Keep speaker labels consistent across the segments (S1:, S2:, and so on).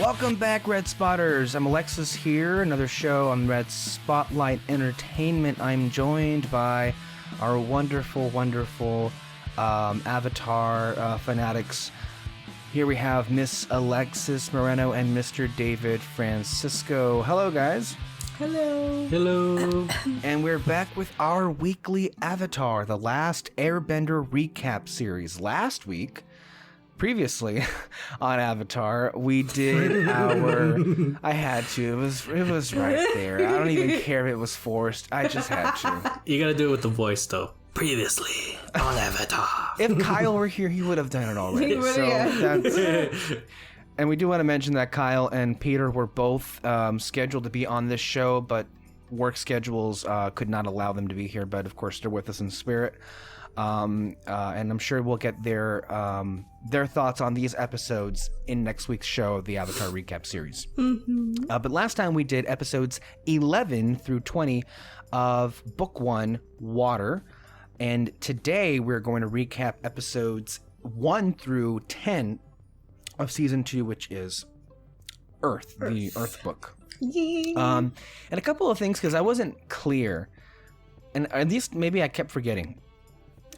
S1: Welcome back, Red Spotters. I'm Alexis here, another show on Red Spotlight Entertainment. I'm joined by our wonderful Avatar fanatics. Here we have Miss Alexys Moreno and Mr. David Francisco. Hello, guys.
S2: Hello.
S3: Hello.
S1: And we're back with our weekly Avatar, the Last Airbender recap series. Last week, previously on Avatar, we did our... I had to. It was right there. I don't even care if it was forced. I just had to.
S3: You gotta do it with the voice, though. Previously on Avatar.
S1: If Kyle were here, he would have done it already.
S2: He would,
S1: so
S2: yeah.
S1: that's... And we do want to mention that Kyle and Peter were both scheduled to be on this show, but work schedules could not allow them to be here. But of course, they're with us in spirit, and I'm sure we'll get their thoughts on these episodes in next week's show of the Avatar recap series.
S2: Mm-hmm.
S1: But last time we did episodes 11 through 20 of Book 1, Water, and today we're going to recap episodes 1 through 10 of season 2, which is Earth, the Earth book.
S2: Yay.
S1: And a couple of things, because I wasn't clear, and at least maybe I kept forgetting,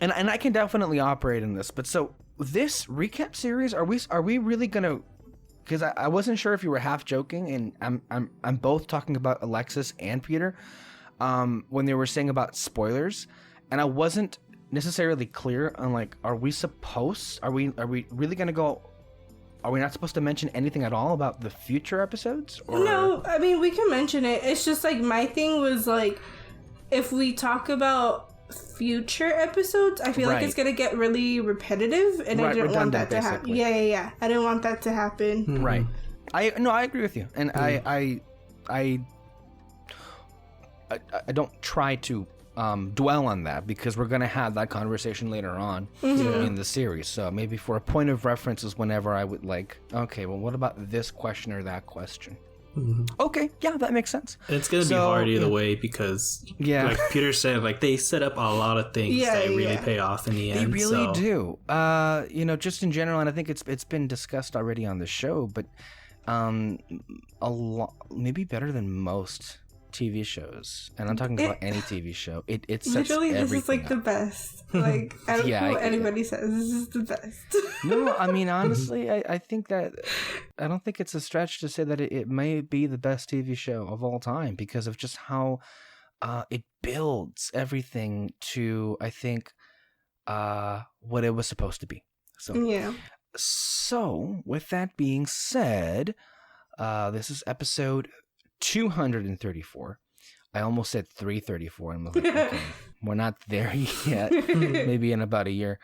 S1: and I can definitely operate in this. But so this recap series, are we really gonna? Because I wasn't sure if you were half joking, and I'm both talking about Alexis and Peter, when they were saying about spoilers, and I wasn't necessarily clear on like, are we really gonna go? Are we not supposed to mention anything at all about the future episodes? Or...
S2: No, I mean, we can mention it. It's just like my thing was like, if we talk about future episodes, I feel like it's going to get really repetitive, and I didn't want that to happen. Yeah. I didn't want that to happen.
S1: Right. I agree with you. And I don't try to dwell on that, because we're going to have that conversation later on in the series. So maybe for a point of reference is whenever I would like, okay, well, what about this question or that question? Mm-hmm. Okay, yeah, that makes sense.
S3: And it's gonna be hard either way, because like Peter said, like they set up a lot of things that really pay off in the end.
S1: They really do. Just in general, and I think it's been discussed already on the show, but a lot, maybe better than most TV shows, and I'm talking about any TV show. It sets
S2: literally this is like
S1: up.
S2: the best. Like I don't care what anybody says. This is the best.
S1: No, I mean honestly, I think that I don't think it's a stretch to say that it may be the best TV show of all time, because of just how it builds everything to, I think, what it was supposed to be. So with that being said, this is episode 234. I almost said 334. I'm like, okay, we're not there yet. Maybe in about a year.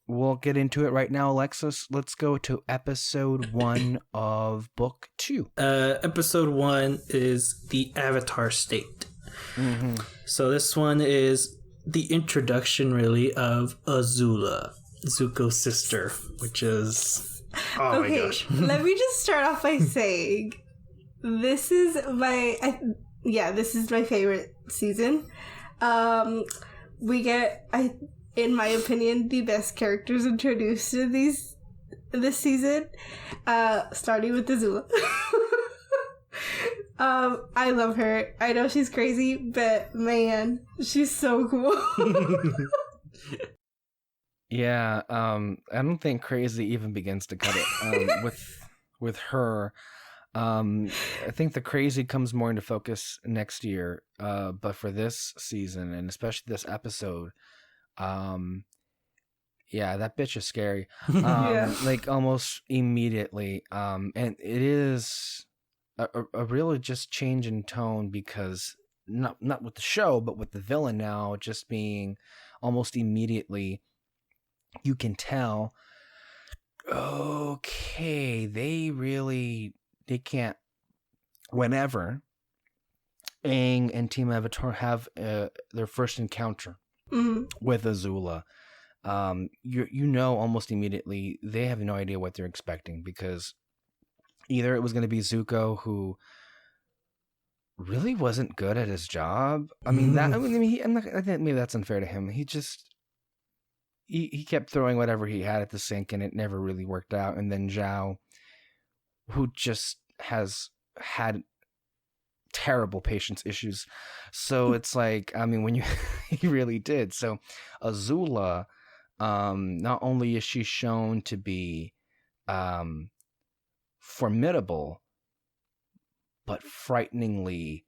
S1: We'll get into it right now, Alexis. Let's go to episode 1 of book 2.
S3: Episode 1 is the Avatar State. Mm-hmm. So this one is the introduction, really, of Azula, Zuko's sister, which is... Oh my gosh.
S2: Let me just start off by saying this is my favorite season. We get, in my opinion, the best characters introduced to this season, starting with Azula. I love her. I know she's crazy, but man, she's so cool.
S1: Yeah, I don't think crazy even begins to cut it with her. I think the crazy comes more into focus next year. But for this season, and especially this episode, that bitch is scary. Like almost immediately. And it is a real just change in tone, because not with the show, but with the villain now just being almost immediately. You can tell, okay, they can't, whenever Aang and Team Avatar have their first encounter with Azula, you know almost immediately they have no idea what they're expecting, because either it was going to be Zuko, who really wasn't good at his job. I mean, I think maybe that's unfair to him. he kept throwing whatever he had at the sink, and it never really worked out. And then Zhao, who just has had terrible patience issues. So it's like, I mean, when you he really did. So Azula, not only is she shown to be formidable, but frighteningly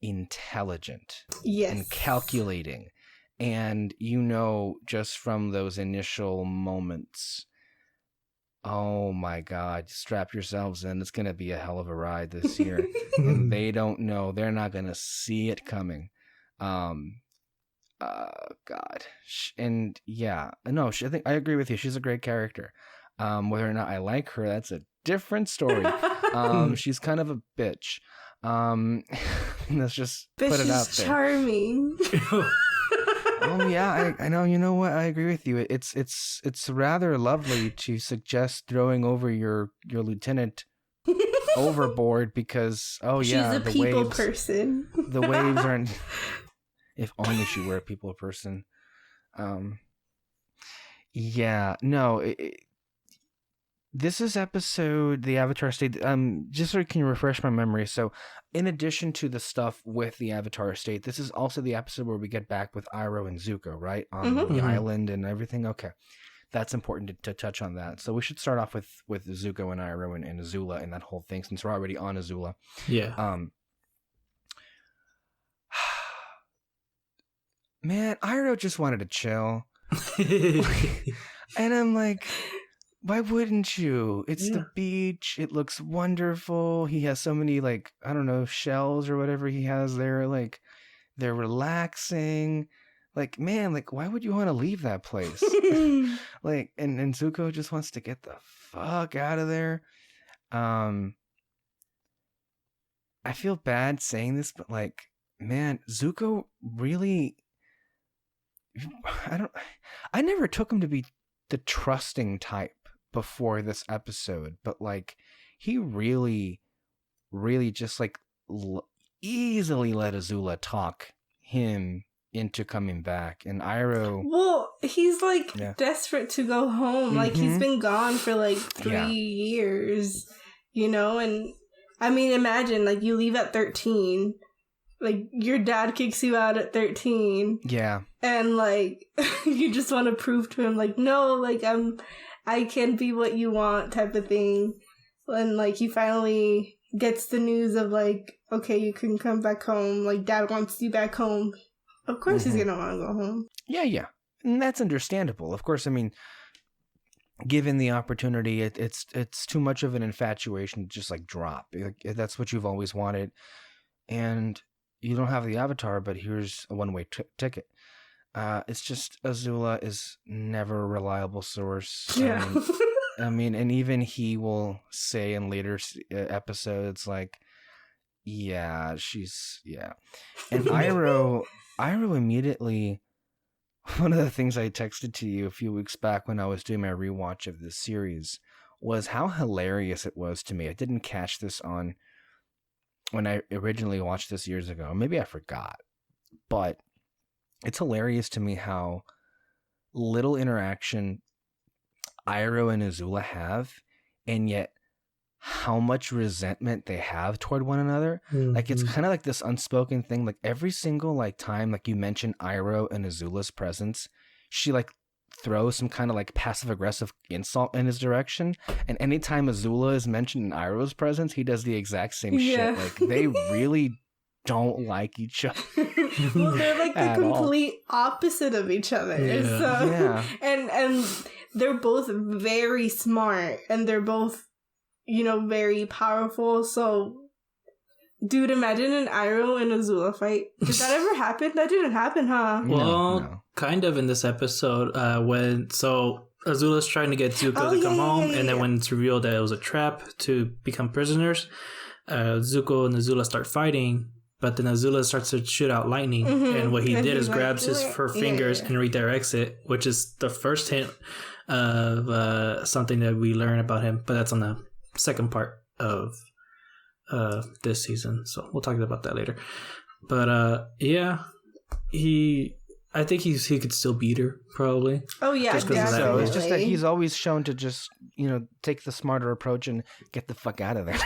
S1: intelligent and calculating. And just from those initial moments, oh my God, strap yourselves in. It's going to be a hell of a ride this year. And they don't know. They're not going to see it coming. God. And yeah, no, I think I agree with you. She's a great character. Whether or not I like her, that's a different story. She's kind of a bitch. Let's just put it out there.
S2: Charming.
S1: Oh yeah, I know. You know what? I agree with you. It's rather lovely to suggest throwing over your lieutenant overboard because
S2: she's a
S1: the
S2: people
S1: waves,
S2: person.
S1: The waves aren't. If only she were a people person. Yeah. No. This is episode the Avatar State. Just so can you refresh my memory? So, in addition to the stuff with the Avatar State, this is also the episode where we get back with Iroh and Zuko, right, on the island and everything. Okay, that's important to touch on that. So we should start off with Zuko and Iroh and Azula and that whole thing, since we're already on Azula.
S3: Yeah.
S1: Man, Iroh just wanted to chill, and I'm like, why wouldn't you? It's the beach. It looks wonderful. He has so many, like, I don't know, shells or whatever he has there. Like, they're relaxing. Like, man, like, why would you want to leave that place? Like, and Zuko just wants to get the fuck out of there. I feel bad saying this, but, like, man, Zuko really... I never took him to be the trusting type before this episode, but like he really just like easily let Azula talk him into coming back. And Iroh,
S2: well, he's like desperate to go home. Like he's been gone for like 3 years, and I mean, imagine like you leave at 13, like your dad kicks you out at 13, and like you just want to prove to him like, no, like I can be what you want type of thing. And like he finally gets the news of like, okay, you can come back home. Like dad wants you back home. Of course he's gonna want to go home. Yeah.
S1: And that's understandable. Of course, I mean, given the opportunity, it's too much of an infatuation to just like drop. Like, that's what you've always wanted. And you don't have the Avatar, but here's a one-way ticket. It's just Azula is never a reliable source.
S2: Yeah.
S1: I mean, and even he will say in later episodes, like, she's. And Iroh immediately, one of the things I texted to you a few weeks back when I was doing my rewatch of this series was how hilarious it was to me. I didn't catch this on when I originally watched this years ago. Maybe I forgot, but it's hilarious to me how little interaction Iroh and Azula have, and yet how much resentment they have toward one another. Like it's kind of like this unspoken thing. Like every single like time like you mention Iroh and Azula's presence, she like throws some kind of like passive aggressive insult in his direction. And anytime Azula is mentioned in Iroh's presence, he does the exact same shit. Like they really don't like each other.
S2: Well, they're like the complete opposite of each other. And they're both very smart, and they're both, very powerful. So, dude, imagine an Iroh and Azula fight. Did that ever happen? That didn't happen, huh?
S3: Well, no. Kind of in this episode, when Azula's trying to get Zuko to come home, and then when it's revealed that it was a trap to become prisoners, Zuko and Azula start fighting. But then Azula starts to shoot out lightning, and what he did is grabs her fingers and redirects it, which is the first hint of something that we learn about him. But that's on the second part of this season, so we'll talk about that later. But I think he could still beat her, probably.
S2: Oh yeah,
S3: Just 'cause of that
S1: So
S2: definitely.
S1: it's just that he's always shown to just, take the smarter approach and get the fuck out of there.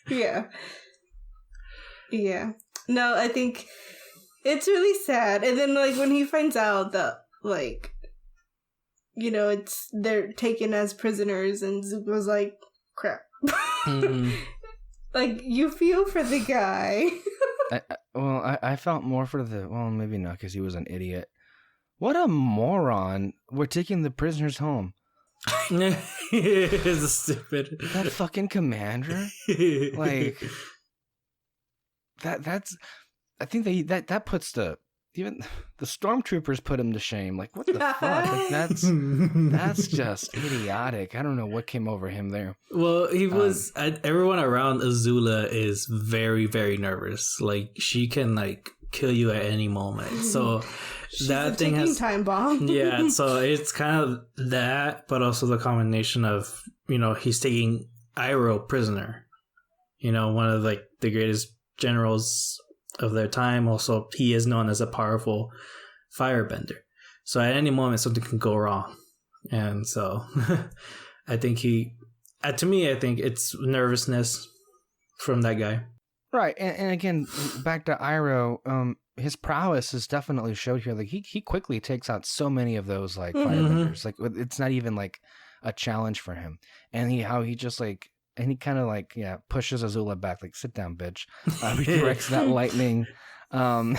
S2: Yeah. Yeah. No, I think it's really sad. And then like when he finds out that like they're taken as prisoners and Zuko's like, crap.
S3: Mhm.
S2: Like you feel for the guy.
S1: I felt more for maybe not because he was an idiot. What a moron. We're taking the prisoners home.
S3: It's stupid.
S1: That fucking commander? Like, that's, I think that puts even the stormtroopers put him to shame. Like, what the fuck? Like, that's just idiotic. I don't know what came over him there.
S3: Well, he was. Everyone around Azula is very, very nervous. Like she can like kill you at any moment. So that thing has
S2: time bomb.
S3: Yeah. So it's kind of that, but also the combination of he's taking Iroh prisoner. One of like the greatest generals of their time. Also, he is known as a powerful firebender. So at any moment, something can go wrong. And so I think to me, I think it's nervousness from that guy.
S1: Right. And again, back to Iroh, his prowess is definitely showed here. Like he quickly takes out so many of those like firebenders. Like it's not even like a challenge for him. And he kind of like, pushes Azula back, like, sit down, bitch. He directs that lightning, and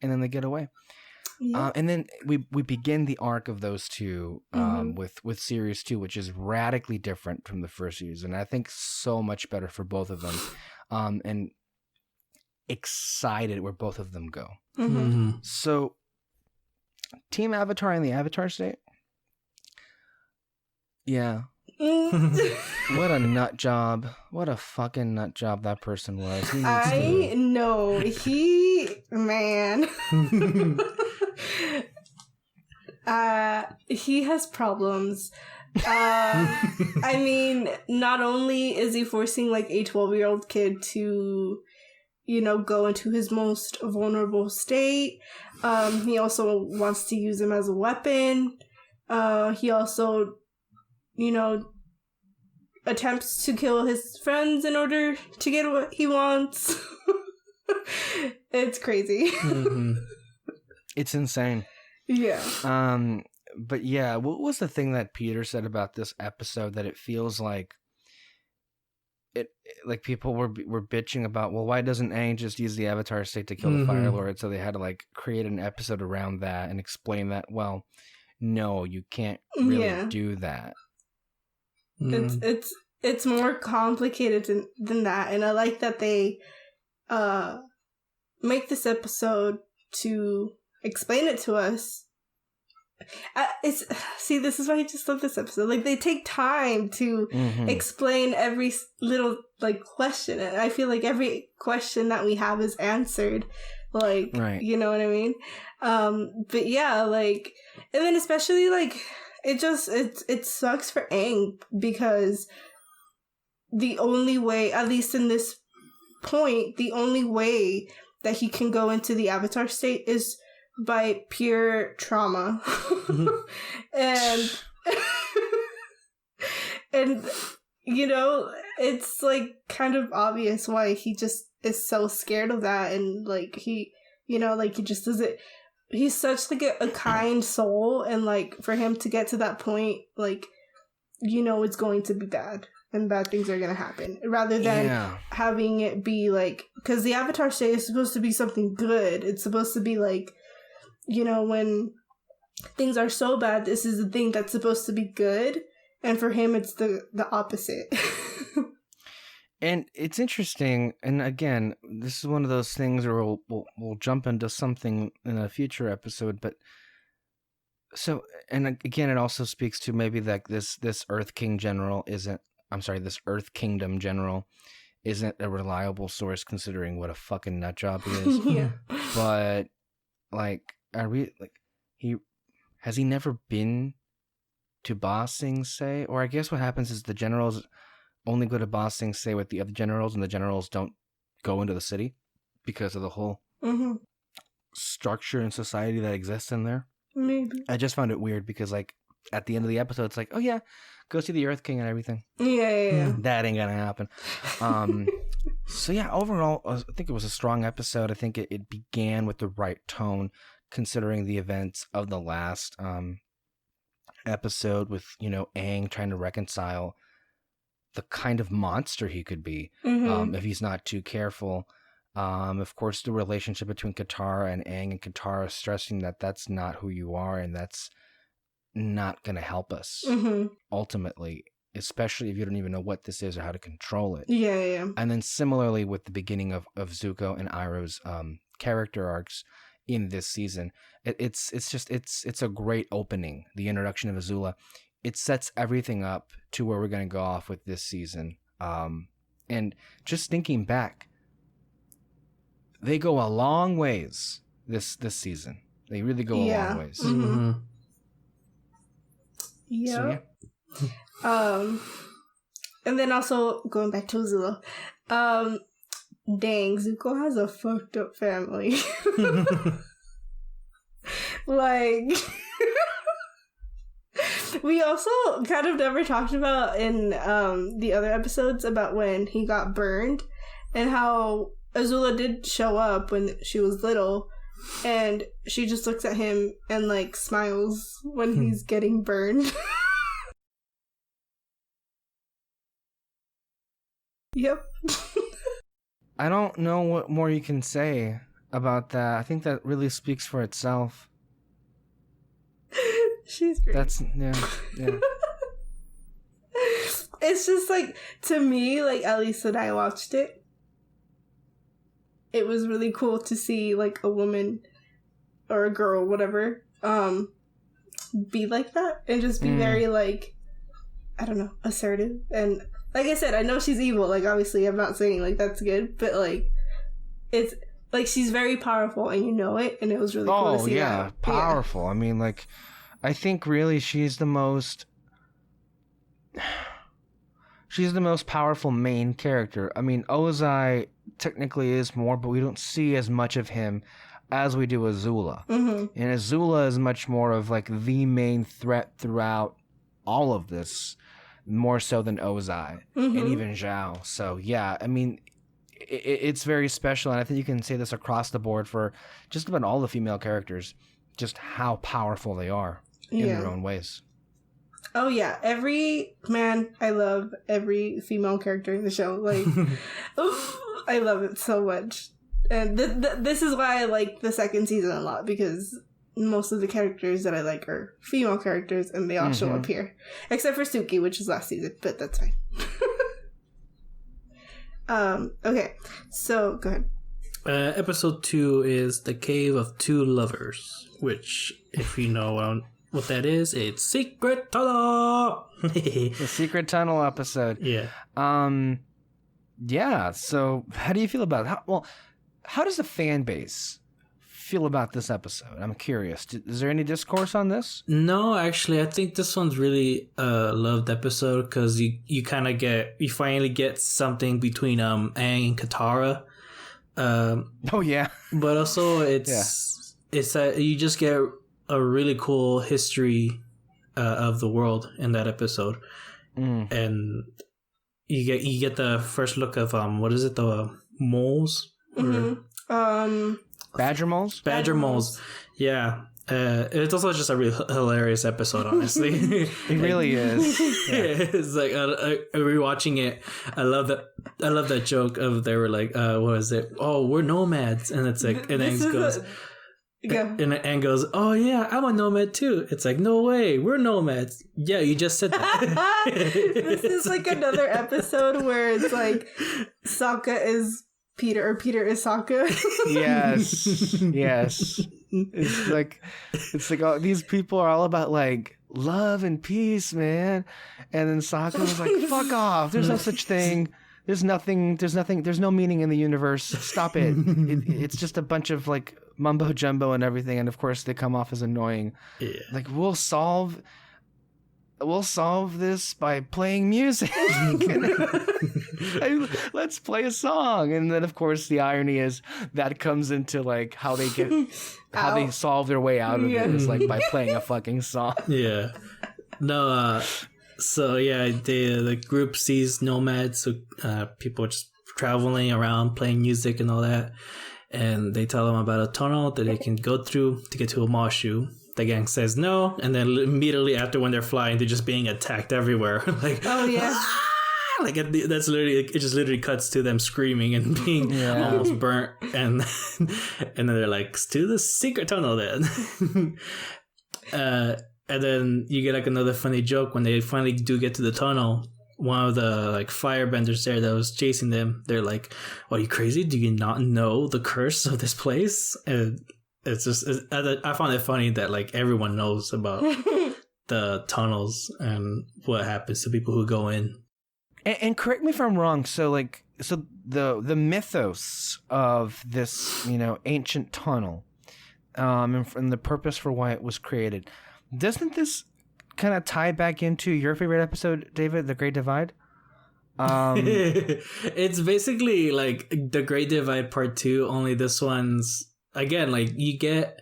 S1: then they get away. Yeah. And then we begin the arc of those two with Series 2, which is radically different from the first season. I think so much better for both of them. And excited where both of them go.
S2: Mm-hmm.
S1: So, Team Avatar and the Avatar State? Yeah. What a nut job. What a fucking nut job that person was.
S2: I know. Man. He has problems. I mean, not only is he forcing like a 12-year-old kid to, go into his most vulnerable state, he also wants to use him as a weapon. He also, attempts to kill his friends in order to get what he wants. It's crazy.
S1: Mm-hmm. It's insane.
S2: Yeah.
S1: But yeah, what was the thing that Peter said about this episode that it feels like like people were bitching about, well, why doesn't Aang just use the Avatar state to kill the Fire Lord? So they had to like create an episode around that and explain that. Well, no, you can't really do that.
S2: It's more complicated than that, and I like that they make this episode to explain it to us. This is why I just love this episode. Like they take time to explain every little like question, and I feel like every question that we have is answered. Like, right. You know what I mean? But yeah, like, and then especially like. It sucks for Aang because the only way, at least in this point, the only way that he can go into the Avatar state is by pure trauma. and it's like kind of obvious why he just is so scared of that, and like he just doesn't. He's such like a kind soul, and like for him to get to that point, like it's going to be bad and bad things are going to happen, rather than having it be like, because the Avatar state is supposed to be something good. It's supposed to be like, when things are so bad, this is the thing that's supposed to be good, and for him it's the opposite.
S1: And it's interesting, and again, this is one of those things where we'll jump into something in a future episode, but so, and again, it also speaks to maybe like this Earth Kingdom general isn't a reliable source, considering what a fucking nut job he is.
S2: Yeah.
S1: But like, has he never been to Ba Sing Se? Or I guess what happens is the generals only go to Ba Sing Se with the other generals, and the generals don't go into the city because of the whole structure and society that exists in there.
S2: Maybe.
S1: I just found it weird because, like, at the end of the episode, it's like, oh yeah, go see the Earth King and everything.
S2: Yeah.
S1: That ain't gonna happen. So yeah, overall, I think it was a strong episode. I think it began with the right tone, considering the events of the last episode with, you know, Aang trying to reconcile the kind of monster he could be if he's not too careful. Of course, the relationship between Katara and Aang, and Katara stressing that that's not who you are and that's not going to help us ultimately, especially if you don't even know what this is or how to control it.
S2: Yeah.
S1: And then similarly with the beginning of Zuko and Iroh's character arcs in this season, it's a great opening. The introduction of Azula, it sets everything up to where we're going to go off with this season. And just thinking back, they go a long ways this season. They really go a long ways.
S2: Yeah.
S1: So, yeah.
S2: And then also going back to Azula, dang, Zuko has a fucked up family. Like, we also kind of never talked about in the other episodes about when he got burned and how Azula did show up when she was little, and she just looks at him and like smiles when he's getting burned. Yep.
S1: I don't know what more you can say about that. I think that really speaks for itself.
S2: She's great.
S1: Yeah.
S2: It's just like, to me, like, at least when I watched it, it was really cool to see like a woman or a girl, whatever, be like that and just be very like, I don't know, assertive. And like I said, I know she's evil. Like, obviously, I'm not saying like that's good, but like, it's like she's very powerful, and you know it. And it was really cool to see that.
S1: Powerful. Yeah. I mean, like, I think really she's the most powerful main character. I mean, Ozai technically is more, but we don't see as much of him as we do Azula. And Azula is much more of like the main threat throughout all of this, more so than Ozai and even Zhao. So yeah, I mean, it's very special, and I think you can say this across the board for just about all the female characters, just how powerful they are in their own ways.
S2: Oh yeah, I love every female character in the show. Like, I love it so much. And this is why I like the second season a lot, because most of the characters that I like are female characters, and they all show up here. Except for Suki, which is last season, but that's fine. Okay, so go ahead.
S3: Episode 2 is The Cave of Two Lovers, which, if you know what that is, it's Secret Tunnel!
S1: The Secret Tunnel episode.
S3: Yeah.
S1: Yeah, so how do you feel about it? How does the fan base feel about this episode? I'm curious. Is there any discourse on this?
S3: No, actually, I think this one's really a loved episode because you finally get something between Aang and Katara.
S1: Oh yeah,
S3: but also it's that you just get a really cool history of the world in that episode, and you get the first look of what is it, the moles?
S1: Badger moles?
S3: Badger moles. Yeah. It's also just a really hilarious episode, honestly.
S1: It really is.
S3: Yeah. It's like rewatching it. I love that joke of they were like, what is it? Oh, we're nomads, and it's like, and Aang goes, and Aang goes, oh yeah, I'm a nomad too. It's like, no way, we're nomads. Yeah, you just said that.
S2: This is like another episode where it's like Sokka is Peter or Peter is Sokka.
S1: Yes. It's like all, these people are all about like love and peace, man. And then Sokka was like, fuck off. There's no such thing. There's nothing. There's no meaning in the universe. Stop it. It's just a bunch of like mumbo jumbo and everything. And of course they come off as annoying.
S3: Yeah.
S1: Like, we'll solve we'll solve this by playing music. Let's play a song. And then, of course, the irony is that comes into like how they solve their way out of it is like by playing a fucking song.
S3: Yeah. No, so yeah, the group sees nomads, so people just traveling around playing music and all that, and they tell them about a tunnel that they can go through to get to Omashu. The gang says no, and then immediately after, when they're flying, they're just being attacked everywhere. Like,
S2: oh yeah,
S3: like that's literally, it just literally cuts to them screaming and being almost burnt, and then they're like, to the secret tunnel then. And then you get like another funny joke when they finally do get to the tunnel. One of the like firebenders there that was chasing them, they're like, "Are you crazy? Do you not know the curse of this place?" And it's just, I found it funny that like everyone knows about the tunnels and what happens to people who go in.
S1: And correct me if I'm wrong. So the mythos of this, ancient tunnel, and the purpose for why it was created, doesn't this kind of tie back into your favorite episode, David, The Great Divide?
S3: It's basically like The Great Divide Part 2, only this one's, again, like you get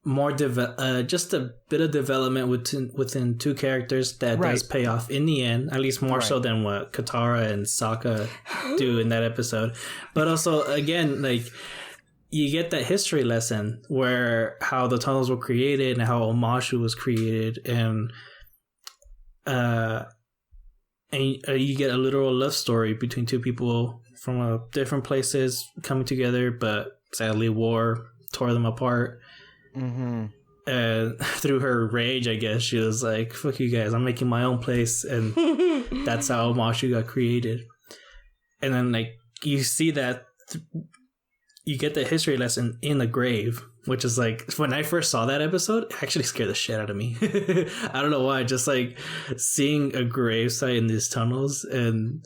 S3: more just a bit of development within two characters that does pay off in the end, at least more so than what Katara and Sokka do in that episode. But also, again, like you get that history lesson where how the tunnels were created and how Omashu was created, and you get a literal love story between two people from different places coming together, but sadly war tore them apart.
S1: Mm-hmm.
S3: And through her rage, I guess, she was like, "Fuck you guys, I'm making my own place," and that's how Omashu got created. And then like you see that you get the history lesson in the grave, which is like, when I first saw that episode, it actually scared the shit out of me. I don't know why, just like seeing a grave site in these tunnels, and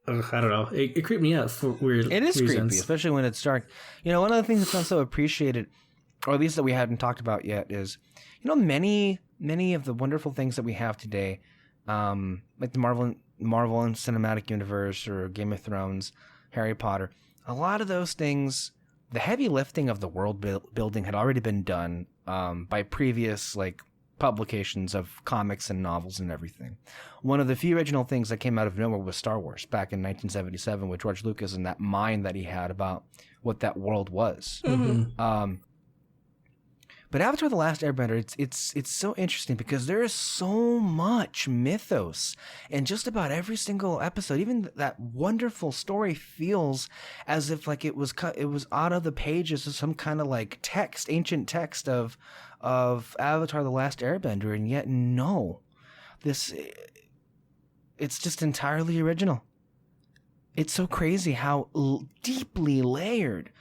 S3: I don't know, it creeped me out for weird
S1: It is
S3: reasons.
S1: creepy, especially when it's dark. One of the things that's not so appreciated, or at least that we hadn't talked about yet, is many of the wonderful things that we have today, like the Marvel and Cinematic Universe or Game of Thrones, Harry Potter. A lot of those things, the heavy lifting of the world building had already been done by previous like publications of comics and novels and everything. One of the few original things that came out of nowhere was Star Wars back in 1977 with George Lucas and that mind that he had about what that world was.
S2: Mm-hmm.
S1: But Avatar: The Last Airbender, it's so interesting because there is so much mythos in just about every single episode. Even that wonderful story feels as if like it was out of the pages of some kind of like ancient text of Avatar: The Last Airbender, and yet no, it's just entirely original. It's so crazy how deeply layered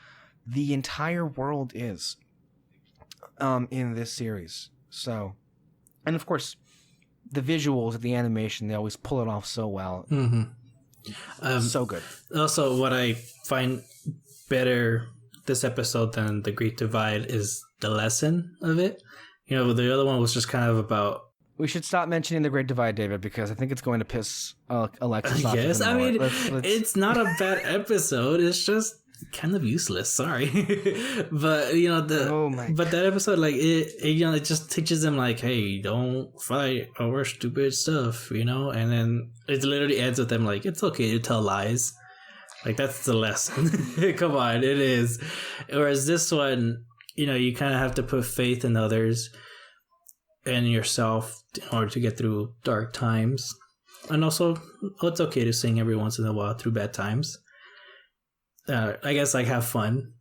S1: the entire world is. In this series. So, and of course, the visuals, the animation, they always pull it off so well.
S3: Mm-hmm.
S1: So good.
S3: Also, what I find better this episode than The Great Divide is the lesson of it. The other one was just kind of about...
S1: We should stop mentioning The Great Divide, David, because I think it's going to piss Alexis off.
S3: Yes, I mean,
S1: let's...
S3: it's not a bad episode. It's just kind of useless. Sorry, but but that episode, like it just teaches them like, hey, don't fight over stupid stuff, and then it literally ends with them like, it's okay to tell lies. Like, that's the lesson. Come on, it is. Whereas this one, you kind of have to put faith in others and yourself in order to get through dark times, and also it's okay to sing every once in a while through bad times. I guess like have fun,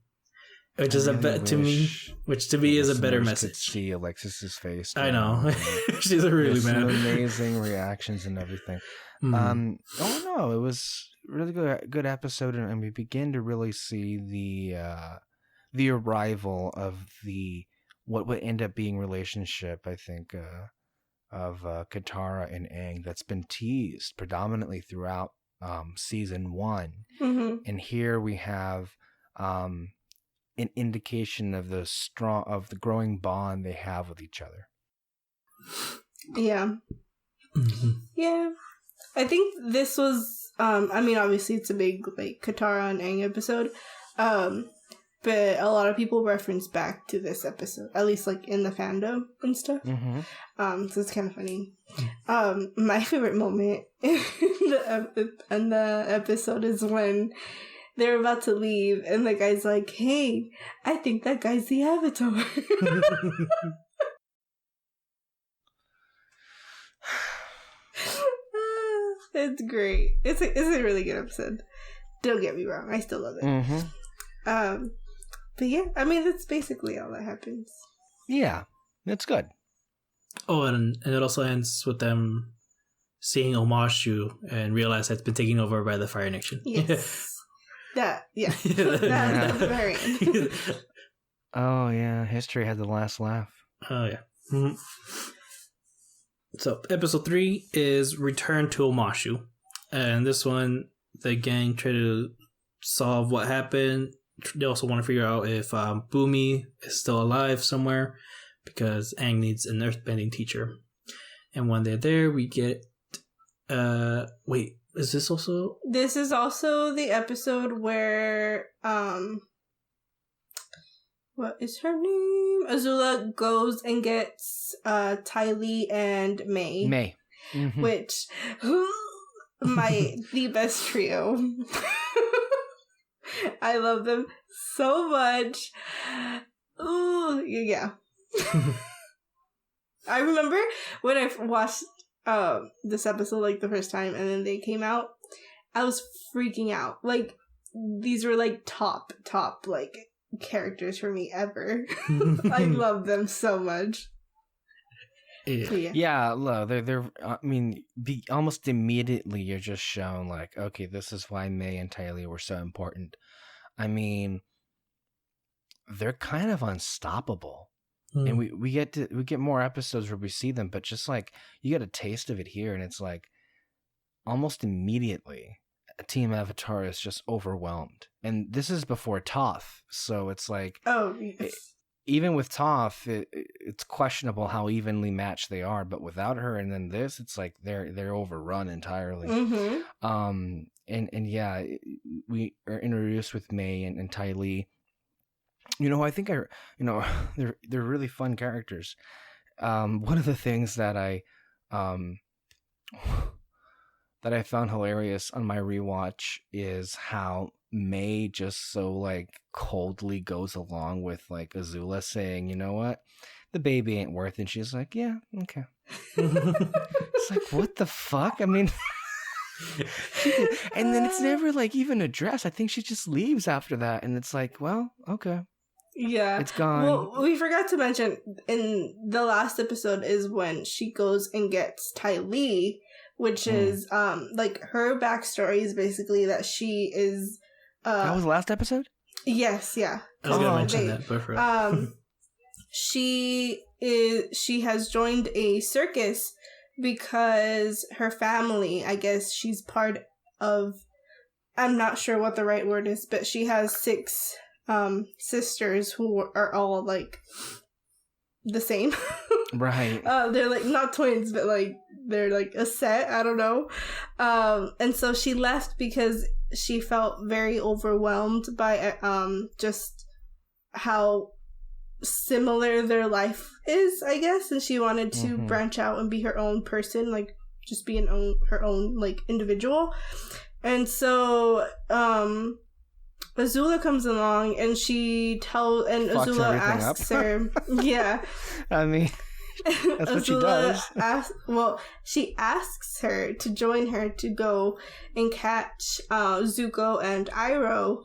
S3: which is to me is a better message.
S1: See Alexis's face.
S3: I know. She's a really mad.
S1: Amazing reactions and everything. Oh no, it was really good episode, and we begin to really see the arrival of what would end up being relationship, I think, of Katara and Aang that's been teased predominantly throughout season 1.
S2: Mm-hmm.
S1: And here we have an indication of the growing bond they have with each other.
S2: Yeah. Yeah. I think this was, I mean, obviously it's a big, like, Katara and Aang episode, but a lot of people reference back to this episode, at least, like, in the fandom and stuff. So it's kind of funny. My favorite moment in the episode is when they're about to leave, and the guy's like, hey, I think that guy's the Avatar. It's great. It's a really good episode. Don't get me wrong. I still love it. But yeah, I mean, that's basically all that happens.
S1: Yeah, it's good.
S3: Oh, and it also ends with them seeing Omashu and realize that it's been taken over by the Fire Nation.
S2: Yes. That's the very end.
S1: Oh, yeah. History had the last laugh.
S3: Oh, yeah. So, episode 3 is Return to Omashu. And this one, the gang try to solve what happened. They also want to figure out if Boomy is still alive somewhere, because Aang needs an earthbending teacher. And when they're there, we get... wait, is this also...
S2: This is also the episode where... what is her name? Azula goes and gets Ty Lee and May. Which... the best trio. I love them so much. Ooh, yeah. I remember when I watched this episode like the first time and then they came out, I was freaking out. Like, these were like top like characters for me ever. I love them so much.
S1: Yeah, look, they're I mean, almost immediately you're just shown like, okay, this is why May and Ty Lee were so important. I mean, they're kind of unstoppable. And we get more episodes where we see them, but just like you get a taste of it here, and it's like almost immediately Team Avatar is just overwhelmed. And this is before Toph, so it's like,
S2: oh, yes.
S1: Even with Toph, it's questionable how evenly matched they are. But without her, and then this, it's like they're overrun entirely. And yeah, we are introduced with May and Ty Lee. You know, I think they're really fun characters. One of the things that I found hilarious on my rewatch is how May just so like coldly goes along with like Azula saying, you know what, the baby ain't worth it. And she's like, yeah, okay. It's like, what the fuck? I mean, and then it's never like even addressed. I think she just leaves after that, and it's like, well, okay.
S2: Yeah,
S1: it's gone.
S2: Well, we forgot to mention in the last episode is when she goes and gets Ty Lee, which is like her backstory is basically that she is
S1: that was the last episode?
S2: Yes, yeah.
S3: I was gonna mention that, but
S2: she has joined a circus because her family, I guess she's part of, I'm not sure what the right word is, but she has 6 sisters who are all like the same.
S1: Right.
S2: They're like not twins, but like they're like a set, I don't know. And so she left because she felt very overwhelmed by just how similar their life is, I guess, and she wanted to branch out and be her own person, like just be her own like individual. And so Azula comes along and Azula asks her, yeah.
S1: I mean, that's what she does.
S2: She asks her to join her to go and catch Zuko and Iroh.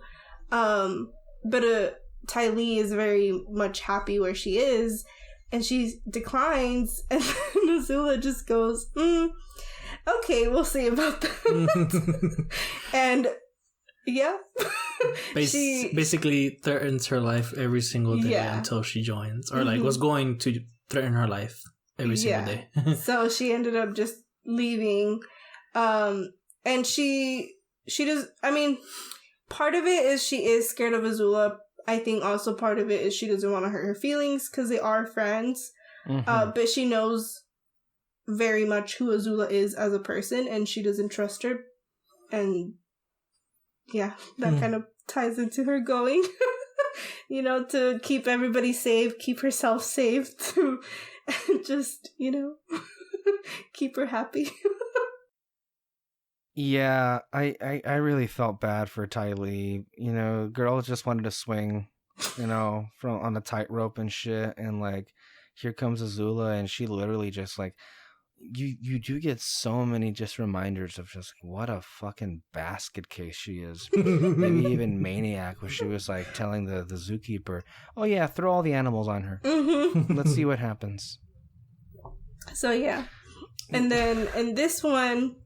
S2: But Ty Lee is very much happy where she is, and she declines, and then Azula just goes, okay, we'll see about that. And yeah.
S3: She basically threatens her life every single day until she joins, or like was going to threaten her life every single day.
S2: So she ended up just leaving, and she does. I mean, part of it is she is scared of Azula. I think also part of it is she doesn't want to hurt her feelings because they are friends. But she knows very much who Azula is as a person, and she doesn't trust her. And yeah, that kind of ties into her going, to keep everybody safe, keep herself safe, to just, keep her happy.
S1: Yeah, I really felt bad for Ty Lee. Girl just wanted to swing, from on a tightrope and shit, and like here comes Azula, and she literally just like you do get so many just reminders of just what a fucking basket case she is. Maybe even Maniac, where she was like telling the zookeeper, "Oh yeah, throw all the animals on her. Let's see what happens."
S2: So yeah, and then in this one,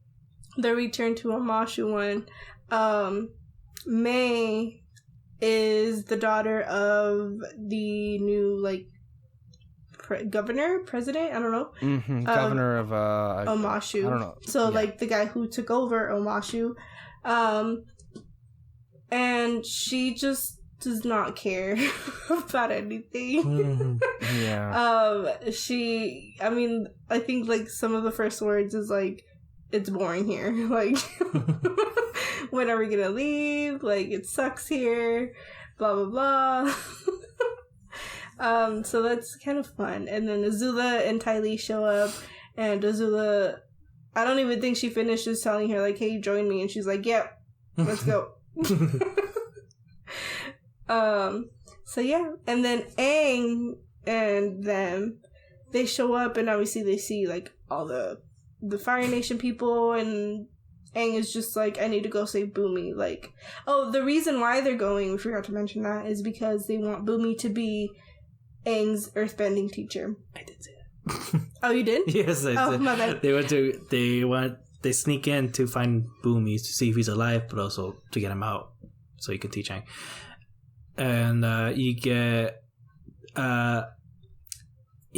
S2: the Return to Omashu one, May is the daughter of the new president, I don't know,
S1: governor of
S2: Omashu.
S1: I don't know.
S2: So the guy who took over Omashu, and she just does not care about anything.
S1: Yeah.
S2: I think some of the first words is it's boring here. When are we gonna leave? It sucks here. Blah blah blah. So that's kind of fun. And then Azula and Ty Lee show up, and Azula, I don't even think she finishes telling her hey, join me, and she's like, yep, let's go. So yeah, and then Aang and them, they show up, and obviously they see all the Fire Nation people, and Aang is just I need to go save Boomy. The reason why they're going, we forgot to mention that, is because they want Boomy to be Aang's earthbending teacher.
S3: I did say that.
S2: Oh, you did?
S3: Yes, I did.
S2: My bad.
S3: They sneak in to find Boomy to see if he's alive, but also to get him out so he can teach Aang. And you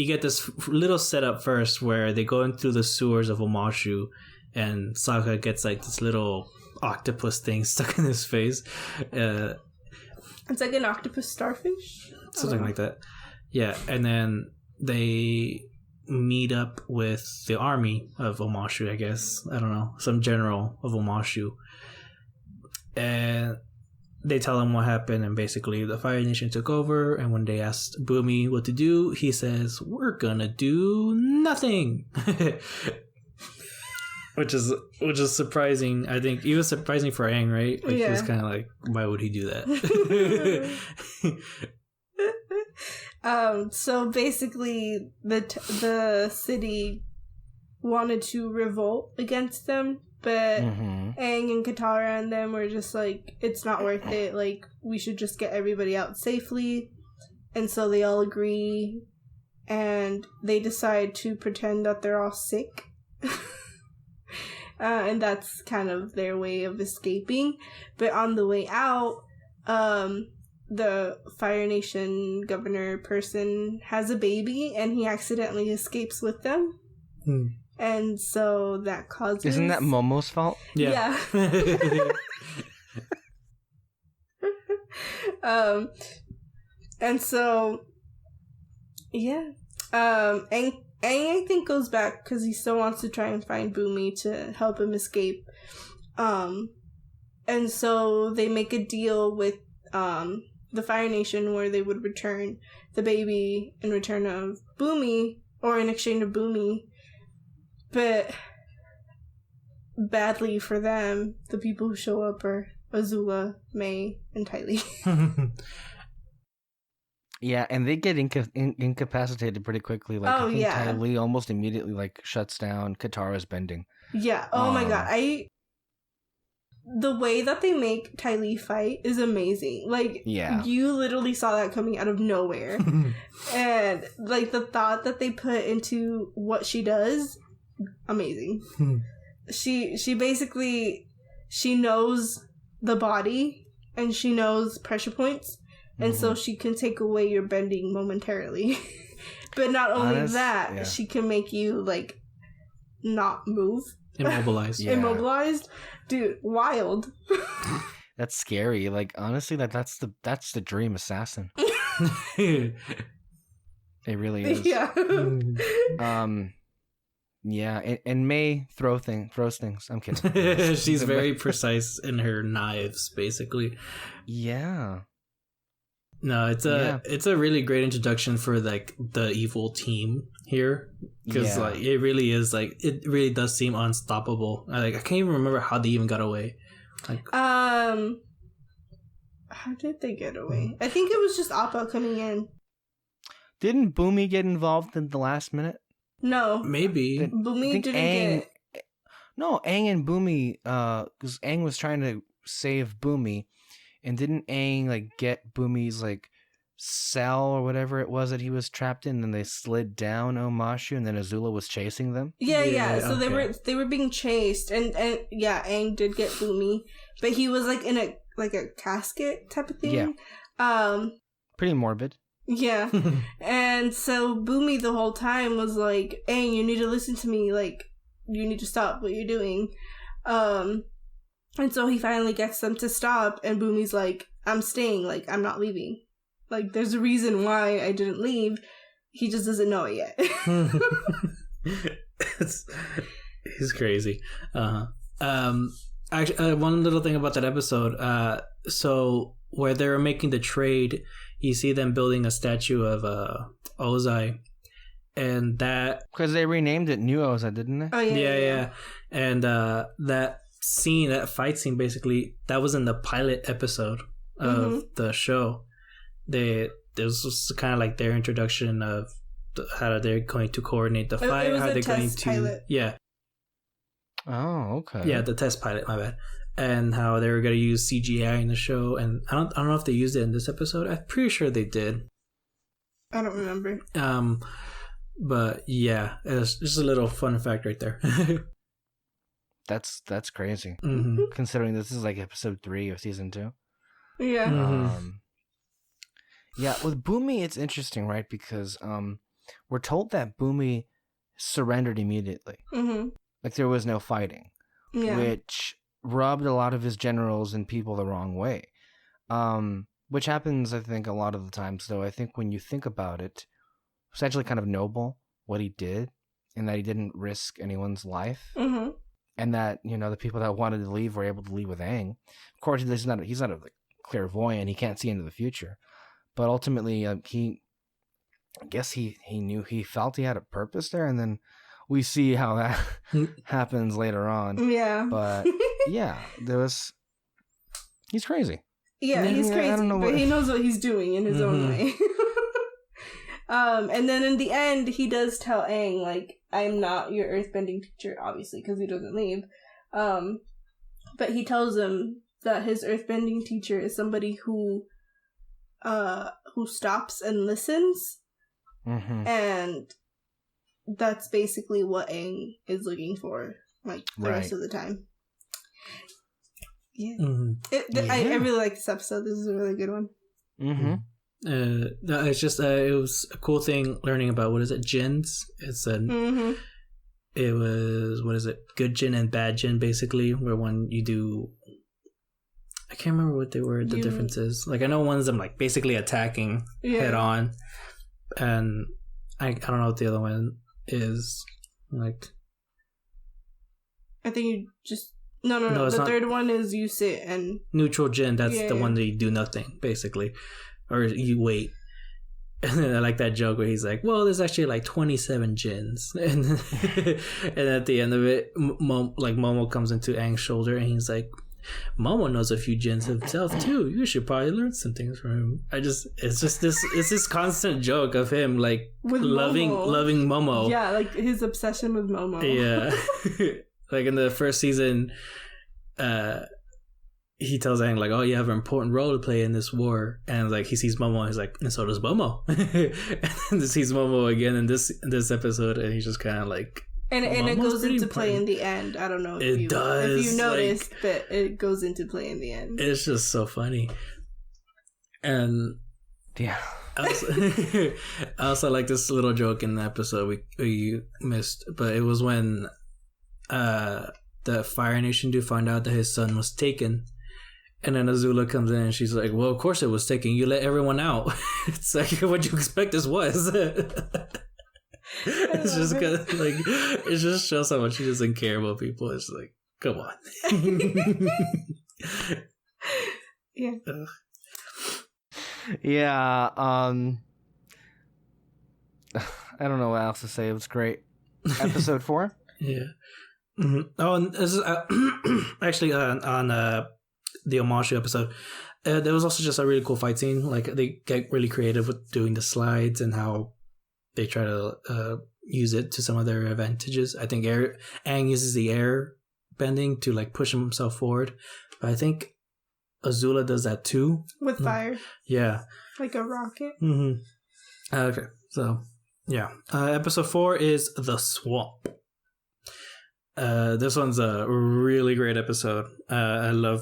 S3: get this little setup first where they go in through the sewers of Omashu, and Sokka gets this little octopus thing stuck in his face.
S2: It's like an octopus starfish?
S3: Something like that. Yeah, and then they meet up with the army of Omashu, I guess. I don't know. Some general of Omashu. And they tell him what happened, and basically the Fire Nation took over, and when they asked Boomy what to do, he says, "We're gonna do nothing." Which is surprising. I think it was surprising for Aang, right? He was kind of why would he do that?
S2: So basically the city wanted to revolt against them, but Aang and Katara and them were just it's not worth it. We should just get everybody out safely. And so they all agree, and they decide to pretend that they're all sick. And that's kind of their way of escaping. But on the way out, the Fire Nation governor person has a baby, and he accidentally escapes with them. And so that causes...
S1: Isn't that Momo's fault?
S2: Yeah. And so, yeah. Aang, I think, goes back because he still wants to try and find Boomy to help him escape. And so they make a deal with the Fire Nation where they would return the baby in return of Boomy, or in exchange of Boomy. But badly for them, the people who show up are Azula, May, and Ty Lee.
S1: Yeah, and they get incapacitated pretty quickly. I think Ty Lee almost immediately shuts down Katara's bending.
S2: Yeah. Oh my god. The way that they make Ty Lee fight is amazing. You literally saw that coming out of nowhere. And the thought that they put into what she does, amazing. She basically, she knows the body, and she knows pressure points. And so she can take away your bending momentarily. But not only that, she can make you, not move.
S3: Immobilized.
S2: Immobilized. Dude, wild.
S1: That's scary. Honestly, that's the dream assassin. It really is.
S2: Yeah.
S1: Yeah, and May throws things. I'm kidding.
S3: She's very precise in her knives, basically.
S1: Yeah.
S3: No, it's a really great introduction for like the evil team here, because like it really is like it really does seem unstoppable. I can't even remember how they even got away. Like,
S2: how did they get away? I think it was just Appa coming in.
S1: Didn't Boomy get involved in the last minute?
S3: No, maybe
S2: Boomy didn't get.
S1: No, Aang and Boomy, because Aang was trying to save Boomy, and didn't Aang like get Boomy's like cell or whatever it was that he was trapped in, and they slid down Omashu, and then Azula was chasing them.
S2: Yeah. So they were being chased, and Aang did get Boomy, but he was like in a casket type of thing.
S1: Yeah. Pretty morbid.
S2: Yeah. And so Boomy the whole time was like, Aang, you need to listen to me, like you need to stop what you're doing. And so he finally gets them to stop, and Boomy's like, I'm staying, like I'm not leaving. Like there's a reason why I didn't leave. He just doesn't know it yet.
S3: He's crazy. Actually, one little thing about that episode. So where they were making the trade, you see them building a statue of Ozai, and that
S1: because they renamed it New Ozai, didn't they?
S2: Oh yeah.
S3: And that scene, that fight scene, basically that was in the pilot episode of the show. This was kind of like their introduction of how they're going to coordinate the fight.
S2: It was
S3: how
S2: a
S3: they're going
S2: test
S3: to
S2: pilot.
S3: Yeah.
S1: Oh, okay.
S3: Yeah, the test pilot, my bad. And how they were going to use CGI in the show, and I don't know if they used it in this episode. I'm pretty sure they did.
S2: I don't remember.
S3: But yeah, it's just a little fun fact right there.
S1: That's crazy.
S3: Mm-hmm.
S1: Considering this is like episode 3 of season 2.
S2: Yeah.
S3: Mm-hmm.
S1: Yeah, with Boomy, it's interesting, right? Because we're told that Boomy surrendered immediately.
S2: Mm-hmm.
S1: Like there was no fighting, which rubbed a lot of his generals and people the wrong way. Which happens, I think, a lot of the times, though. I think when you think about it, it's actually kind of noble what he did, in that he didn't risk anyone's life.
S2: Mm-hmm.
S1: And that, the people that wanted to leave were able to leave with Aang. Of course, he's not a clairvoyant. He can't see into the future. But ultimately, I guess he knew, he felt he had a purpose there, and then we see how that happens later on.
S2: Yeah.
S1: But yeah, he's crazy.
S2: Yeah, he's crazy,
S1: I don't know
S2: but he knows what he's doing in his own way. And then in the end, he does tell Aang, like, I'm not your earthbending teacher, obviously, because he doesn't leave. But he tells him that his earthbending teacher is somebody who stops and listens, and that's basically what Aang is looking for, like the rest of the time. Yeah, I really like this episode. This is a really good one.
S3: It's just it was a cool thing learning about, what is it, Jins? It's it was, what is it, good Jin and bad Jin, basically, where when you do, I can't remember what they were, the differences. Like, I know one of them, like, basically attacking head on. And I don't know what the other one is. Like,
S2: I think you just... No. The third one is you sit and...
S3: Neutral Jin, that's the one that you do nothing, basically. Or you wait. And then I like that joke where he's like, well, there's actually like 27 Jins. And at the end of it, Momo comes into Aang's shoulder and he's like, Momo knows a few Jins himself too. You should probably learn some things from him. It's this constant joke of him like
S2: with
S3: loving Momo.
S2: Yeah, like his obsession with Momo.
S3: Yeah. Like in the first season, he tells Aang like, "Oh, you have an important role to play in this war," and like he sees Momo, and he's like, "And so does Momo." And then he sees Momo again in this episode, and he's just kind of like,
S2: and it goes into play in the end. I don't know if you noticed, like, but it goes into play in the end.
S3: It's just so funny, and
S1: yeah.
S3: I also like this little joke in the episode we missed, but it was when the Fire Nation dude found out that his son was taken. And then Azula comes in and she's like, well, of course it was taken. You let everyone out. It's like, what'd you expect this was? It's just gonna like it just shows how much he doesn't care about people. It's like, come on.
S2: Yeah.
S1: Yeah. I don't know what else to say. It was great. Episode 4.
S3: Yeah. Mm-hmm. Oh, and this is actually on the Omashu episode. There was also just a really cool fight scene. Like they get really creative with doing the slides and how they try to use it to some of their advantages. I think Aang uses the air bending to like push himself forward, but I think Azula does that too
S2: With fire.
S3: Yeah,
S2: Like a rocket.
S3: Mm-hmm. Okay, so yeah, episode 4 is The Swamp. This one's a really great episode. I love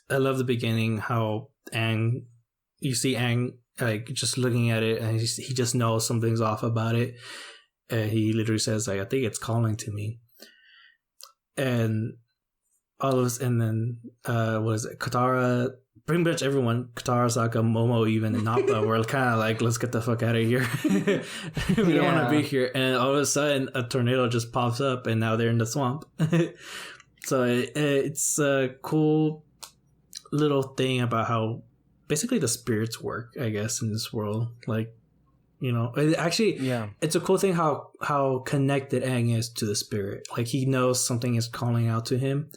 S3: the beginning, how you see Aang like just looking at it, and he just knows something's off about it. He literally says like, I think it's calling to me. And all of us, and then what is it? Katara, pretty much everyone, Katara, Sokka, Momo, even, and Nappa were kind of like, let's get the fuck out of here. We don't want to be here. And all of a sudden, a tornado just pops up, and now they're in the swamp. So it's a cool little thing about how basically the spirits work, I guess, in this world. Like, you know, it's a cool thing how connected Aang is to the spirit. Like, he knows something is calling out to him,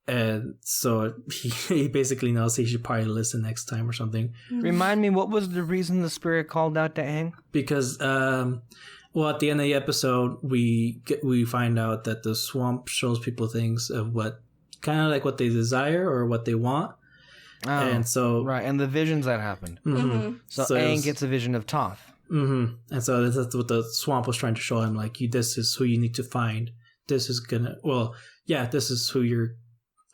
S3: and so he basically knows he should probably listen next time or something.
S1: Remind me, what was the reason the spirit called out to Aang?
S3: Because well, at the end of the episode, we find out that the swamp shows people things of what kind of like what they desire or what they want.
S1: Oh,
S3: and so
S1: right, and the visions that happened.
S2: Mm-hmm.
S1: So Aang gets a vision of Toph.
S3: Mm-hmm. And so that's what the swamp was trying to show him. Like, this is who you need to find. This is gonna. Well, yeah, this is who your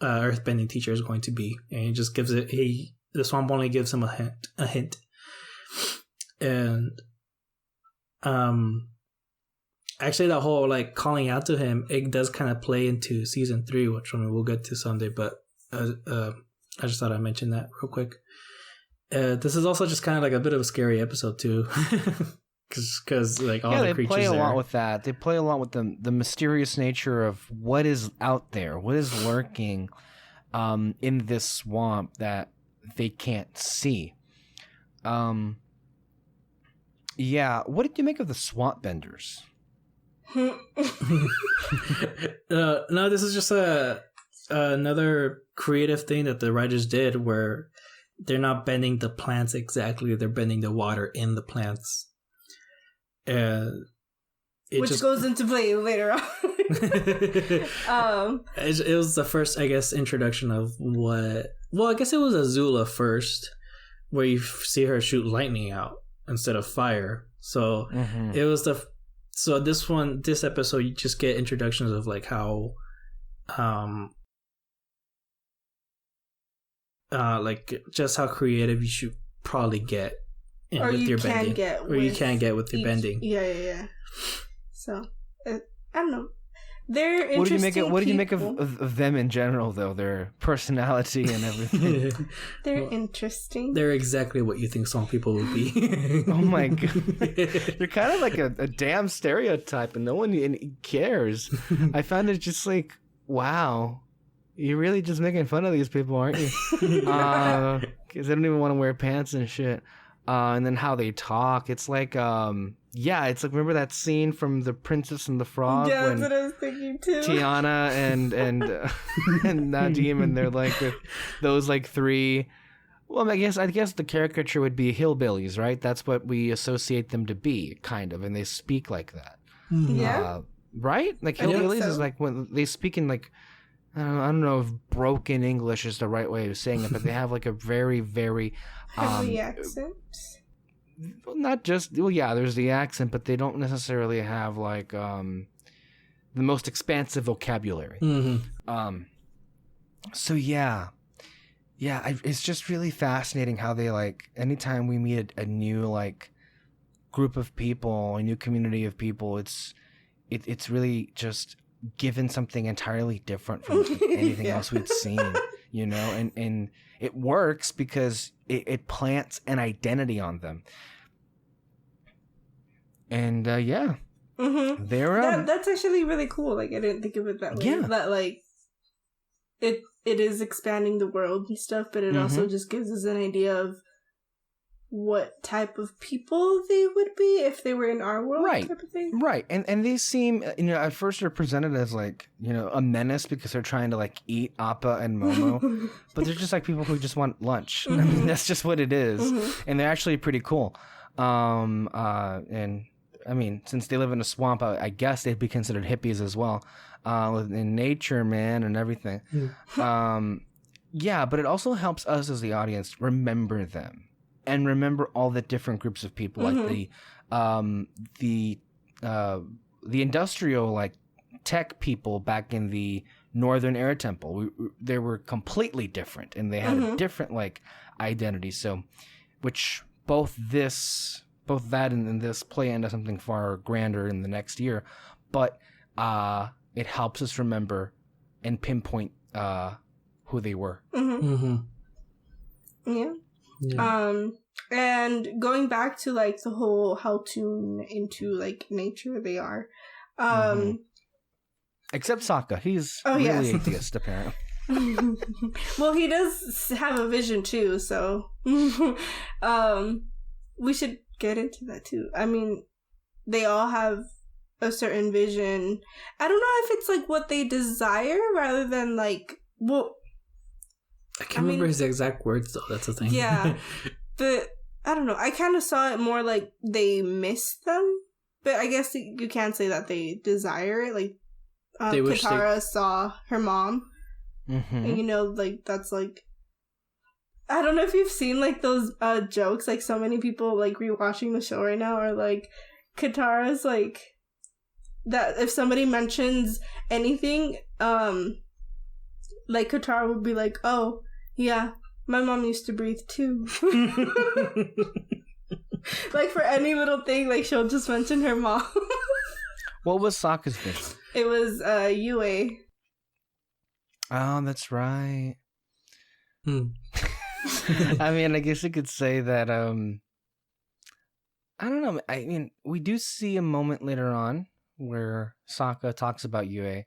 S3: earthbending teacher is going to be. And he just gives it. The swamp only gives him a hint. And actually, the whole like calling out to him, it does kind of play into season 3, which we'll get to someday. But I just thought I'd mention that real quick. This is also just kind of like a bit of a scary episode too, because like all the creatures
S1: play a
S3: there.
S1: lot with that. They play a lot with the mysterious nature of what is out there, what is lurking in this swamp that they can't see. Yeah, what did you make of the swamp benders?
S3: No, this is just another creative thing that the writers did, where they're not bending the plants exactly; they're bending the water in the plants,
S2: which goes into play later on.
S3: It was the first, I guess, introduction of what. Well, I guess it was Azula first, where you see her shoot lightning out instead of fire. So it was this episode, you just get introductions of like how, like just how creative you should probably get with your bending, you can get with your bending.
S2: Yeah. So I don't know. They're interesting.
S1: What do you make of them in general, though? Their personality and everything.
S2: They're interesting.
S3: They're exactly what you think some people would be.
S1: Oh my god, they're kind of like a damn stereotype, and no one cares. I found it just like, wow, you're really just making fun of these people, aren't you? Because they don't even want to wear pants and shit. And then how they talk, it's like it's like, remember that scene from The Princess and the Frog?
S2: Yeah,
S1: when
S2: that's what I was thinking too.
S1: Tiana and Nadim, and they're like with those like 3. Well, I guess the caricature would be hillbillies, right? That's what we associate them to be, kind of, and they speak like that.
S2: Yeah.
S1: Right? Like hillbillies is like when they speak in like, I don't know if broken English is the right way of saying it, but they have like a very, very
S2: heavy accent.
S1: Not just, there's the accent, but they don't necessarily have like the most expansive vocabulary. So it's just really fascinating how they, like, anytime we meet a new like group of people, a new community of people, it's really just given something entirely different from anything else we'd seen, you know, and it works because it plants an identity on them. And
S2: Mm-hmm.
S1: They're
S2: That's actually really cool. Like, I didn't think of it that way.
S1: Yeah.
S2: That, like, it is expanding the world and stuff, but it also just gives us an idea of what type of people they would be if they were in our world,
S1: Right.
S2: type of thing.
S1: Right, and they seem, at first they're presented as like, a menace because they're trying to like eat Appa and Momo, but they're just like people who just want lunch. I mean, that's just what it is, and they're actually pretty cool. And I mean, since they live in a swamp, I guess they'd be considered hippies as well, in nature, man, and everything. Yeah, but it also helps us as the audience remember them. And remember all the different groups of people, like the industrial, like, tech people back in the Northern Air Temple. They were completely different, and they had a different, like, identity. So, which both that and this play into something far grander in the next year, but it helps us remember and pinpoint who they were.
S2: Yeah. And going back to like the whole how tuned into like nature they are.
S1: Except Sokka, he's
S2: Oh,
S1: really
S2: yes.
S1: atheist apparently.
S2: Well, he does have a vision too, so we should get into that too. I mean, they all have a certain vision. I don't know if it's like what they desire rather than like what.
S3: I can't remember his exact words though. That's the thing.
S2: Yeah, but I don't know. I kind of saw it more like they miss them, but I guess you can't say that they desire it. Like Katara saw her mom, and like that's like. I don't know if you've seen like those jokes. Like so many people like rewatching the show right now are like Katara's like that. If somebody mentions anything, like Katara would be like, "Oh, yeah, my mom used to breathe too." Like for any little thing, like she'll just mention her mom.
S1: What was Sokka's vision?
S2: It was Yue.
S1: Oh, that's right. I mean, I guess you could say that. I don't know. I mean, we do see a moment later on where Sokka talks about Yue,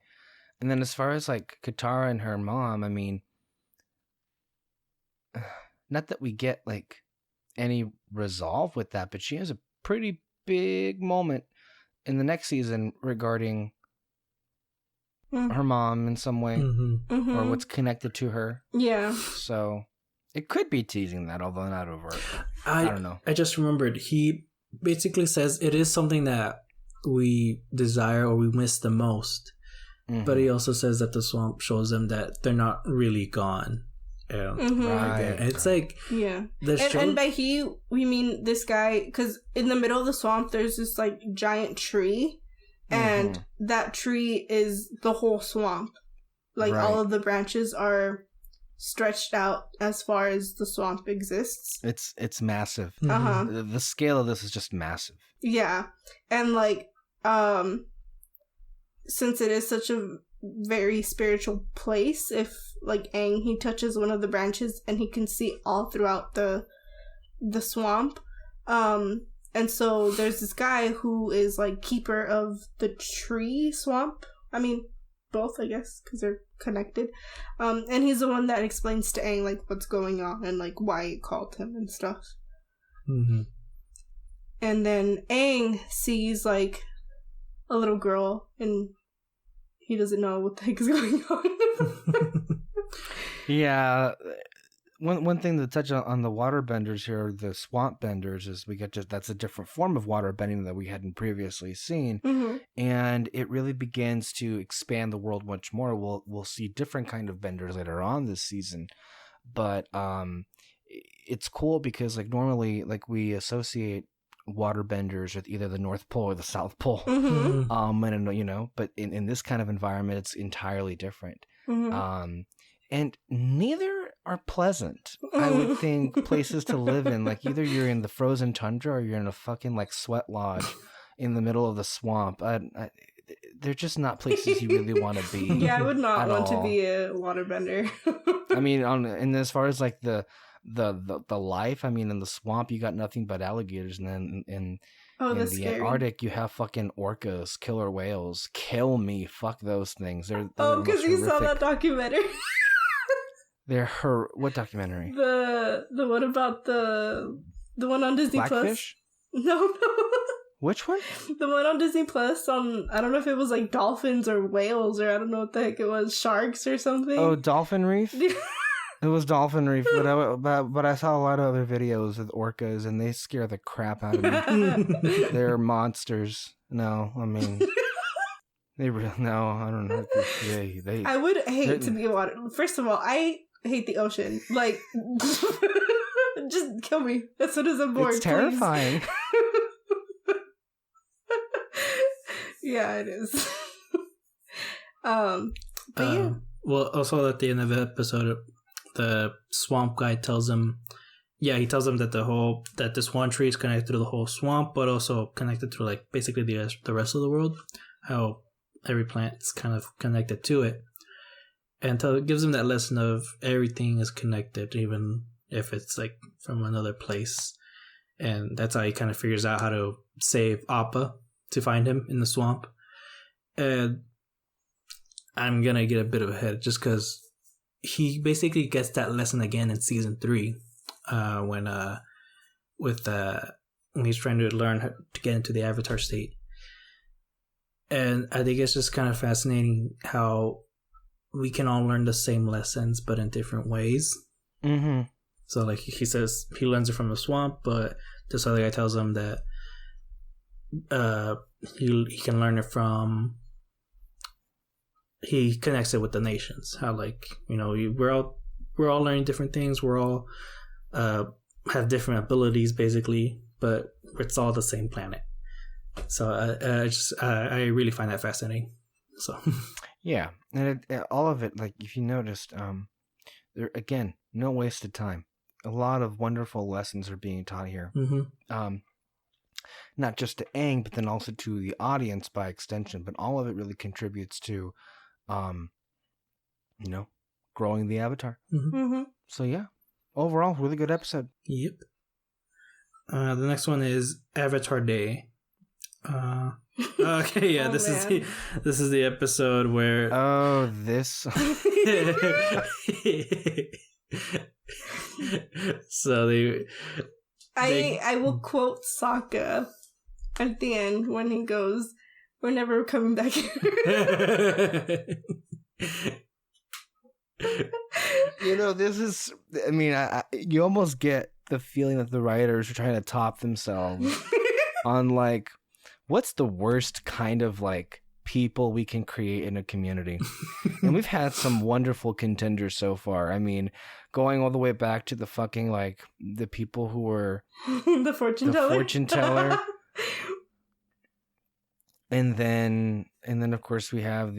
S1: and then as far as like Katara and her mom, I mean, not that we get like any resolve with that, but she has a pretty big moment in the next season regarding her mom in some way, or what's connected to her.
S2: Yeah.
S1: So it could be teasing that, although not overt. I don't know.
S3: I just remembered. He basically says it is something that we desire or we miss the most. But he also says that the swamp shows them that they're not really gone.
S1: Right.
S3: And it's like...
S2: Yeah. And by he, we mean this guy, because in the middle of the swamp, there's this like giant tree. And that tree is the whole swamp. Like all of the branches are stretched out as far as the swamp exists.
S1: It's massive. The scale of this is just massive.
S2: Yeah. And like since it is such a very spiritual place, if like Aang, he touches one of the branches and he can see all throughout the swamp. And so there's this guy who is like keeper of the tree swamp. I mean, both, I guess, because they're connected. And he's the one that explains to Aang like what's going on and like why it called him and stuff. And then Aang sees like a little girl and he doesn't know what the heck is going on.
S1: Yeah. One thing to touch on the water benders here, the swamp benders, is that's a different form of water bending that we hadn't previously seen, and it really begins to expand the world much more. We'll see different kind of benders later on this season, but it's cool because like normally like we associate water benders with either the North Pole or the South Pole, and but in this kind of environment, it's entirely different. And neither are pleasant. I would think places to live in, like either you're in the frozen tundra or you're in a fucking like sweat lodge in the middle of the swamp. They're just not places you really want to be.
S2: Yeah, I would not want to be a waterbender.
S1: I mean, and as far as like the the life. I mean, in the swamp you got nothing but alligators, and then in
S2: that's
S1: the
S2: scary.
S1: Antarctic you have fucking orcas, killer whales. Kill me, fuck those things. They're
S2: Because you saw that documentary.
S1: They're what documentary?
S2: The one about the one on Disney
S1: Blackfish?
S2: Plus. No.
S1: Which one?
S2: The one on Disney Plus on, I don't know if it was like dolphins or whales or I don't know what the heck it was, sharks or something.
S1: Oh, Dolphin Reef? It was Dolphin Reef, but I saw a lot of other videos with orcas and they scare the crap out of me. They're monsters. No, I mean, I don't know.
S2: I would hate to be in water. First of all, I hate the ocean. Like, just kill me as soon as I'm bored.
S1: It's terrifying.
S2: Yeah, it is. But yeah.
S3: Well, also at the end of the episode, the swamp guy tells him that this one tree is connected to the whole swamp, but also connected to like basically the rest of the world. How every plant is kind of connected to it, and it gives him that lesson of everything is connected, even if it's like from another place. And that's how he kind of figures out how to save Appa to find him in the swamp. And I'm gonna get a bit of a head just because he basically gets that lesson again in season 3, when he's trying to learn how to get into the Avatar state. And I think it's just kind of fascinating how we can all learn the same lessons but in different ways.
S1: Mm-hmm.
S3: So like he says he learns it from the swamp, but this other guy tells him that he can learn it from, he connects it with the nations. How like, you know, we're all learning different things. We're all have different abilities basically, but it's all the same planet. So I really find that fascinating. So
S1: yeah, and all of it, like if you noticed, there again, no wasted time. A lot of wonderful lessons are being taught here.
S3: Mm-hmm.
S1: Not just to Aang, but then also to the audience by extension. But all of it really contributes to, growing the Avatar.
S3: Mm-hmm.
S2: Mm-hmm.
S1: So yeah, overall, really good episode.
S3: Yep. The next one is Avatar Day. Okay, yeah, this is the episode where
S1: this.
S3: So
S2: I will quote Sokka at the end when he goes, "We're never coming back here."
S1: This is. I mean, you almost get the feeling that the writers are trying to top themselves on like, what's the worst kind of like people we can create in a community. And we've had some wonderful contenders so far. I mean, going all the way back to the fucking like the people who were
S2: the fortune teller.
S1: And then of course we have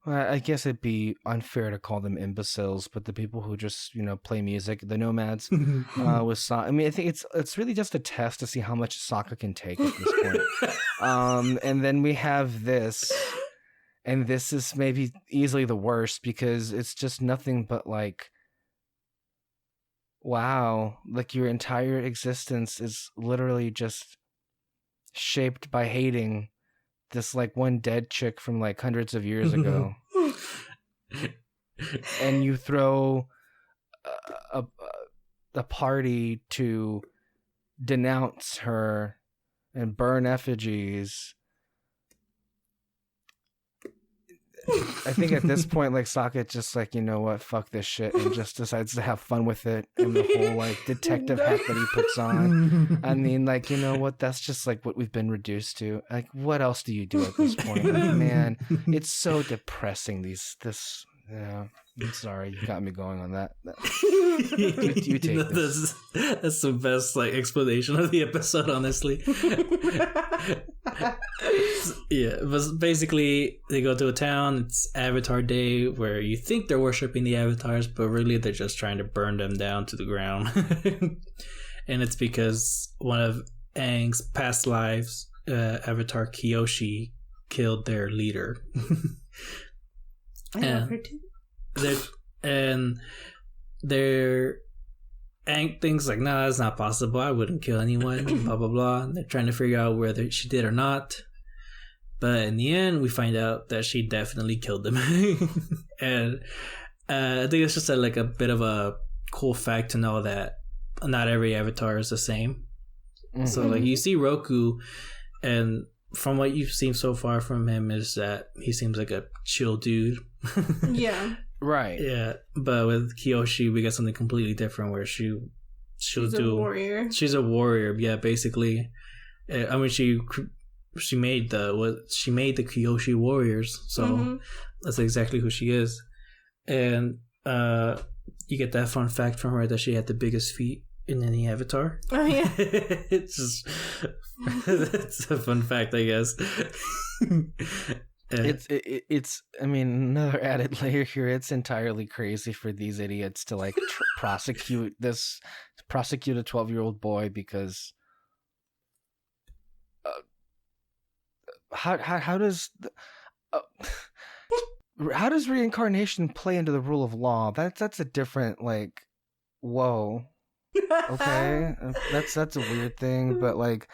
S1: I guess it'd be unfair to call them imbeciles, but the people who just, play music, the nomads, with I mean, I think it's really just a test to see how much Sokka can take at this point. And then we have this, and this is maybe easily the worst because it's just nothing but like, wow, like your entire existence is literally just shaped by hating this like one dead chick from like hundreds of years ago. And you throw a party to denounce her and burn effigies. I think at this point, like, Sokka just like, you know what, fuck this shit, and just decides to have fun with it, and the whole like detective hat that he puts on. I mean, like, you know what, that's just like what we've been reduced to. Like, what else do you do at this point? Like, man, it's so depressing. Yeah, I'm sorry, you got me going on that. You take this.
S3: That's the best like explanation of the episode, honestly. Yeah, but basically they go to a town. It's Avatar Day, where you think they're worshiping the avatars, but really they're just trying to burn them down to the ground. And it's because one of Aang's past lives, Avatar Kyoshi, killed their leader.
S2: I love her too.
S3: And they're Aang thinks like, nah, that's not possible. I wouldn't kill anyone. Blah blah blah. And they're trying to figure out whether she did or not. But in the end, we find out that she definitely killed him. And I think it's just a bit of a cool fact to know that not every avatar is the same. Mm-hmm. So like you see Roku, and from what you've seen so far from him is that he seems like a chill dude.
S2: Yeah.
S1: Right.
S3: Yeah. But with Kyoshi, we get something completely different where she's a
S2: warrior.
S3: She's a warrior. Yeah, basically. I mean, she made the Kyoshi warriors, so that's exactly who she is. And you get that fun fact from her that she had the biggest feet in any avatar.
S2: Oh yeah.
S3: It's just that's a fun fact, I guess.
S1: It's I mean, another added layer here. It's entirely crazy for these idiots to like prosecute a 12-year-old boy because how does reincarnation play into the rule of law? That's a different like, whoa, okay, that's a weird thing, but like.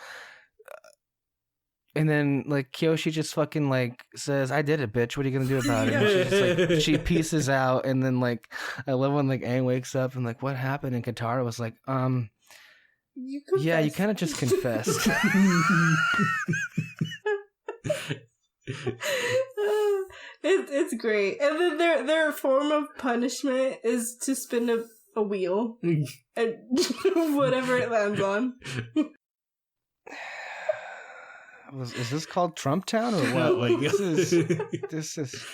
S1: And then, like, Kyoshi just fucking, like, says, I did it, bitch. What are you going to do about it? And she's just, like, she pieces out. And then, like, I love when, like, Aang wakes up and, like, what happened? And Katara was like, yeah, you kind of just confessed.
S2: It's great. And then their form of punishment is to spin a wheel. And whatever it lands on.
S1: Is this called Trump Town or what? Like this is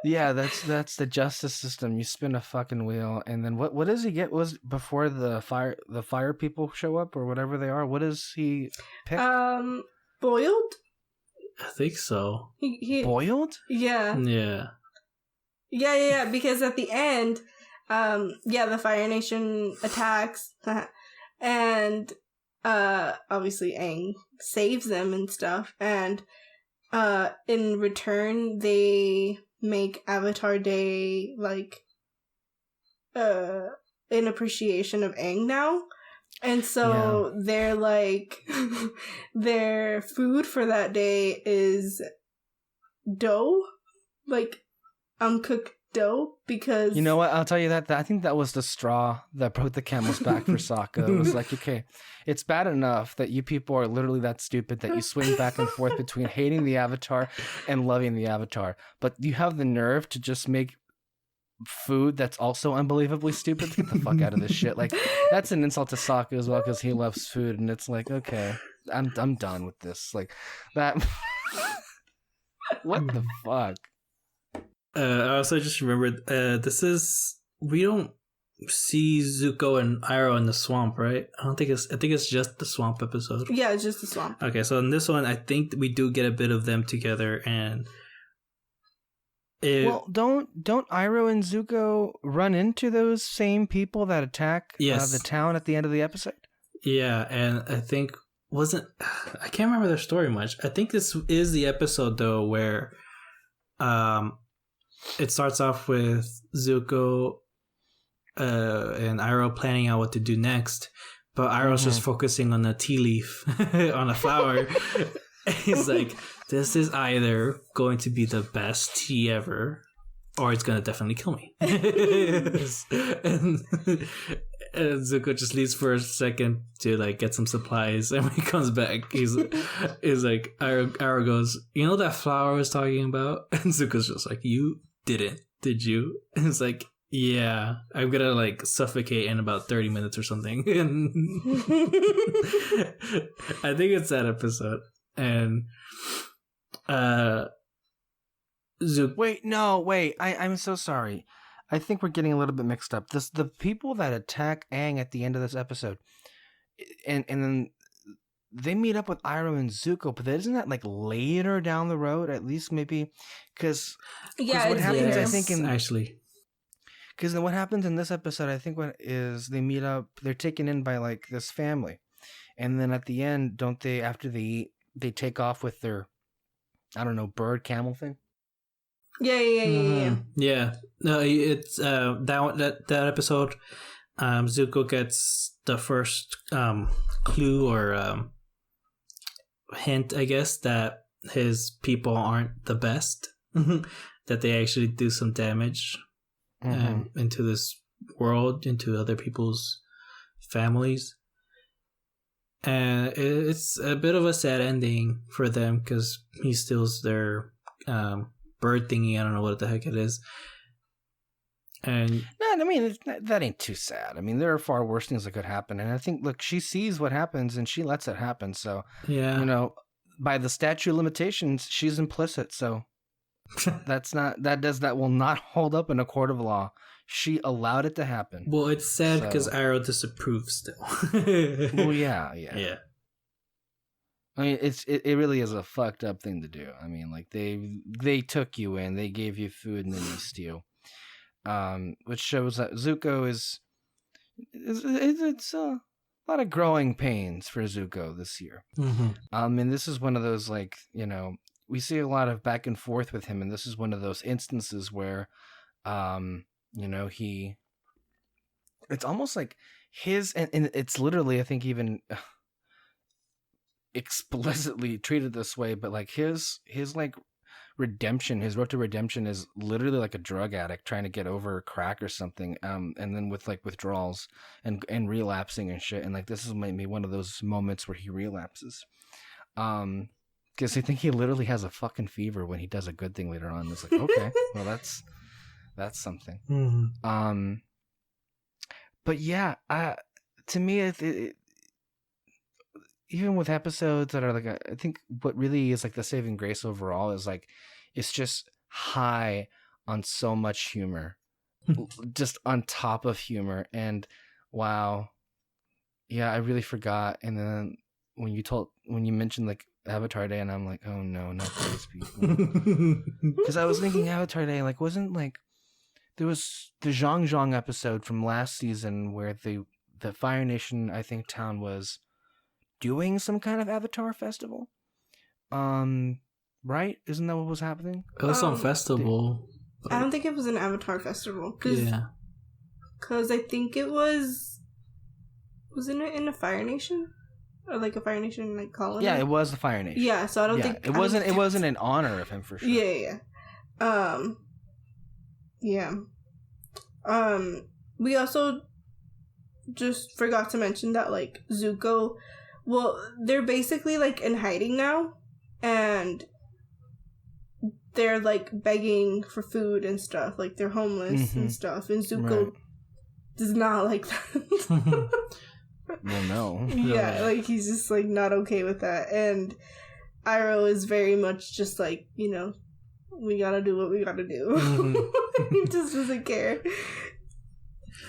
S1: yeah, that's the justice system. You spin a fucking wheel, and then what does he get? Was before the fire people show up or whatever they are? What does he pick?
S2: Boiled.
S3: I think so.
S2: He
S1: boiled.
S2: Yeah.
S3: Yeah.
S2: Because at the end, the Fire Nation attacks, and obviously Aang saves them and stuff, and in return they make Avatar Day like in appreciation of Aang now, and so they're like their food for that day is dough, like uncooked dough, because
S1: you know what, I'll tell you that I think that was the straw that broke the camel's back for Sokka. It was like, okay, it's bad enough that you people are literally that stupid that you swing back and forth between hating the Avatar and loving the Avatar, but you have the nerve to just make food that's also unbelievably stupid. Get the fuck out of this shit. Like, that's an insult to Sokka as well, because he loves food, and it's like, okay, I'm done with this. Like that. What the fuck?
S3: I also just remembered, we don't see Zuko and Iroh in the swamp, right? I think it's just the swamp episode.
S2: Yeah, it's just the swamp.
S3: Okay, so in this one, I think we do get a bit of them together, and
S1: well, don't Iroh and Zuko run into those same people that attack the town at the end of the episode? Yeah,
S3: and I think I can't remember their story much. I think this is the episode though where it starts off with Zuko and Iroh planning out what to do next, but Iroh's just focusing on a tea leaf, on a flower. He's like, this is either going to be the best tea ever, or it's going to definitely kill me. and Zuko just leaves for a second to like get some supplies, and when he comes back, he's like, Iroh goes, you know that flower I was talking about? And Zuko's just like, you didn't, did you? And it's like, yeah, I'm gonna like suffocate in about 30 minutes or something. And I think it's that episode. And
S1: I'm so sorry. I think we're getting a little bit mixed up. The people that attack Aang at the end of this episode, and then they meet up with Iroh and Zuko, but isn't that like later down the road? At least maybe because what happens, I think, because what happens in this episode, I think, what is they meet up, they're taken in by like this family, and then at the end, don't they? After they eat, they take off with their, I don't know, bird camel thing.
S2: Yeah.
S3: Yeah. No, it's that episode. Zuko gets the first clue or hint, I guess, that his people aren't the best. That they actually do some damage into this world, into other people's families. And it's a bit of a sad ending for them because he steals their bird thingy. I don't know what the heck it is. And
S1: no, I mean, that ain't too sad. I mean, there are far worse things that could happen. And I think, look, she sees what happens and she lets it happen. So,
S3: yeah,
S1: you know, by the statute of limitations, she's implicit. So that will not hold up in a court of law. She allowed it to happen.
S3: Well, it's sad because Arrow disapproves still.
S1: Well, yeah. I mean, it really is a fucked up thing to do. I mean, like they took you in, they gave you food, and then you steal. Which shows that Zuko it's a lot of growing pains for Zuko this year. And this is one of those, like, you know, we see a lot of back and forth with him, and this is one of those instances where, you know, it's almost like his, and it's literally, I think, even explicitly treated this way, but like his like redemption, his road to redemption is literally like a drug addict trying to get over crack or something, and then with like withdrawals and relapsing and shit, and like this is maybe one of those moments where he relapses, because I think he literally has a fucking fever when he does a good thing later on. It's like, okay, well that's something. But yeah, to me, it even with episodes that are like, I think what really is like the saving grace overall is like, it's just high on so much humor, just on top of humor. And wow, yeah, I really forgot. And then when you mentioned like Avatar Day, and I'm like, oh no, not these people. Because I was thinking Avatar Day, like, wasn't like, there was the Zhang Zhang episode from last season where the Fire Nation, I think, town was doing some kind of Avatar festival, right? Isn't that what was happening?
S3: It was some festival.
S2: I don't think it was an Avatar festival.
S3: Yeah,
S2: because I think it wasn't it in a Fire Nation, or like a Fire Nation like colony?
S1: Yeah, it was the Fire Nation.
S2: Yeah, so I don't think
S1: it wasn't in honor of him for sure.
S2: Yeah. We also just forgot to mention that like Zuko, well, they're basically like in hiding now, and they're like begging for food and stuff, like they're homeless and stuff, and Zuko does not like that.
S1: Well, no.
S2: Yeah, like he's just like not okay with that, and Iroh is very much just like, you know, we gotta do what we gotta do. He just doesn't care.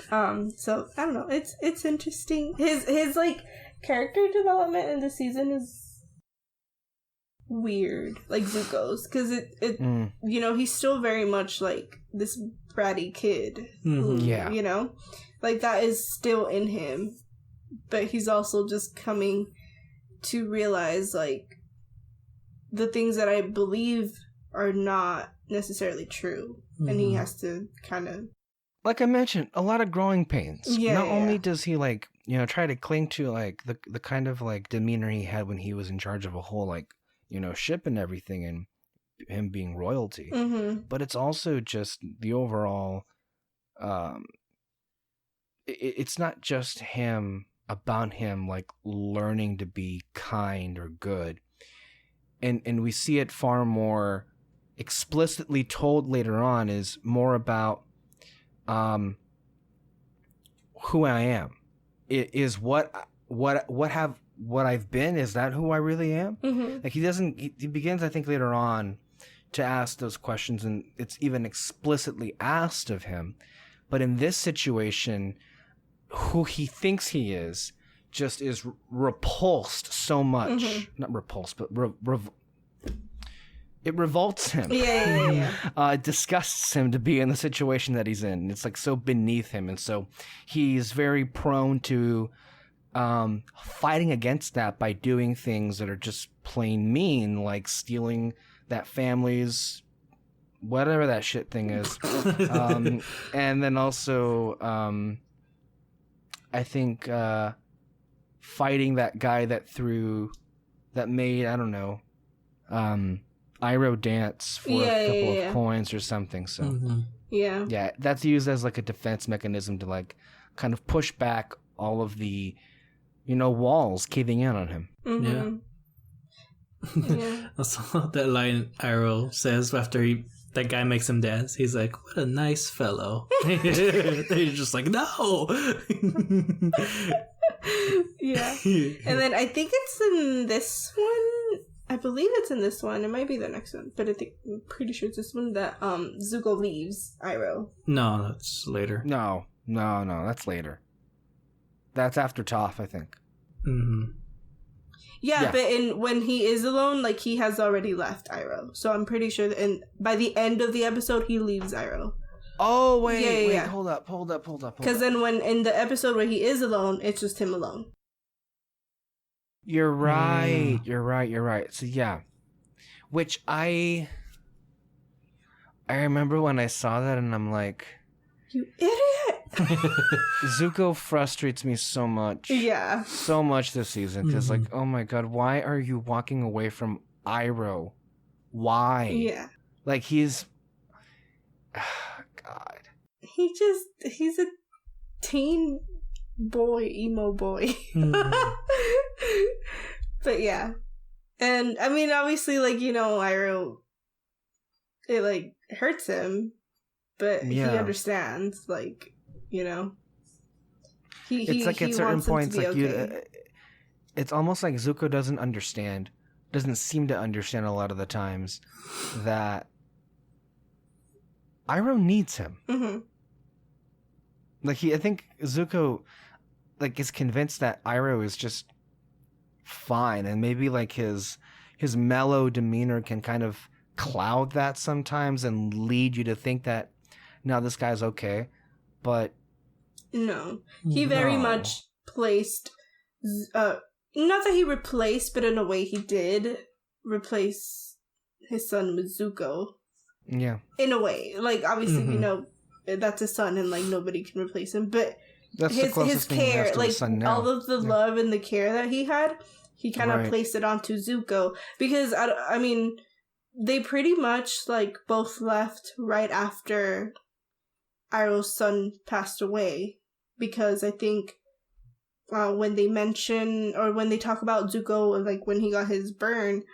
S2: So I don't know. It's interesting. His like character development in the season is weird, like Zuko's, because it you know, he's still very much like this bratty kid. Who,
S1: yeah,
S2: you know, like that is still in him, but he's also just coming to realize like the things that I believe are not necessarily true, and he has to kind of,
S1: like I mentioned, a lot of growing pains. Not only does he like, you know, try to cling to like the kind of like demeanor he had when he was in charge of a whole like, you know, ship and everything, and him being royalty, but it's also just the overall it's not just about him like learning to be kind or good, and we see it far more explicitly told later on, is more about who I am. It is what I've been. Is that who I really am? Like he begins, I think, later on to ask those questions, and it's even explicitly asked of him. But in this situation, who he thinks he is just is repulsed so much. Not repulsed, but it revolts him. It disgusts him to be in the situation that he's in. It's like so beneath him, and so he's very prone to fighting against that by doing things that are just plain mean, like stealing that family's whatever that shit thing is, and then also I think fighting that guy that made, I don't know, Iroh dance for a couple of coins or something. So yeah, that's used as like a defense mechanism to like kind of push back all of the, walls caving in on him.
S2: Mm-hmm. Yeah.
S3: Also, that line Iroh says after that guy makes him dance, he's like, "What a nice fellow." They're just like, "No."
S2: Yeah. And then I think it's in this one. I believe it's in this one. It might be the next one, but I'm pretty sure it's this one that Zuko leaves Iroh.
S3: No, that's later.
S1: No, that's later. That's after Toph, I think.
S3: Mm-hmm.
S2: Yeah, but when he is alone, like, he has already left Iroh. So I'm pretty sure that by the end of the episode, he leaves Iroh.
S1: Oh, wait, hold up.
S2: Because then when in the episode where he is alone, it's just him alone.
S1: You're right. You're right. So yeah, which I remember when I saw that, and I'm like,
S2: "You idiot!"
S1: Zuko frustrates me so much.
S2: Yeah,
S1: so much this season because like, oh my god, why are you walking away from Iroh? Why?
S2: Yeah,
S1: like he's, God.
S2: He's a teen boy, emo boy. But yeah, and I mean, obviously, like, Iroh, it like hurts him, but he understands, like,
S1: it's like at certain points, like it's almost like Zuko doesn't seem to understand a lot of the times that Iroh needs him.
S2: Mm-hmm.
S1: Like I think Zuko, like, is convinced that Iroh is just fine, and maybe like his mellow demeanor can kind of cloud that sometimes and lead you to think that no, this guy's okay, but
S2: no, he very much placed. Not that he replaced, but in a way he did replace his son with Zuko.
S1: Yeah,
S2: in a way, like, obviously we know that's his son, and like nobody can replace him, but
S1: that's
S2: his care, like all of the love and the care that he had, he kind of placed it onto Zuko, because I mean, they pretty much like both left right after Iroh's son passed away, because I think when they mention or when they talk about Zuko, like when he got his burn,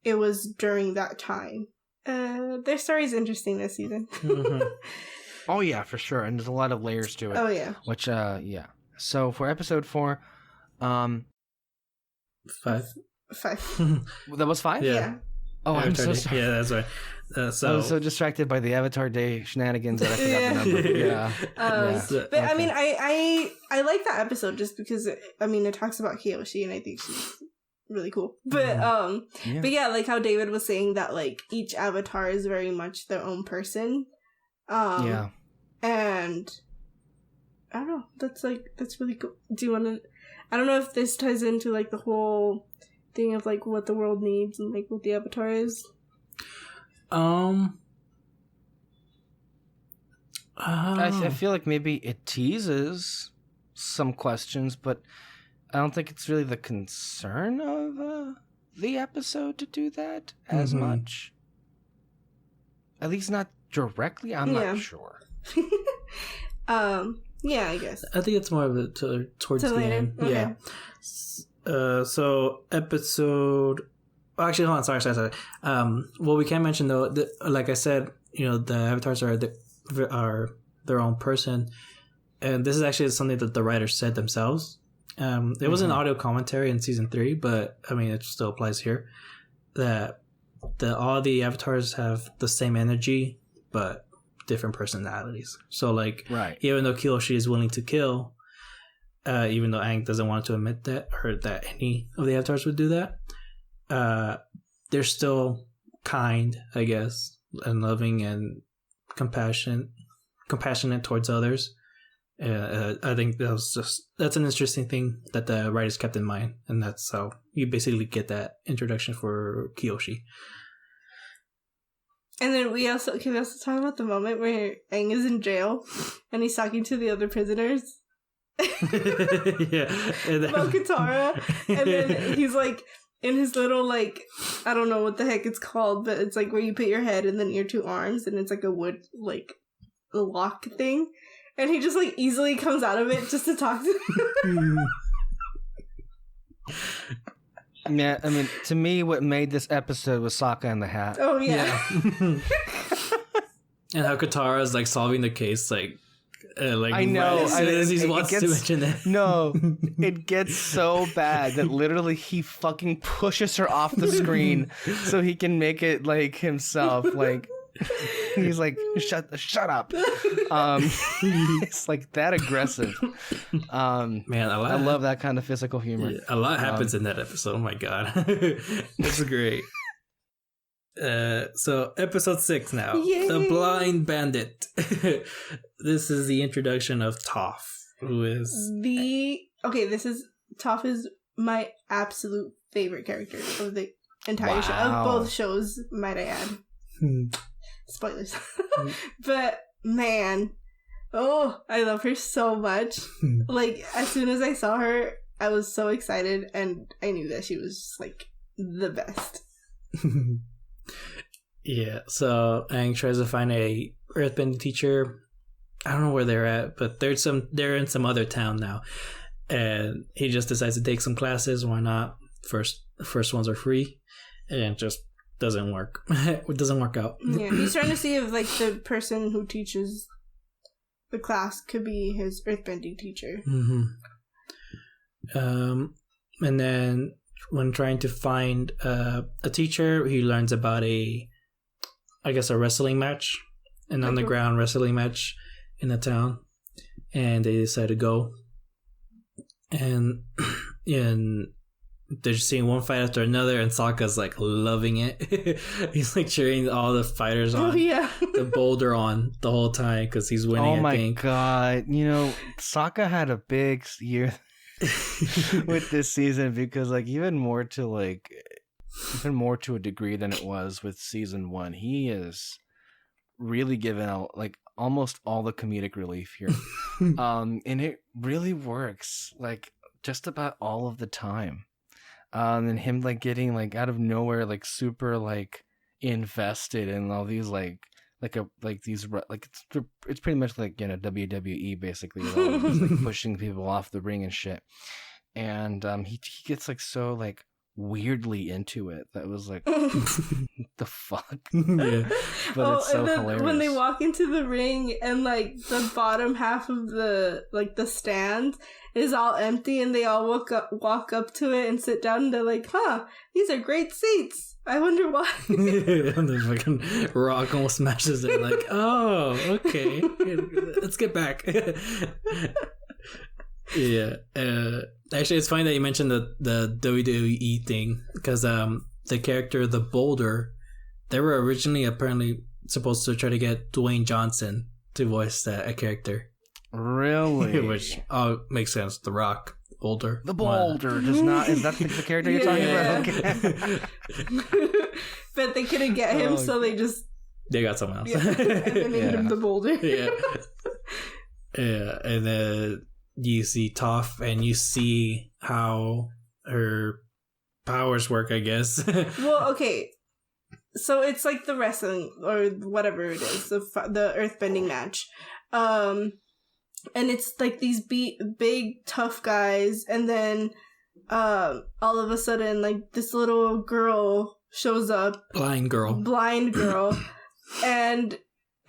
S2: it was during that time. Their story is interesting this season.
S1: Oh yeah, for sure, and there's a lot of layers to it.
S2: Oh yeah.
S1: Which yeah. So for episode 4,
S3: 5.
S1: That was 5.
S3: Yeah.
S1: Oh,
S3: Avatar
S1: I'm so
S3: Day.
S1: sorry.
S3: Yeah, that's right.
S1: I was so distracted by the Avatar Day shenanigans that I forgot the number. Yeah.
S2: But okay. I mean, I like that episode just because it talks about Kyoshi, and I think she's really cool. But but yeah, like how David was saying that like each avatar is very much their own person. And I don't know. That's really cool. Do you want to? I don't know if this ties into like the whole thing of like what the world needs and like what the avatar is.
S1: I feel like maybe it teases some questions, but I don't think it's really the concern of the episode to do that as much. At least not directly. I'm not sure.
S2: Yeah, I guess.
S3: I think it's more of it towards the end. Okay. Yeah. So episode. Actually, hold on. Sorry. What we can mention though, like I said, the avatars are their own person, and this is actually something that the writers said themselves. It was an audio commentary in season 3, but I mean it still applies here. That all the avatars have the same energy, but different personalities. So like, even though Kyoshi is willing to kill, even though Aang doesn't want to admit that, or that any of the avatars would do that, they're still kind, I guess, and loving and compassionate towards others. I think that's an interesting thing that the writers kept in mind, and that's how you basically get that introduction for Kyoshi.
S2: And then can we also talk about the moment where Aang is in jail and he's talking to the other prisoners?
S3: Yeah.
S2: About Katara. And then he's like in his little like, I don't know what the heck it's called, but it's like where you put your head and then your two arms and it's like a wood like a lock thing. And he just like easily comes out of it just to talk to them.
S1: Yeah, I mean, to me, what made this episode was Sokka and the Hat.
S2: Oh yeah.
S3: And how Katara is like solving the case, like
S1: I know.
S3: as soon as he wants to
S1: gets,
S3: mention it.
S1: No, it gets so bad that literally he fucking pushes her off the screen so he can make it like himself. Like he's like, shut up. It's like that aggressive.
S3: Man,
S1: I love that kind of physical humor.
S3: Yeah, a lot happens in that episode. Oh my god, it's great. So episode 6 now.
S2: Yay!
S3: The Blind Bandit. This is the introduction of Toph, who is
S2: Toph is my absolute favorite character of the entire show, of both shows, might I add. Spoilers. But man, I love her so much. Like as soon as I saw her, I was so excited and I knew that she was like the best.
S3: Yeah, so Aang tries to find a earthbending teacher. I don't know where they're at, but they're in some other town now. And he just decides to take some classes. Why not? First ones are free, and it just doesn't work. It doesn't work out.
S2: Yeah, he's trying to see if like the person who teaches the class could be his earthbending teacher.
S3: Mm-hmm. And then when trying to find a teacher, he learns about a wrestling match, an underground wrestling match in the town, and they decide to go. And they're just seeing one fight after another, and Sokka's like loving it. He's like cheering all the fighters on, the boulder on the whole time because he's winning.
S1: Oh my god! You know, Sokka had a big year with this season because like even more to a degree than it was with season 1. He is really given out like almost all the comedic relief here. And it really works like just about all of the time. And him like getting like out of nowhere like super like invested in all these it's pretty much like, you know, WWE basically, like pushing people off the ring and shit. And he gets like so like weirdly into it. That was like the fuck.
S3: Yeah.
S1: But it's so
S2: and then
S1: hilarious
S2: when they walk into the ring and like the bottom half of the stand is all empty and they all walk up to it and sit down and they're like, these are great seats. I wonder why.
S3: And the fucking rock almost smashes it. Like, oh, okay, let's get back. Yeah. Actually, it's funny that you mentioned the WWE thing because the character, the Boulder, they were originally apparently supposed to try to get Dwayne Johnson to voice a character.
S1: Really?
S3: Which makes sense. The Rock, Boulder.
S1: The Boulder does not. Is that the character you're talking about? Okay.
S2: But they couldn't get him, so
S3: they got someone else.
S2: And they named him the Boulder.
S3: Yeah. Yeah, and then you see Toph, and you see how her powers work, I guess.
S2: Well, okay. So it's like the wrestling, or whatever it is, the earthbending match. And it's like these big, tough guys, and then all of a sudden, like, this little girl shows up. Blind girl. And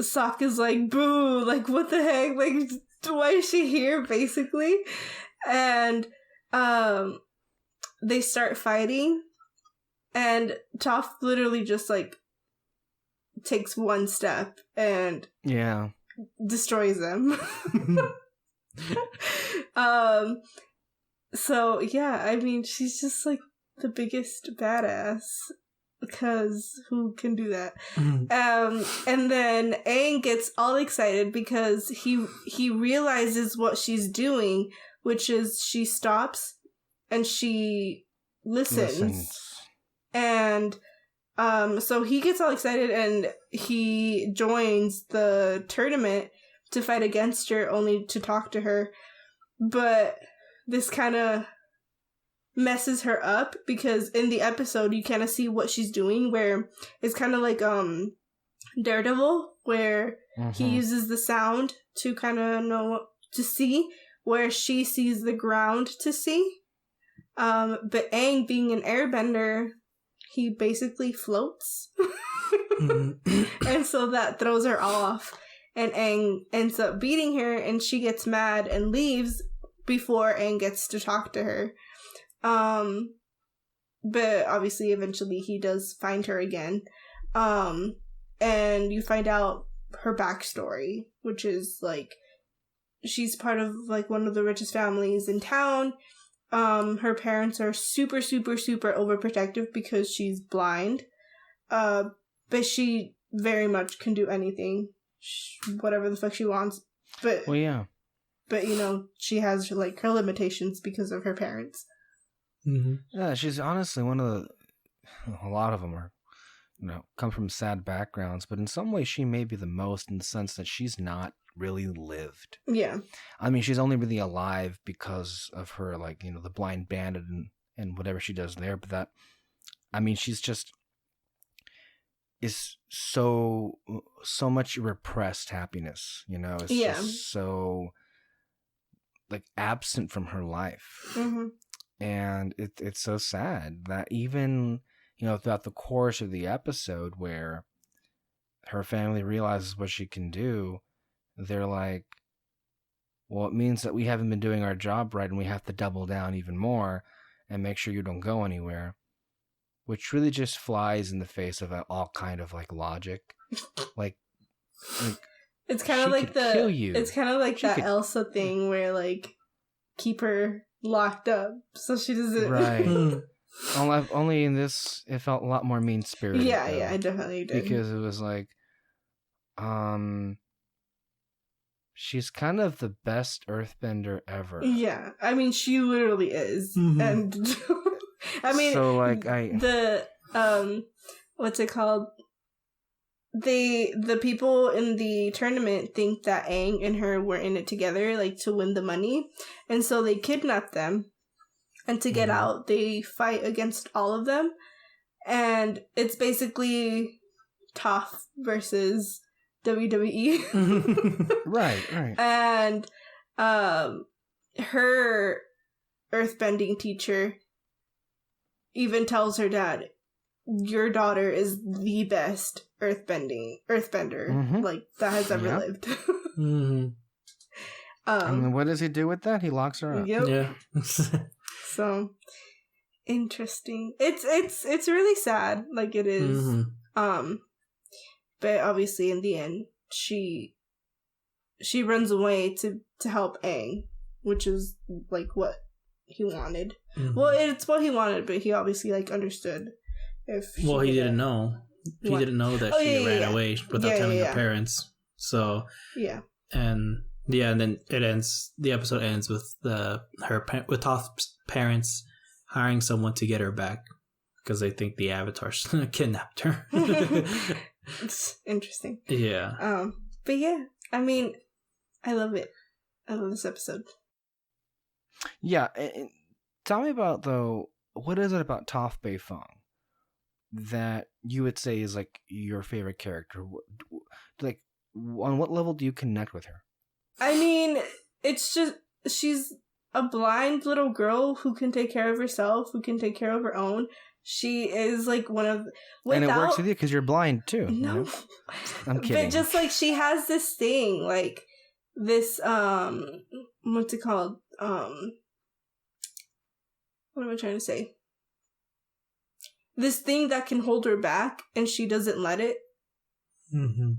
S2: Sokka's like, boo, like, what the heck? Like, why is she here, basically? And they start fighting, and Toph literally just, like, takes one step and destroys them. So, yeah, I mean, she's just, like, the biggest badass. Because who can do that? And then Aang gets all excited because he realizes what she's doing, which is she stops and she listens. And So he gets all excited and he joins the tournament to fight against her, only to talk to her. But this kind of messes her up because in the episode you kind of see what she's doing, where it's kind of like Daredevil, where he uses the sound to kind of know to see, where she sees the ground to see. But Aang, being an airbender, he basically floats. And so that throws her off. And Aang ends up beating her, and she gets mad and leaves before Aang gets to talk to her. But obviously, eventually, he does find her again. And you find out her backstory, which is, like, she's part of, like, one of the richest families in town. Her parents are super, super, super overprotective because she's blind. But she very much can do anything, whatever the fuck she wants. But,
S1: well, yeah.
S2: But, you know, she has, like, her limitations because of her parents.
S1: Yeah, she's honestly one of the... A lot of them are, you know, come from sad backgrounds, but in some ways she may be the most, in the sense that she's not really lived.
S2: Yeah.
S1: I mean, she's only really alive because of her, like, you know, the blind bandit and whatever she does there, but that... I mean, she's just... is so much repressed happiness, you know? It's just so, like, absent from her life. And it's so sad that even, you know, throughout the course of the episode where her family realizes what she can do, they're like, well, it means that we haven't been doing our job right and we have to double down even more and make sure you don't go anywhere. Which really just flies in the face of all kind of, like, logic. Like
S2: it's kind of like
S1: kill you.
S2: It's kind of like that Elsa thing where, like, keep her locked up so she doesn't.
S1: Right. Only in this, it felt a lot more mean-spirited.
S2: Yeah,
S1: though,
S2: yeah, I definitely did.
S1: Because it was like, she's kind of the best earthbender ever.
S2: Yeah, I mean, she literally is. And I mean,
S1: so, like,
S2: what's it called? The people in the tournament think that Aang and her were in it together, like, to win the money. And so they kidnap them. And to get out, they fight against all of them. And it's basically Toph versus WWE.
S1: Right.
S2: And her earthbending teacher even tells her dad, your daughter is the best earthbender like that has ever lived.
S1: And what does he do with that? He locks her up.
S2: Yep.
S3: Yeah.
S2: So interesting. It's really sad, like it is. But obviously in the end she runs away to help Aang, which is, like, what he wanted. Well, it's what he wanted, but he obviously, like, understood if
S3: he didn't know. He didn't know that she ran away without telling her parents. So and then the episode ends with with Toph's parents hiring someone to get her back because they think the Avatar kidnapped her.
S2: It's interesting.
S3: Yeah.
S2: But yeah, I mean, I love it. I love this episode.
S1: Yeah, tell me about, though, what is it about Toph Beifong that you would say is, like, your favorite character? Like, on what level do you connect with her?
S2: I mean, it's just, she's a blind little girl who can take care of herself, who can take care of her own. She is, like, one of...
S1: And it works with you because you're blind, too.
S2: No.
S1: You know? I'm kidding.
S2: But just, like, she has this thing, like, this, what's it called? What am I trying to say? This thing that can hold her back, and she doesn't let it. And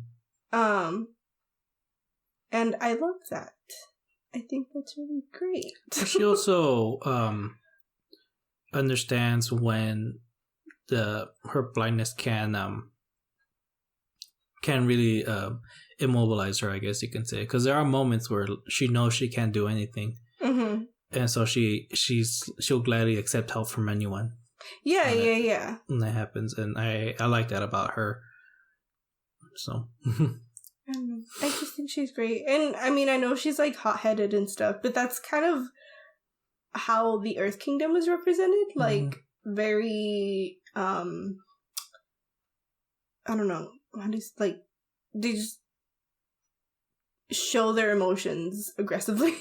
S2: I love that. I think that's really great.
S3: She also understands when her blindness can really immobilize her, I guess you can say, because there are moments where she knows she can't do anything, and so she'll gladly accept help from anyone.
S2: Yeah,
S3: when
S2: yeah, yeah.
S3: when that happens, and I like that about her. So
S2: I just think she's great. And I mean, I know she's like hot-headed and stuff, but that's kind of how the Earth Kingdom is represented. Like, very, I don't know. How do you, like, they just show their emotions aggressively.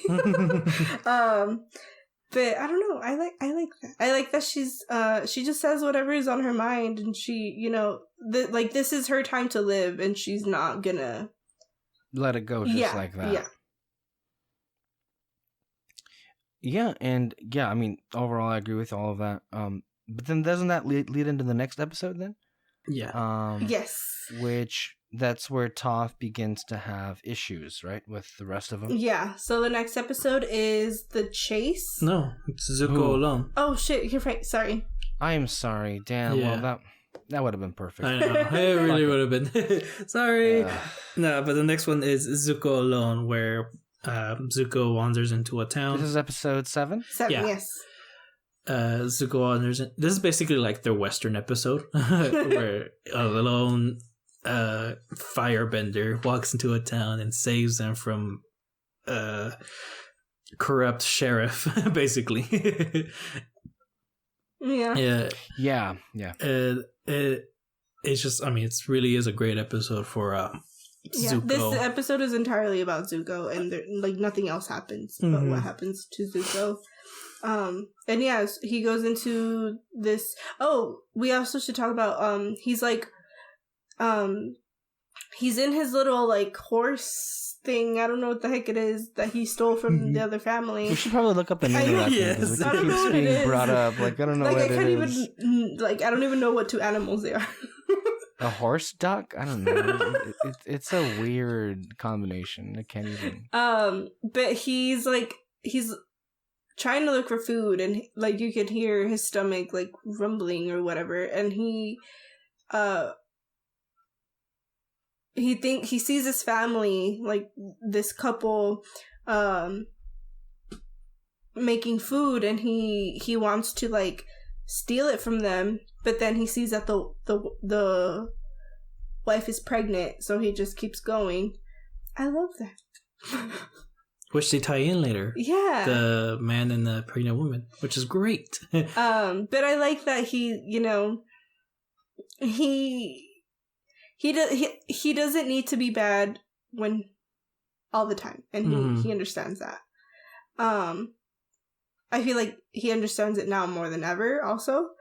S2: But I don't know. I like that. I like that she just says whatever is on her mind, and she, you know, like, this is her time to live, and she's not gonna
S1: let it go just like that.
S2: Yeah.
S1: Yeah, and yeah, I mean, overall, I agree with all of that. But then doesn't that lead into the next episode then?
S3: yeah.
S2: Yes.
S1: Which that's where Toph begins to have issues, right, with the rest of them.
S2: Yeah. So the next episode is the chase.
S3: No, it's Zuko
S1: Ooh.
S3: alone.
S2: Oh shit! You're right. Sorry.
S1: I am sorry. Damn.
S3: Yeah.
S1: Well, that would have been perfect.
S3: I know. It really would have been. Sorry.
S1: Uh,
S3: No, but the next one is Zuko alone, where Zuko wanders into a town.
S1: This is episode 7.
S2: 7.
S3: Yeah.
S2: Yes.
S3: Zuko wanders in. This is basically like their Western episode, where a lone firebender walks into a town and saves them from corrupt sheriff, basically.
S2: Yeah.
S3: Yeah.
S1: Yeah.
S3: It's just, I mean, it really is a great episode for
S2: Yeah.
S3: Zuko.
S2: This episode is entirely about Zuko, and there, like, nothing else happens but what happens to Zuko. And yeah, he goes into this. Oh, we also should talk about. He's like, he's in his little like horse thing. I don't know what the heck it is that he stole from the other family.
S1: We should probably look up the name of that
S3: Yes.
S1: thing, 'cause
S2: I
S1: it
S2: don't know
S1: keeps
S2: what it
S1: being
S2: is.
S1: brought up. Like, I don't know
S2: Like,
S1: what
S2: I can't
S1: it is.
S2: even like, I don't even know what 2 animals they are.
S1: A horse duck? I don't know. It's a weird combination. I can't even.
S2: But he's trying to look for food, and like you could hear his stomach like rumbling or whatever, and he sees his family, like this couple making food, and he wants to like steal it from them, but then he sees that the wife is pregnant, so he just keeps going. I love that.
S3: Which they tie in later.
S2: Yeah.
S3: The man and the pregnant woman, which is great.
S2: But I like that he, you know, he doesn't need to be bad when all the time, and he understands that. I feel like he understands it now more than ever also.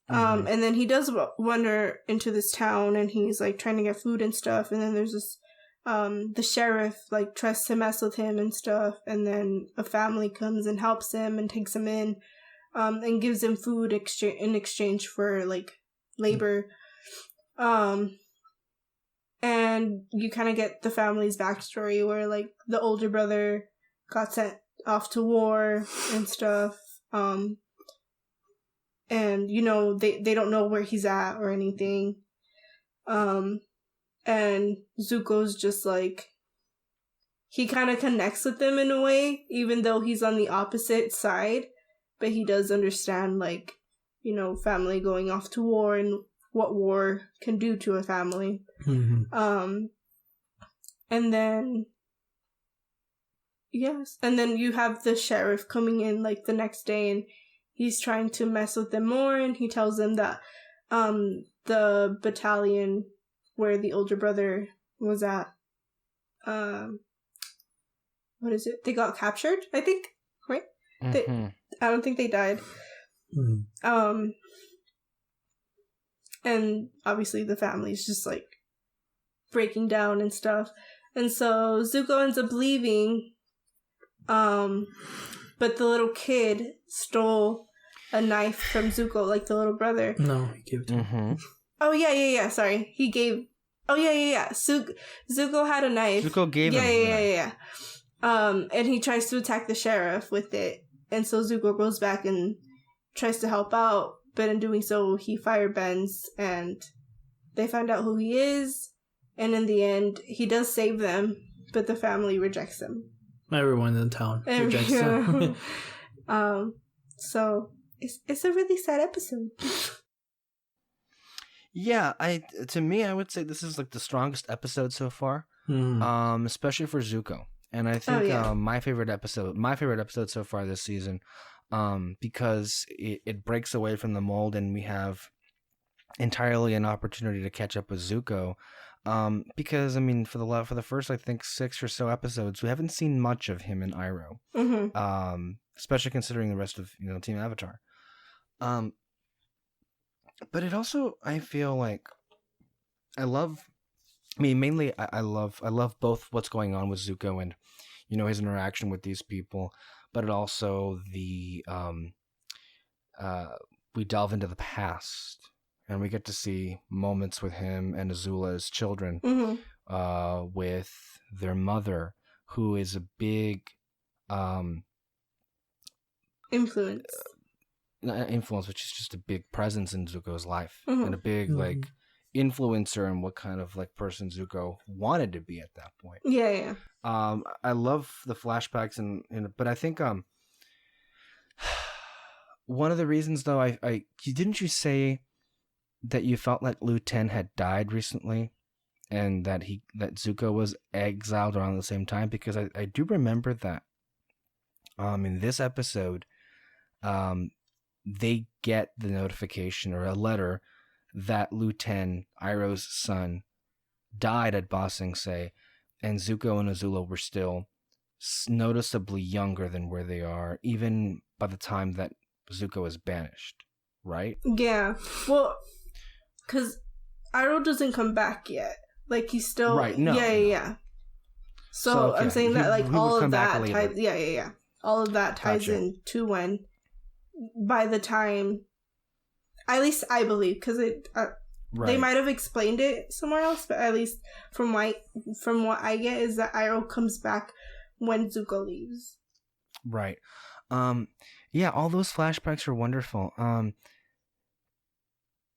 S2: And then he does wander into this town, and he's like trying to get food and stuff, and then there's this the sheriff like tries to mess with him and stuff, and then a family comes and helps him and takes him in, and gives him food in exchange for like labor. And you kind of get the family's backstory, where like the older brother got sent off to war and stuff, and you know they don't know where he's at or anything, and Zuko's just like, he kind of connects with them in a way, even though he's on the opposite side, but he does understand, like, you know, family going off to war and what war can do to a family. And then you have the sheriff coming in like the next day, and he's trying to mess with them more, and he tells them that the battalion where the older brother was at, what is it? They got captured, I think, right? I don't think they died. And obviously the family's just like breaking down and stuff. And so Zuko ends up leaving, but the little kid stole a knife from Zuko, like the little brother.
S3: No, he gave it to him.
S2: Oh, yeah, sorry. He gave... Oh, yeah. Zuko had a knife.
S1: Zuko gave him.
S2: Yeah. And he tries to attack the sheriff with it. And so Zuko goes back and tries to help out. But in doing so, he firebends, and they find out who he is. And in the end, he does save them, but the family rejects him.
S3: Everyone in the town rejects him.
S2: So, it's a really sad episode.
S1: Yeah, to me, I would say this is like the strongest episode so far, especially for Zuko. And I think my favorite episode so far this season, because it breaks away from the mold, and we have entirely an opportunity to catch up with Zuko. Because I mean, for the first, I think 6 or so episodes, we haven't seen much of him and Iroh. Especially considering the rest of Team Avatar. But it also, I feel like, I love both what's going on with Zuko and, his interaction with these people, but it also we delve into the past, and we get to see moments with him and Azula as children, with their mother, who is a big
S2: influence.
S1: Not influence, which is just a big presence in Zuko's life, and a big like influencer in what kind of like person Zuko wanted to be at that point.
S2: Yeah.
S1: I love the flashbacks, but I think one of the reasons though, didn't you say that you felt like Liu Ten had died recently, and that Zuko was exiled around the same time? Because I do remember that in this episode, they get the notification or a letter that Liu Ten, Iroh's son, died at Ba Sing Se, and Zuko and Azula were still noticeably younger than where they are, even by the time that Zuko is banished, right?
S2: Yeah. Well, because Iroh doesn't come back yet. Like, he's still...
S1: Right, no.
S2: Yeah. So okay. I'm saying that, like, all of that ties... Yeah. All of that ties in to when... By the time, at least I believe, because they might have explained it somewhere else, but at least from what I get is that Iroh comes back when Zuko leaves.
S1: Right. Yeah, all those flashbacks are wonderful.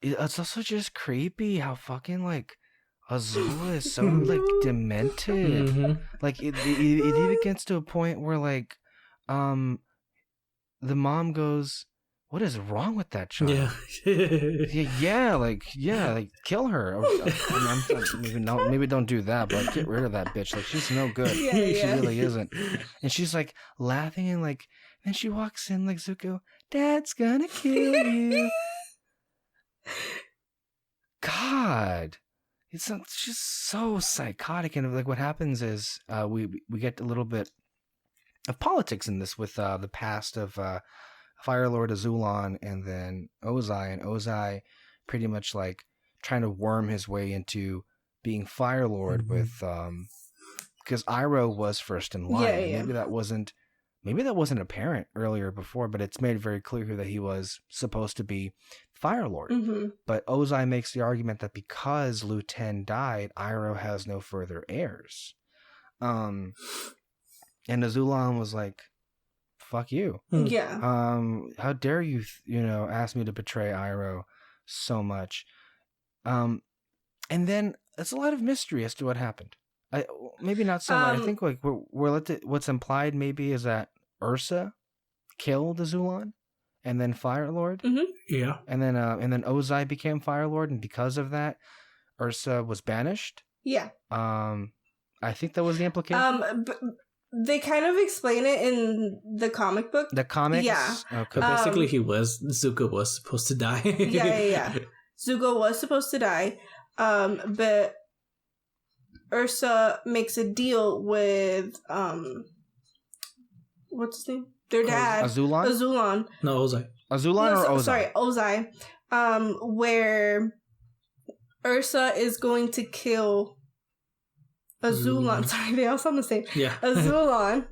S1: It's also just creepy how fucking like Azula is so like demented. Like it even gets to a point where like the mom goes, "What is wrong with that child?" Like kill her. Maybe don't do that, but get rid of that bitch. Like, she's no good. She really isn't. And she's like laughing, and like then she walks in like, Zuko, Dad's gonna kill you. God, it's just so psychotic. And like what happens is we get a little bit of politics in this with the past of Fire Lord Azulon and then Ozai, and Ozai pretty much like trying to worm his way into being Fire Lord with because Iroh was first in line. Maybe that wasn't apparent earlier before, but it's made very clear here that he was supposed to be Fire Lord. But Ozai makes the argument that because Liu Ten died, Iroh has no further heirs. And Azulon was like, "Fuck you."
S2: Yeah.
S1: How dare you, ask me to betray Iroh so much. And then it's a lot of mystery as to what happened. Maybe not so much. I think like what's implied maybe is that Ursa killed Azulon, and then Fire Lord.
S3: Yeah.
S1: And then Ozai became Fire Lord, and because of that, Ursa was banished.
S2: Yeah.
S1: I think that was the implication.
S2: They kind of explain it in the comic book.
S1: The comics?
S2: Yeah.
S1: Okay.
S3: Basically, Zuko was supposed to die.
S2: Yeah. Zuko was supposed to die. But Ursa makes a deal with, what's his name? Their dad.
S1: Azulon?
S3: No, Ozai.
S1: Azulon or Ozai?
S2: Sorry, Ozai. Where Ursa is going to kill Azulon. Sorry, they all sound the same.
S3: Yeah.
S2: Azulon.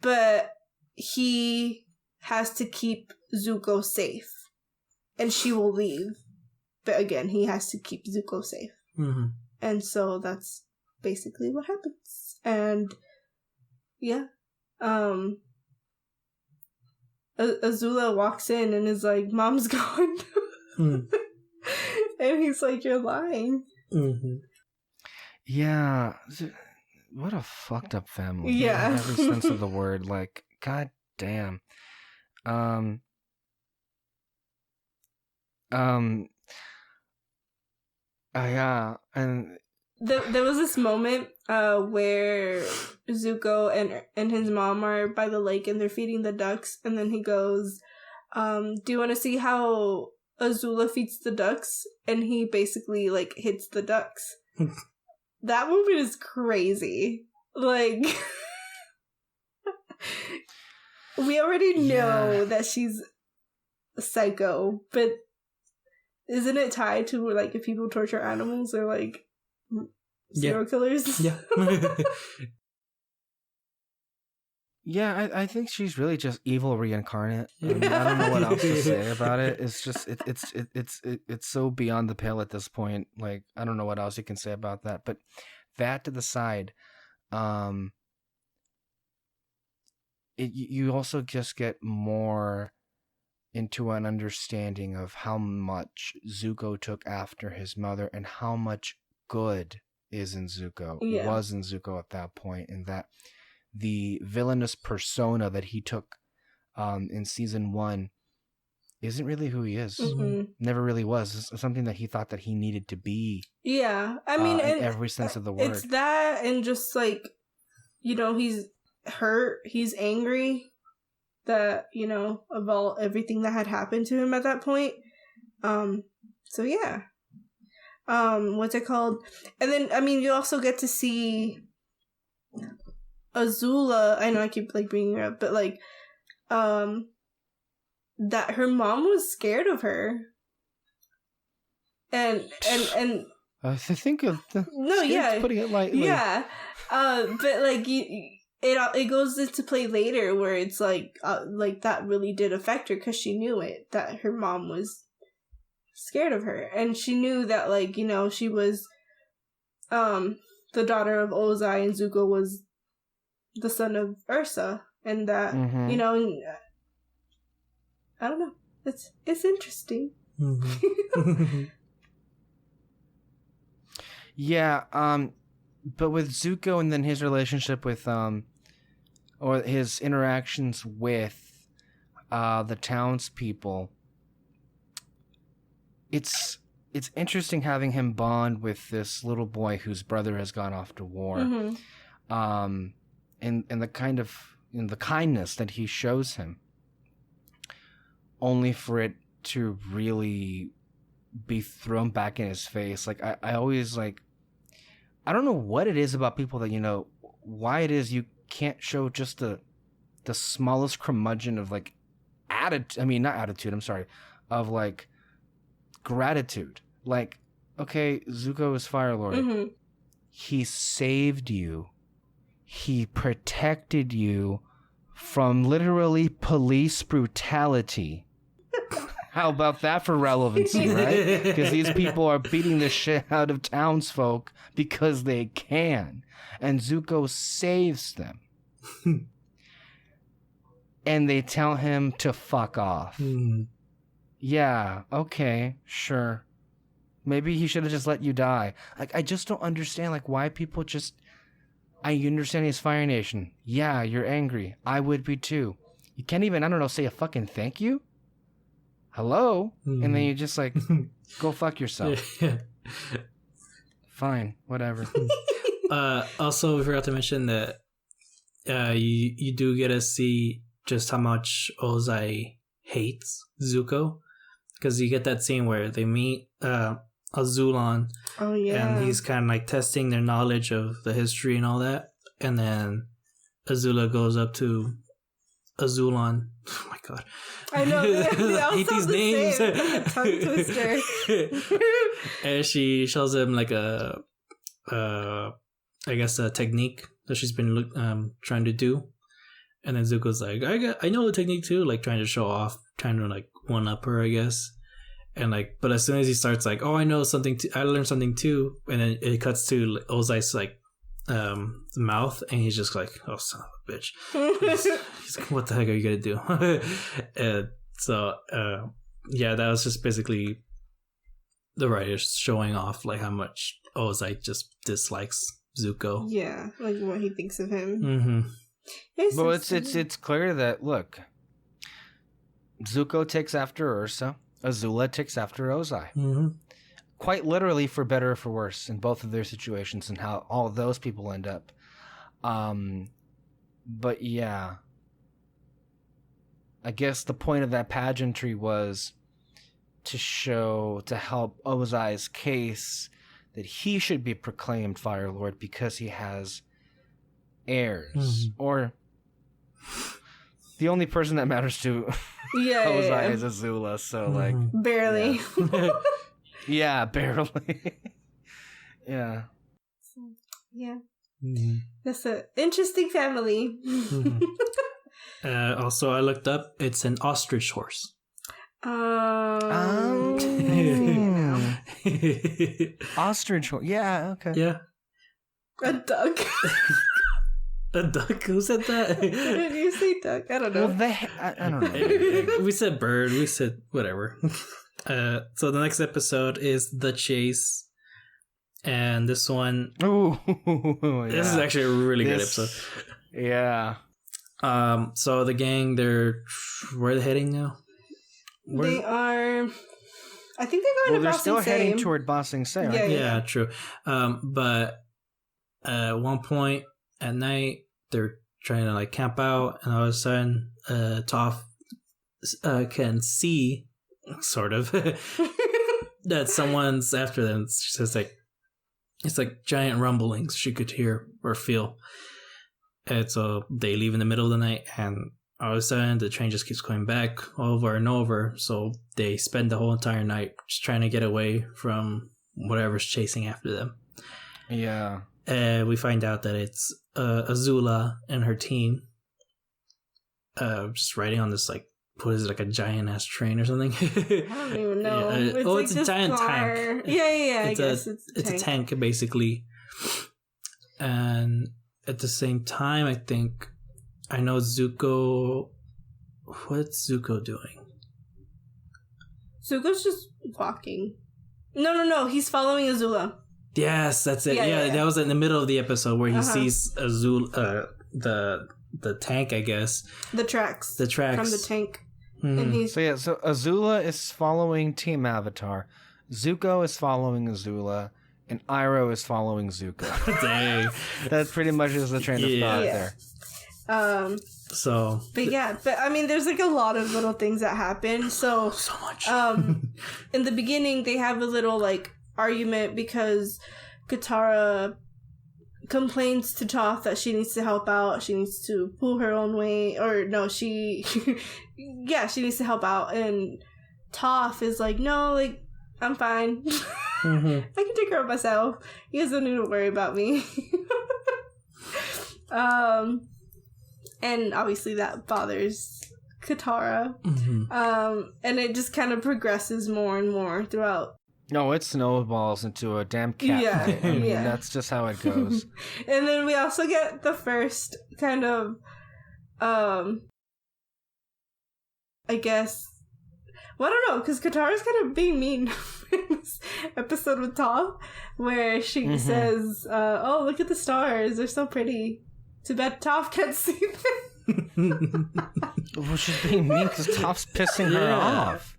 S2: But he has to keep Zuko safe. And she will leave. But again, he has to keep Zuko safe. And so that's basically what happens. And yeah. Azula walks in and is like, "Mom's gone." And he's like, "You're lying."
S1: Yeah, what a fucked up family.
S2: Yeah.
S1: In every sense of the word. Like, god damn. Um. Um. Yeah, and
S2: There was this moment where Zuko and his mom are by the lake and they're feeding the ducks, and then he goes, do you want to see how Azula feeds the ducks? And he basically like hits the ducks. That moment is crazy. Like, we already know that she's a psycho, but isn't it tied to like if people torture animals or like serial killers?
S3: Yeah.
S1: yeah, I think she's really just evil reincarnate. I mean, I don't know what else to say about it. It's just it's so beyond the pale at this point. Like, I don't know what else you can say about that. But that to the side, you also just get more into an understanding of how much Zuko took after his mother and how much good was in Zuko at that point, and that the villainous persona that he took in season 1 isn't really who he is.
S2: Mm-mm.
S1: Never really was. It's something that he thought that he needed to be.
S2: Yeah, I mean,
S1: in every sense of the word.
S2: It's that, and just like, you know, he's hurt, he's angry that, you know, of everything that had happened to him at that point. So yeah. What's it called? And then, I mean, you also get to see Azula. I know I keep like bringing her up, but like, that her mom was scared of her, and
S1: I think of putting it lightly.
S2: Yeah, but like it goes into play later where it's like that really did affect her because she knew it, that her mom was scared of her, and she knew that, like, you know, she was the daughter of Ozai and Zuko was the son of Ursa, and that you know, I don't know, it's interesting.
S1: Yeah, but with Zuko and then his relationship with or his interactions with the townspeople, it's interesting having him bond with this little boy whose brother has gone off to war, and the kind of, you know, the kindness that he shows him, only for it to really be thrown back in his face. Like, I always, like, I don't know what it is about people that, you know, why it is you can't show just the smallest curmudgeon of, like, of, like, gratitude. Like, okay, Zuko is Fire Lord. He saved you. He protected you from literally police brutality. How about that for relevancy, right? Because these people are beating the shit out of townsfolk because they can. And Zuko saves them. And they tell him to fuck off. Yeah, okay, sure. Maybe he should have just let you die. Like, I just don't understand, like, why people just... I understand he's Fire Nation. Yeah, you're angry. I would be too. You can't even, I don't know, say a fucking thank you? Hello? And then you just, like, go fuck yourself. Fine, whatever.
S3: Also, we forgot to mention that you do get to see just how much Ozai hates Zuko, because you get that scene where they meet Azulon.
S2: Oh yeah.
S3: And he's kind of like testing their knowledge of the history and all that, and then Azula goes up to Azulon. Oh my god,
S2: I know. They all
S3: hate these
S2: sound the
S3: names.
S2: same. Tongue twister.
S3: And she shows him like a technique that she's been trying to do, and then Zuko's like, I know the technique too, like trying to show off, trying to like one up her, I guess. And like, but as soon as he starts like, oh, I know something, I learned something too, and then it cuts to Ozai's like mouth, and he's just like, oh, son of a bitch. He's like, what the heck are you gonna do? And so yeah, that was just basically the writers showing off like how much Ozai just dislikes Zuko.
S2: Yeah, like what he thinks of him.
S3: Mm-hmm.
S1: Well, it's clear that, look, Zuko takes after Ursa. Azula takes after Ozai.
S3: Mm-hmm.
S1: Quite literally, for better or for worse, in both of their situations and how all of those people end up. But yeah, I guess the point of that pageantry was to help Ozai's case that he should be proclaimed Fire Lord because he has heirs. Or the only person that matters to Ozai is Azula, so like
S2: barely.
S1: Yeah, barely. Yeah.
S2: Yeah. That's an interesting family.
S3: Also, I looked up. It's an ostrich horse.
S1: Ostrich horse. Yeah, okay.
S3: Yeah.
S2: A duck.
S3: A duck? Who said that?
S2: Did you say duck? I don't know.
S1: Well, I don't know.
S3: We said bird. We said whatever. So the next episode is The Chase. And this one...
S1: Ooh,
S3: This is actually a really good episode.
S1: Yeah.
S3: So the gang, where are they heading now?
S2: They are... I think they're going to
S1: they're
S2: Ba
S1: still
S2: Sing Se.
S1: heading toward Ba Sing Se, aren't they?
S3: Yeah, true. But at one point at night, they're trying to like camp out, and all of a sudden, Toph can see, sort of, that someone's after them. It's just like, it's like giant rumblings she could hear or feel. And so they leave in the middle of the night, and all of a sudden the train just keeps going back over and over. So they spend the whole entire night just trying to get away from whatever's chasing after them.
S1: Yeah.
S3: We find out that it's Azula and her team just riding on this, like, what is it, like a giant ass train or something?
S2: I don't even know.
S3: Yeah. It's a giant tank.
S2: Yeah. I guess
S3: it's a tank, basically. And at the same time, I know Zuko. What's Zuko doing?
S2: Zuko's just walking. No. He's following Azula.
S3: Yes, that's it. Yeah, that was in the middle of the episode where he sees Azula, the tank, I guess.
S2: The tracks
S3: from
S2: the tank. And
S1: So Azula is following Team Avatar, Zuko is following Azula, and Iroh is following Zuko.
S3: Dang.
S1: That pretty much is the train of thought there.
S2: But I mean, there's like a lot of little things that happen. So
S3: much.
S2: In the beginning, they have a little like argument because Katara complains to Toph that she needs to help out. She needs to pull her own weight, or no, she needs to help out. And Toph is like, no, like, I'm fine. I can take care of myself. You guys don't need to worry about me. And obviously that bothers Katara. And it just kind of progresses more and more throughout.
S1: No, it snowballs into a damn cat fight. I mean, that's just how it goes.
S2: And then we also get the first kind of, I guess, well, I don't know, because Katara's kind of being mean in this episode with Toph, where she says, oh, look at the stars, they're so pretty. Too bad Toph can't see them.
S1: Well, she's being mean because Toph's pissing her off.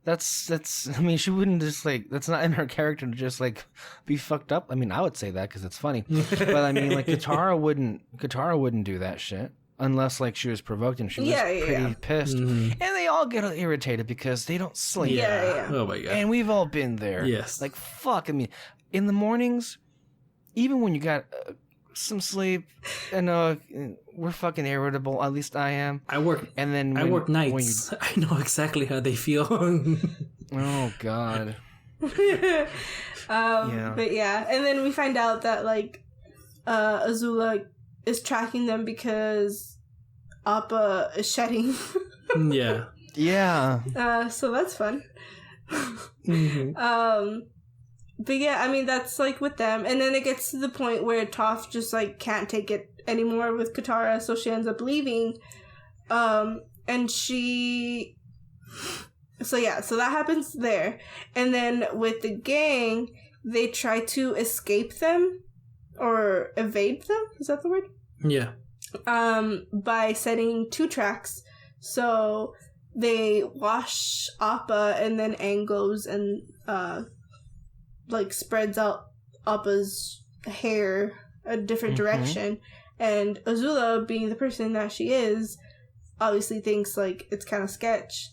S1: That's. I mean, she wouldn't just like. That's not in her character to just like be fucked up. I mean, I would say that because it's funny, but I mean, like Katara wouldn't do that shit unless like she was provoked and she was pretty pissed. And they all get irritated because they don't sleep.
S2: Yeah.
S3: Oh my god.
S1: And we've all been there.
S3: Yes.
S1: Like fuck. I mean, in the mornings, even when you got some sleep, and we're fucking irritable. At least I am.
S3: I work nights. I know exactly how they feel.
S1: Oh god.
S2: But yeah, and then we find out that like Azula is tracking them because Appa is shedding.
S1: Yeah.
S2: So that's fun. But yeah, I mean, that's, like, with them. And then it gets to the point where Toph just, like, can't take it anymore with Katara, so she ends up leaving. And she... So that happens there. And then with the gang, they try to escape them, or evade them? Is that the word?
S3: Yeah.
S2: By setting 2 tracks. So they wash Appa, and then Aang goes and like spreads out Appa's hair a different direction, and Azula, being the person that she is, obviously thinks like it's kind of sketch,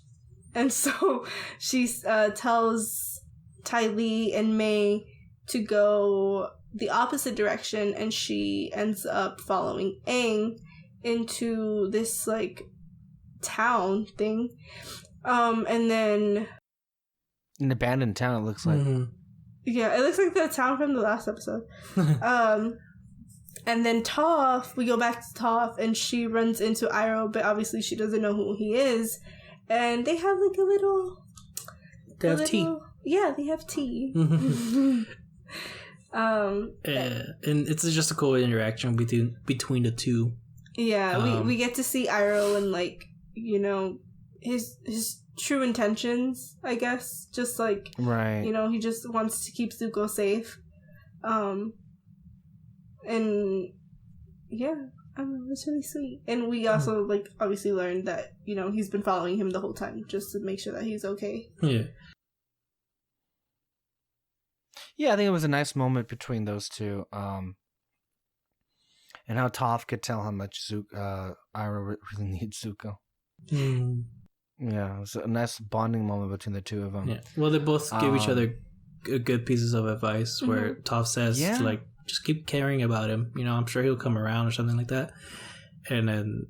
S2: and so she tells Ty Lee and May to go the opposite direction, and she ends up following Aang into this like town thing, and then
S1: An abandoned town, it looks like.
S2: Yeah, it looks like the town from the last episode. And then Toph, we go back to Toph, and she runs into Iroh, but obviously she doesn't know who he is. And they have like a little...
S3: They have tea.
S2: Yeah, they have tea.
S3: And it's just a cool interaction between the two.
S2: Yeah, we get to see Iroh and like, you know, his true intentions, I guess. Just like,
S1: right.
S2: You know, he just wants to keep Zuko safe. And yeah, it's really sweet. And we also like obviously learned that, you know, he's been following him the whole time just to make sure that he's okay.
S3: Yeah.
S1: Yeah, I think it was a nice moment between those two. And how Toph could tell how much Iroh really needs Zuko. Yeah, it was a nice bonding moment between the two of them.
S3: Yeah. Well, they both give each other good pieces of advice where Toph says, to, like, just keep caring about him. You know, I'm sure he'll come around or something like that. And then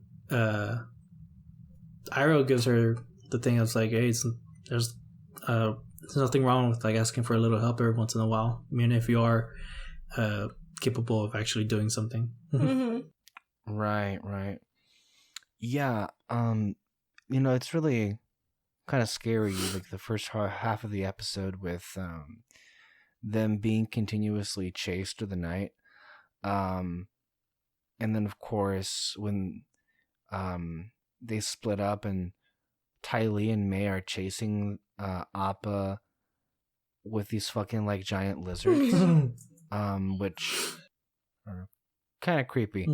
S3: Iroh gives her the thing of like, hey, there's nothing wrong with like asking for a little help every once in a while. I mean, if you are capable of actually doing something.
S1: Right. Yeah, you know, it's really kind of scary, like the first half of the episode with them being continuously chased through the night. And then, of course, when they split up and Ty Lee and May are chasing Appa with these fucking, like, giant lizards, which are kind of creepy.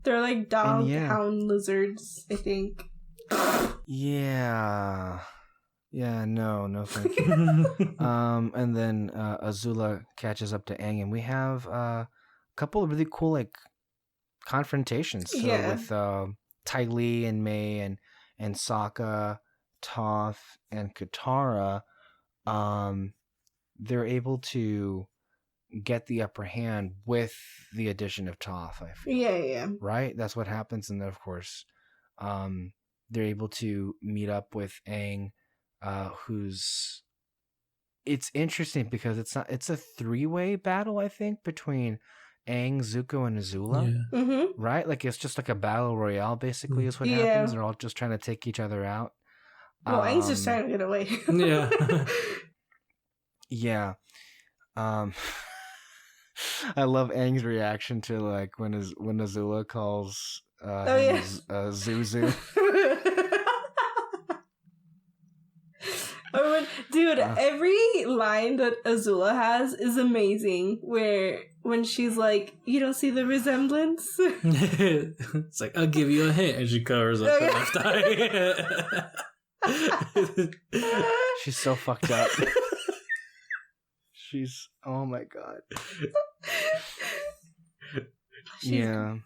S2: They're like doghound lizards, I think.
S1: Yeah, no thank you. And then Azula catches up to Aang, and we have a couple of really cool like confrontations with Ty Lee and May and Sokka, Toph, and Katara. They're able to get the upper hand with the addition of Toph, I feel.
S2: Yeah.
S1: Right? That's what happens. And then, of course, they're able to meet up with Aang, who's... It's interesting because it's a three-way battle, I think, between Aang, Zuko, and Azula.
S2: Yeah.
S1: Right? Like, it's just like a battle royale, basically, is what happens. They're all just trying to take each other out.
S2: Well, Aang's just trying to get away.
S1: Yeah. I love Aang's reaction to like when Azula calls Zuzu.
S2: Dude, every line that Azula has is amazing. When she's like, "You don't see the resemblance."
S3: It's like, I'll give you a hint, and she covers up her left eye.
S1: She's so fucked up. She's, oh my god. Yeah.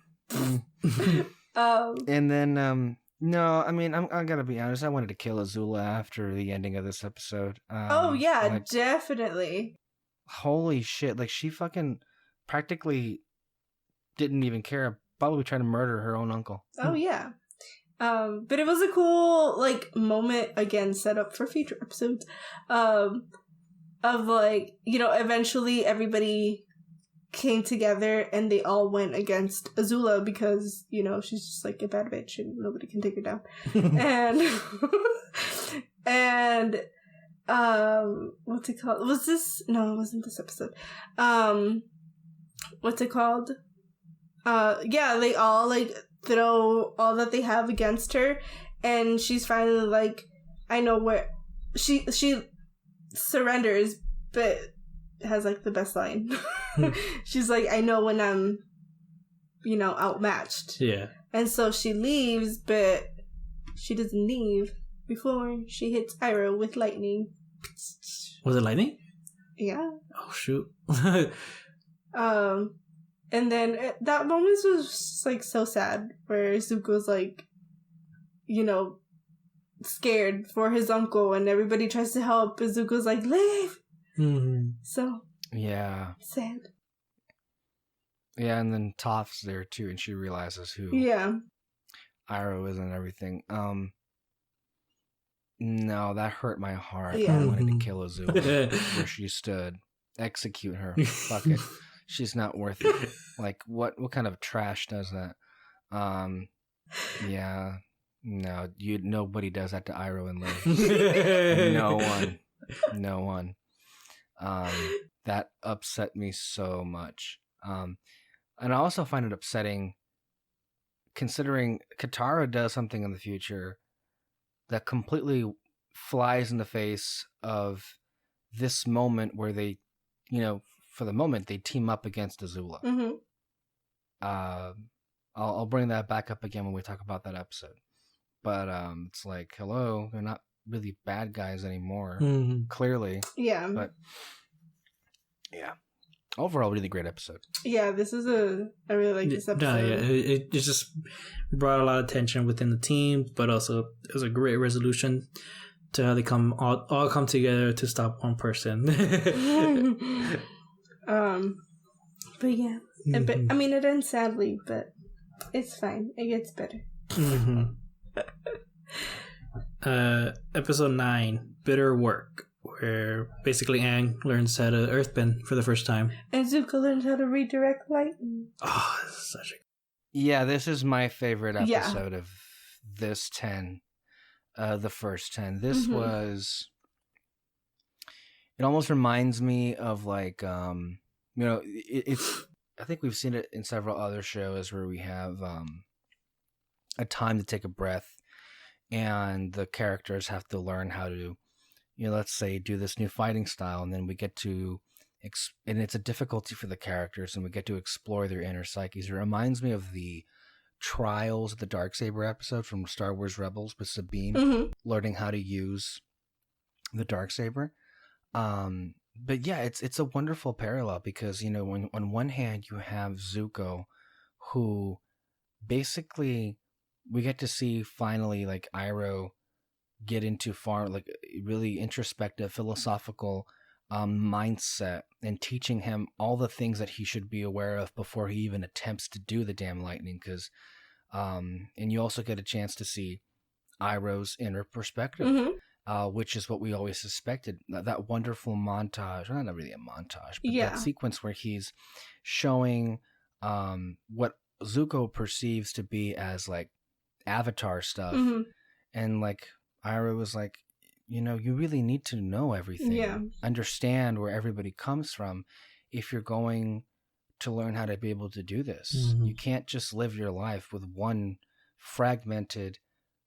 S1: And then no, I mean, I gotta be honest, I wanted to kill Azula after the ending of this episode.
S2: Like, definitely.
S1: Holy shit, like she fucking practically didn't even care, probably trying to murder her own uncle.
S2: Oh yeah. But it was a cool like moment, again set up for future episodes. Of like, you know, eventually everybody came together and they all went against Azula because, you know, she's just like a bad bitch and nobody can take her down. and what's it called? No, it wasn't this episode. What's it called? They all like throw all that they have against her, and she's finally like, I know where she surrenders, but has like the best line. She's like, I know when I'm, you know, outmatched.
S3: Yeah.
S2: And so she leaves, but she doesn't leave before she hits Iroh with lightning.
S3: Was it lightning?
S2: Yeah.
S3: Oh shoot.
S2: And then that moment was like so sad, where Zuko's like, you know, scared for his uncle, and everybody tries to help, and Zuko's like, leave. So
S1: Yeah.
S2: sad.
S1: Yeah, and then Toph's there too, and she realizes who Iroh is and everything. No, that hurt my heart.
S2: Yeah.
S1: I wanted to kill Azula where she stood. Execute her. Fuck it. She's not worth it. Like, what kind of trash does that? Yeah. No, nobody does that to Iroh and Liv. No one. That upset me so much. And I also find it upsetting considering Katara does something in the future that completely flies in the face of this moment where they, for the moment, they team up against Azula.
S2: Mm-hmm.
S1: I'll bring that back up again when we talk about that episode. But it's like, hello, they're not really bad guys anymore, clearly.
S2: Yeah.
S1: But, yeah. Overall, really great episode.
S2: Yeah, I really like this episode.
S3: No, yeah, it just brought a lot of tension within the team, but also it was a great resolution to how they all come together to stop one person.
S2: But yeah, I mean, it ends sadly, but it's fine. It gets better.
S3: Episode 9, Bitter Work, where basically Aang learns how to earthbend for the first time.
S2: And Zuko learns how to redirect lightning.
S3: Oh, this is such a...
S1: Yeah, this is my favorite episode of this 10. The first 10. This was... It almost reminds me of like, it's... I think we've seen it in several other shows where we have a time to take a breath and the characters have to learn how to, let's say, do this new fighting style, and then we get to, and it's a difficulty for the characters, and we get to explore their inner psyches. It reminds me of the Trials of the Darksaber episode from Star Wars Rebels with Sabine learning how to use the Darksaber. But yeah, it's a wonderful parallel because, when on one hand you have Zuko, who basically we get to see finally like Iroh get into really introspective, philosophical mindset, and teaching him all the things that he should be aware of before he even attempts to do the damn lightning. Because, and you also get a chance to see Iroh's inner perspective, which is what we always suspected. That wonderful montage, well, not really a montage, but that sequence where he's showing what Zuko perceives to be as like Avatar stuff, and like Iroh was like, you really need to know everything, understand where everybody comes from if you're going to learn how to be able to do this. You can't just live your life with one fragmented,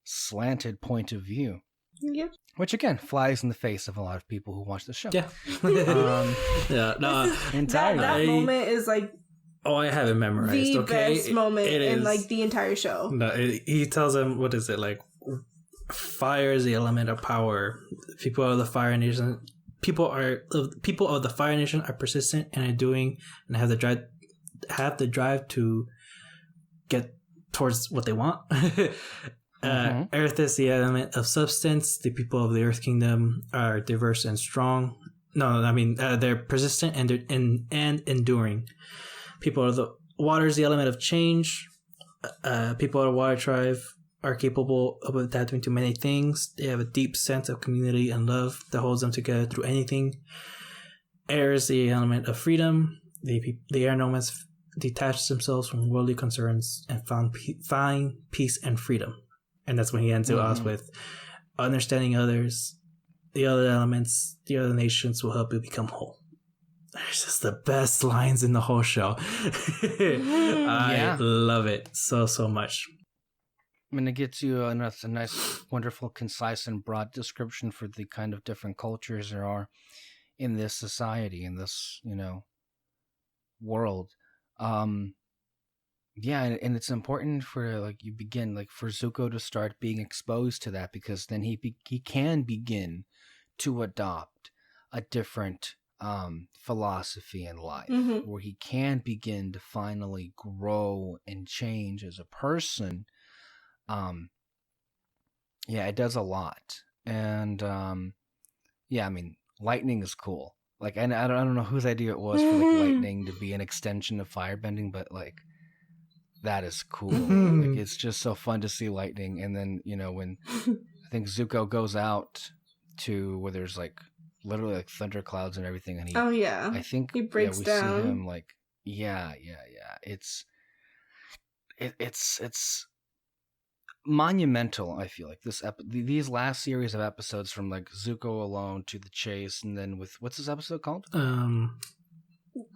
S1: slanted point of view.
S2: Yep.
S1: Which again flies in the face of a lot of people who watch the show.
S3: Yeah.
S2: Entirely. That moment is like,
S3: I have it memorized.
S2: The best moment in like the entire show.
S3: No, he tells him, what is it, like, fire is the element of power. People of the Fire Nation, people of the Fire Nation are persistent and have the drive to get towards what they want. Earth is the element of substance. The people of the Earth Kingdom are diverse and strong. They're persistent and enduring. People of the water is the element of change. People of the Water Tribe are capable of adapting to many things. They have a deep sense of community and love that holds them together through anything. Air is the element of freedom. The air nomads detach themselves from worldly concerns and find peace and freedom. And that's when he ends it off with understanding others, the other elements, the other nations will help you become whole. It's just the best lines in the whole show. I love it so much.
S1: I mean, it gets you a nice, wonderful, concise, and broad description for the kind of different cultures there are in this society, in this, world. Yeah, and it's important for like you begin like for Zuko to start being exposed to that, because then he can begin to adopt a different philosophy in life,
S2: Mm-hmm.
S1: where he can begin to finally grow and change as a person. um yeah, it does a lot. And yeah, I mean, lightning is cool. Like, I don't know whose idea it was for like lightning to be an extension of firebending, but like that is cool. Like, it's just so fun to see lightning. And then, you know, when I think Zuko goes out to where there's like literally like thunderclouds and everything, and
S2: Oh yeah,
S1: I think
S2: he breaks
S1: we
S2: down.
S1: see him like yeah. It's monumental. I feel like these last series of episodes, from like Zuko alone to the chase, and then with what's this episode called?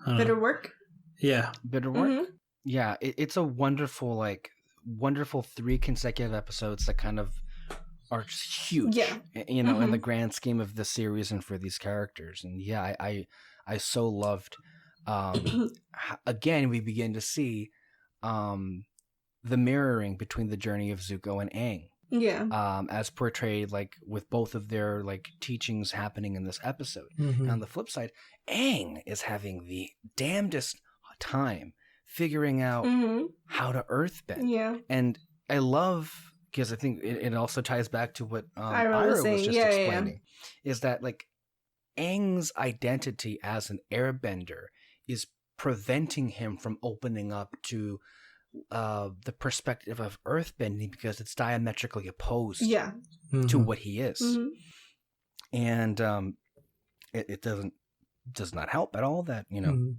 S2: Bitter work.
S3: Yeah,
S1: Bitter work.
S2: Mm-hmm.
S1: Yeah, it's a wonderful 3 consecutive episodes that kind of are huge.
S2: Yeah,
S1: you know, in the grand scheme of the series and for these characters. And yeah, I so loved. Again, we begin to see the mirroring between the journey of Zuko and Aang.
S2: Yeah.
S1: As portrayed like with both of their like teachings happening in this episode.
S3: Mm-hmm.
S1: And on the flip side, Aang is having the damnedest time figuring out how to earthbend.
S2: Yeah.
S1: And I love, because I think it also ties back to what
S2: Ira was
S1: just
S2: saying.
S1: explaining, is that like Aang's identity as an airbender is preventing him from opening up to the perspective of earthbending, because it's diametrically opposed
S2: Yeah.
S1: to what he is.
S2: Mm-hmm.
S1: And it does not help at all that, you know,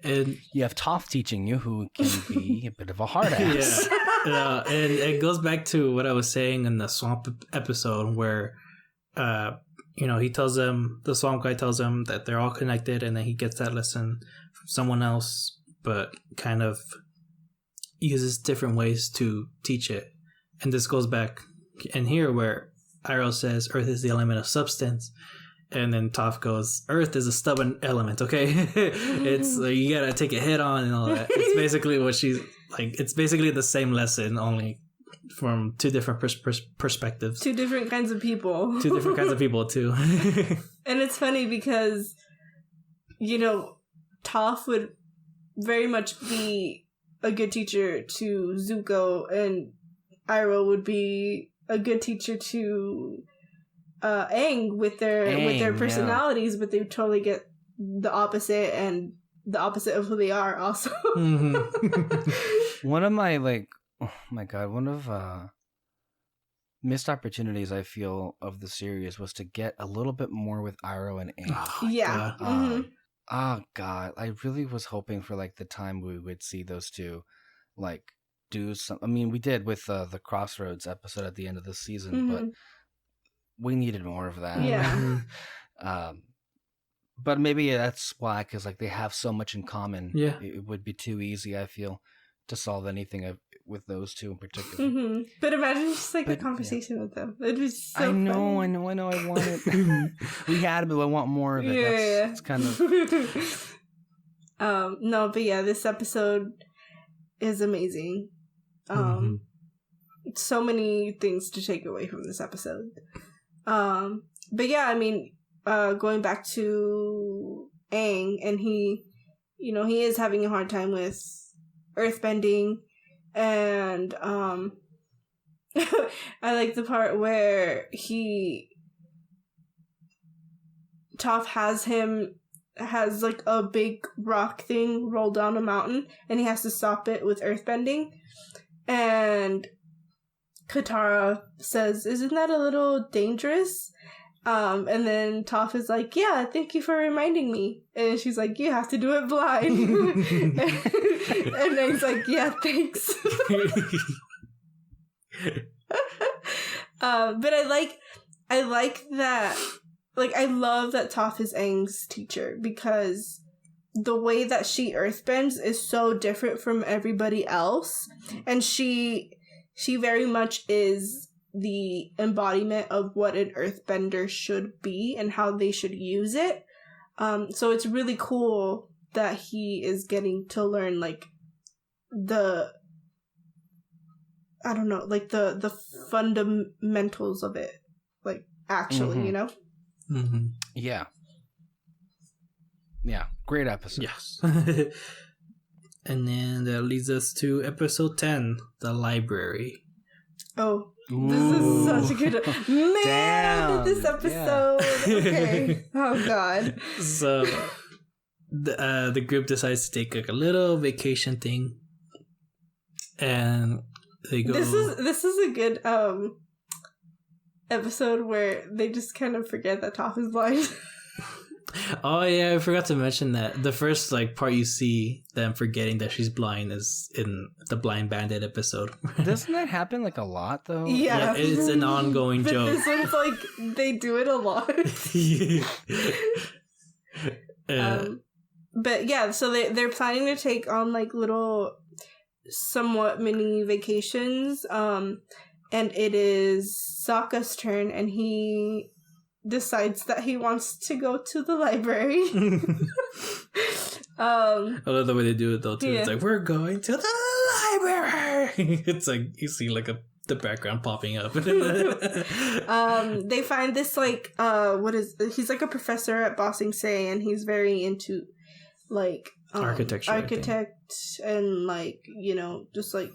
S3: and
S1: you have Toph teaching you, who can be a bit of a hard ass.
S3: Yeah. And it goes back to what I was saying in the swamp episode, where you know, he tells them, the swamp guy tells them that they're all connected, and then he gets that lesson from someone else, but kind of uses different ways to teach it. And this goes back in here where Iroh says Earth is the element of substance, and then Toph goes, Earth is a stubborn element, okay? It's you gotta take a hit on and all that. It's basically what she's like, it's basically the same lesson, only from two different perspectives.
S2: Two different kinds of people.
S3: Two different kinds of people too.
S2: And it's funny because, you know, Toph would very much be a good teacher to Zuko, and Iroh would be a good teacher to Aang with their personalities, but they totally get the opposite, and the opposite of who they are also.
S1: One of my oh my god, one of missed opportunities I feel of the series was to get a little bit more with Iroh and Aang.
S2: Yeah.
S1: Oh god, I really was hoping for like the time we would see those two like do some. I mean, we did with the Crossroads episode at the end of the season, but we needed more of that.
S2: Yeah.
S1: But maybe that's why, because like they have so much in common.
S3: Yeah,
S1: it would be too easy, I feel, to solve anything with those two in particular.
S2: But imagine just like a conversation with them. It'd be so
S1: I know,
S2: funny.
S1: I want it. We had it, but I want more of it.
S2: Yeah.
S1: It's kind of
S2: no, but yeah, this episode is amazing. So many things to take away from this episode. But yeah, I mean, going back to Aang, and he is having a hard time with earthbending, and I like the part where Toph has like a big rock thing roll down a mountain, and he has to stop it with earthbending, and Katara says, "Isn't that a little dangerous?" And then Toph is like, "Yeah, thank you for reminding me." And she's like, "You have to do it blind." And then he's like, "Yeah, thanks." But I like that. Like, I love that Toph is Aang's teacher, because the way that she earthbends is so different from everybody else, and she very much is the embodiment of what an earthbender should be and how they should use it. So it's really cool that he is getting to learn like the I don't know, like the fundamentals of it, like actually, you know.
S3: Mm-hmm.
S1: Yeah. Great episode.
S3: Yes. And then that leads us to episode 10, the library.
S2: Oh, this is such a good man.
S1: Damn.
S2: This episode. Yeah. Okay. Oh God.
S3: So the group decides to take like a little vacation thing, and they go.
S2: This is a good episode where they just kind of forget that Toph is blind.
S3: Oh yeah, I forgot to mention that the first like part you see them forgetting that she's blind is in the Blind Bandit episode.
S1: Doesn't that happen like a lot though?
S2: Yeah,
S3: it's an ongoing
S2: but
S3: joke.
S2: This one's like they do it a lot. But yeah, so they're planning to take on like little, somewhat mini vacations. And it is Sokka's turn, and he decides that he wants to go to the library.
S3: I love the way they do it though too.
S2: Yeah.
S3: It's like, we're going to the library. It's like you see like the background popping up.
S2: They find this like he's like a professor at Ba Sing Se, and he's very into like
S3: architecture
S2: and like, you know, just like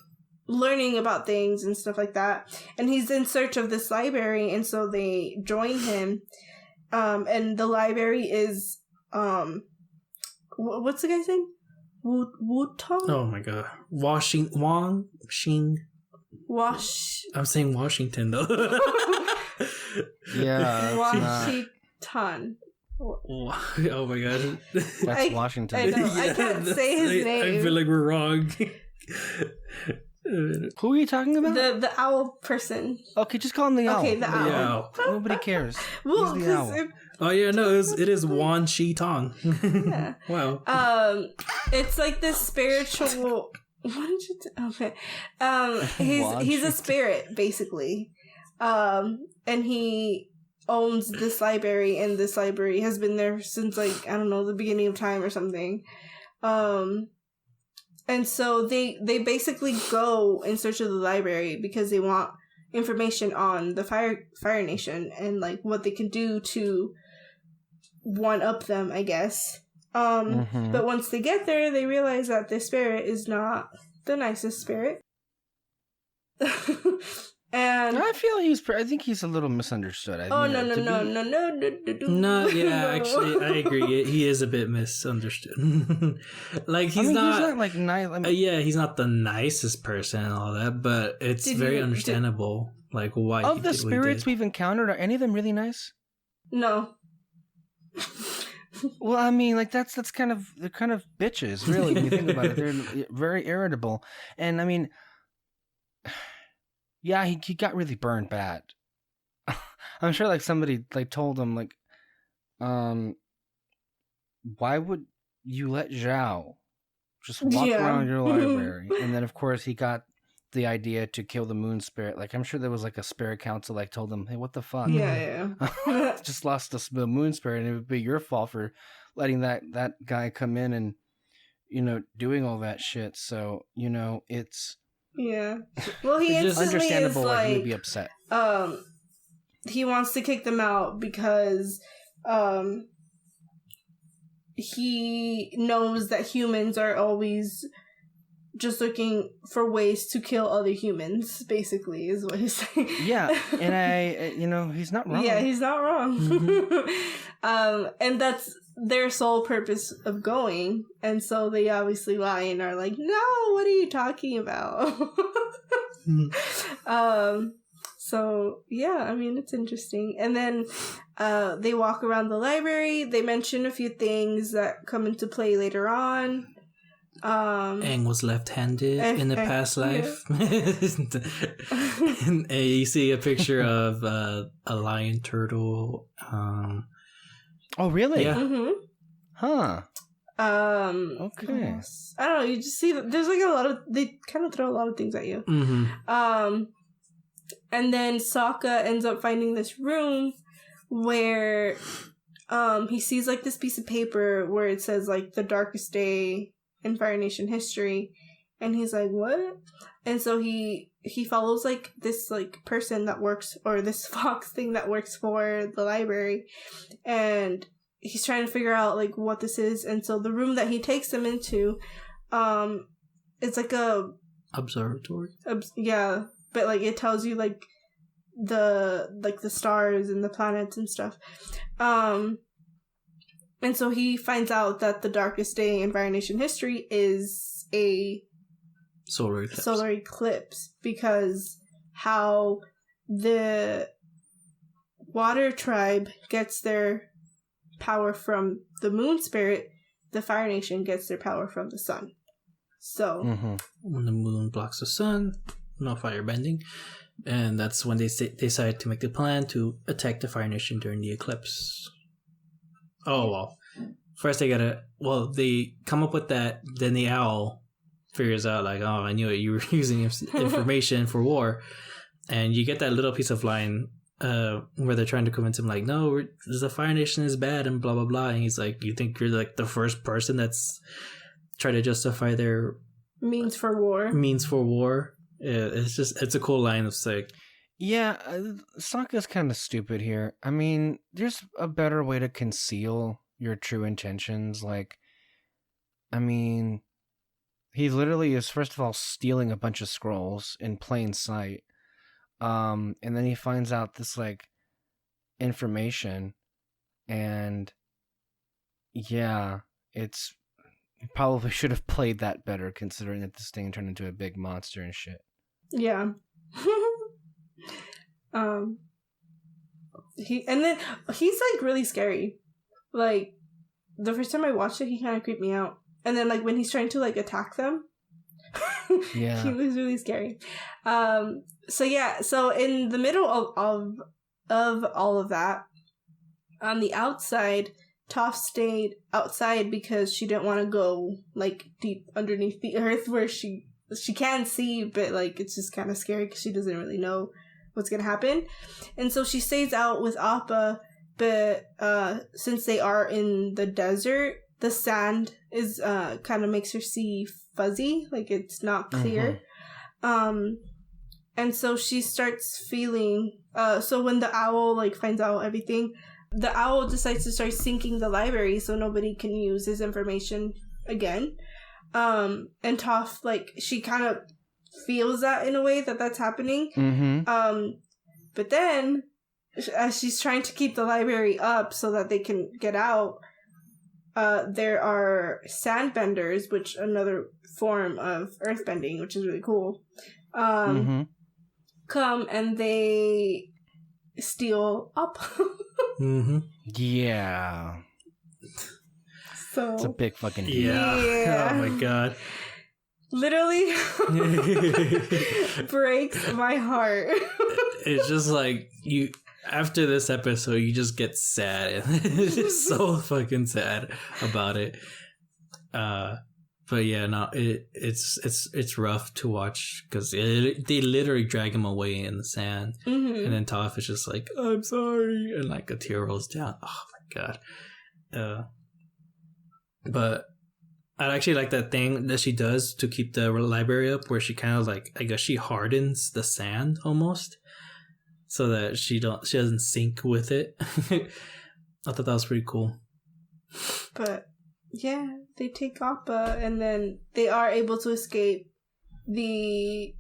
S2: learning about things and stuff like that. And he's in search of this library, and so they join him. And the library is what's the guy's name? Wutong?
S3: Oh my god, Washing. I'm saying Washington though.
S1: Yeah.
S2: Washington.
S3: Oh my god,
S1: that's Washington.
S2: I know. I can't say his name.
S3: I feel like we're wrong.
S1: Who are you talking about?
S2: The owl person.
S1: Okay, just call him the owl.
S2: Okay, the owl.
S1: Nobody cares.
S2: Well,
S1: He's the owl.
S3: Oh yeah, no, it is Wan Shi Tong.
S2: Yeah.
S3: Wow.
S2: It's like this spiritual. What did you? Okay. He's a spirit basically. And he owns this library, and this library has been there since like, I don't know, the beginning of time or something. And so they basically go in search of the library because they want information on the Fire Nation and like what they can do to one up them, I guess. But once they get there, they realize that the spirit is not the nicest spirit. And
S1: I feel I think he's a little misunderstood.
S2: No.
S3: No, yeah, actually, I agree. He is a bit misunderstood. Like he's not
S1: like nice.
S3: yeah, he's not the nicest person and all that, but it's very understandable. Like why
S1: of the spirits we've encountered, are any of them really nice?
S2: No.
S1: Well, I mean, like they're kind of bitches, really. When you think about it, they're very irritable, and I mean. Yeah, he got really burned bad. I'm sure like somebody like told him like, why would you let Zhao just walk around your library? And then of course he got the idea to kill the moon spirit. Like I'm sure there was like a spirit council like told him, hey, what the fuck?
S2: Yeah.
S1: Just lost the moon spirit, and it would be your fault for letting that guy come in and, you know, doing all that shit. So, you know, it's.
S2: Yeah. Well, he
S1: it's
S2: instantly
S1: understandable
S2: is
S1: why
S2: like,
S1: he would be upset.
S2: He wants to kick them out because he knows that humans are always just looking for ways to kill other humans, basically, is what he's saying.
S1: Yeah, and you know, he's not wrong.
S2: Yeah, he's not wrong.
S3: Mm-hmm.
S2: And that's their sole purpose of going, and so they obviously lie and are like, no, what are you talking about? So yeah, I mean, it's interesting. And then they walk around the library. They mention a few things that come into play later on.
S3: Aang was left-handed in the past life. And you see a picture of a lion turtle.
S1: Oh, really?
S3: Yeah.
S2: Mm-hmm.
S1: Huh.
S2: Okay. I don't know. You just see there's like a lot of, they kind of throw a lot of things at you.
S3: Mm-hmm.
S2: And then Sokka ends up finding this room where he sees like this piece of paper where it says like the darkest day in Fire Nation history, and he's like, what? And so he he follows like this like person that works, or this fox thing that works for the library, and he's trying to figure out like what this is. And so the room that he takes them into, it's like a
S3: observatory.
S2: Yeah, but like it tells you like the stars and the planets and stuff. And so he finds out that the darkest day in Fire Nation history is a
S3: solar
S2: eclipse, because how the Water Tribe gets their power from the Moon Spirit, the Fire Nation gets their power from the sun. So
S3: when the moon blocks the sun, no fire bending, and that's when they decide to make the plan to attack the Fire Nation during the eclipse. Oh well, first they come up with that. Then the owl figures out like, oh, I knew it. You were using information for war, and you get that little piece of line where they're trying to convince him like, no, the Fire Nation is bad and blah blah blah. And he's like, you think you're like the first person that's trying to justify their
S2: means for war? Yeah, it's a cool line of like.
S1: Yeah, Sokka's kind of stupid here. I mean, there's a better way to conceal your true intentions. Like, I mean, he literally is, first of all, stealing a bunch of scrolls in plain sight. And then he finds out this, like, information. And, yeah, he probably should have played that better, considering that this thing turned into a big monster and shit.
S2: Yeah. He's like really scary. Like the first time I watched it, he kind of creeped me out. And then like when he's trying to like attack them,
S1: yeah,
S2: he was really scary. So in the middle of all of that, on the outside, Toph stayed outside because she didn't want to go like deep underneath the earth where she can see, but like it's just kind of scary because she doesn't really know what's gonna happen. And so she stays out with Appa, but since they are in the desert, the sand is kind of makes her see fuzzy, like it's not clear. And so she starts feeling so when the owl like finds out everything, the owl decides to start sinking the library so nobody can use his information again. And Toph, like, she kind of feels that in a way that's happening. But then, as she's trying to keep the library up so that they can get out, there are sandbenders, which another form of earthbending, which is really cool. Come and they steal up.
S1: Yeah.
S2: So
S1: it's a big fucking deal.
S3: Yeah. Oh my god.
S2: Literally breaks my heart.
S3: It's just like you after this episode you just get sad. It's just so fucking sad about it. But yeah, no, it's rough to watch because they literally drag him away in the sand, and then Toph is just like, "I'm sorry," and like a tear rolls down. Oh my god. But I actually like that thing that she does to keep the library up, where she kind of like, I guess she hardens the sand almost, so that she doesn't sink with it. I thought that was pretty cool.
S2: But yeah, they take Appa, and then they are able to escape. The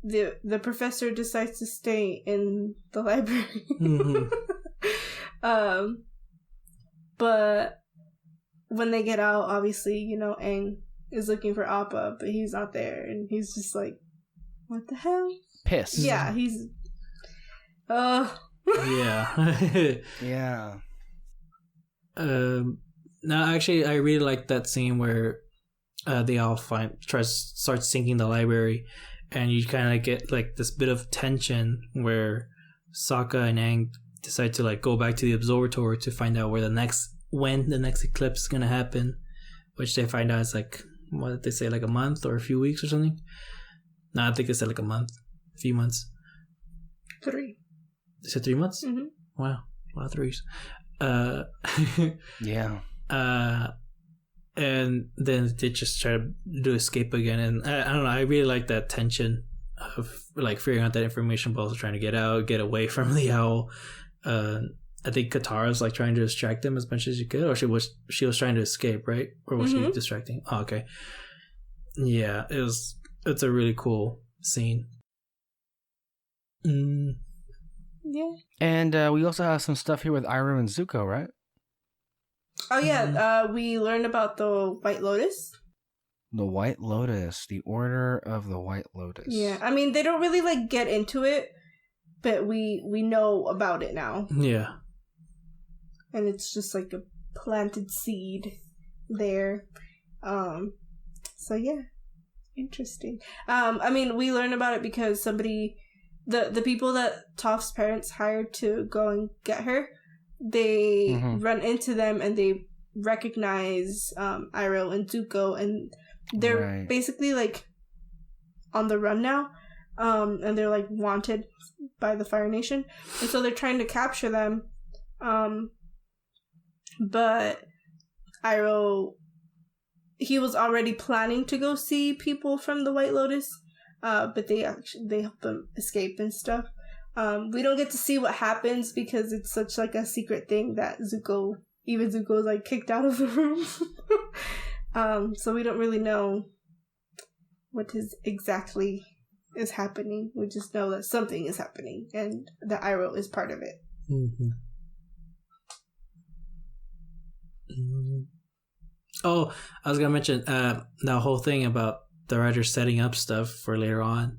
S2: professor decides to stay in the library. But when they get out, obviously, you know, Aang is looking for Appa, but he's not there, and he's just like, what the hell?
S1: Pissed.
S2: Yeah, he's
S3: Yeah.
S1: Yeah.
S3: No, actually, I really like that scene where they all start sinking the library, and you kind of get like this bit of tension where Sokka and Aang decide to like go back to the observatory to find out when the next eclipse is gonna happen, which they find out is like, what did they say, like a month or a few weeks or something? No, I think they said like a few months.
S2: 3.
S3: They said 3 months?
S2: Mm-hmm.
S3: Wow, a lot of threes.
S1: Yeah.
S3: And then they just try to do escape again, and I don't know, I really like that tension of like figuring out that information, but also trying to get away from the owl. I think Katara's like trying to distract them as much as she could, or she was trying to escape, right? Or was she distracting? Oh, okay. Yeah, it's a really cool scene.
S2: Yeah.
S1: And we also have some stuff here with Iroh and Zuko, right?
S2: Oh yeah, we learned about the White Lotus.
S1: The White Lotus, the Order of the White Lotus.
S2: Yeah, I mean they don't really like get into it, but we know about it now.
S3: Yeah.
S2: And it's just like a planted seed there. So yeah, interesting. I mean, we learned about it because somebody, the people that Toph's parents hired to go and get her, they run into them and they recognize Iroh and Zuko, and they're basically like on the run now. And they're like wanted by the Fire Nation, and so they're trying to capture them. But Iroh, he was already planning to go see people from the White Lotus, but they help him escape and stuff. We don't get to see what happens because it's such like a secret thing that Zuko is like kicked out of the room. So we don't really know what exactly is happening. We just know that something is happening and that Iroh is part of it.
S3: Oh, I was gonna mention the whole thing about the writer setting up stuff for later on.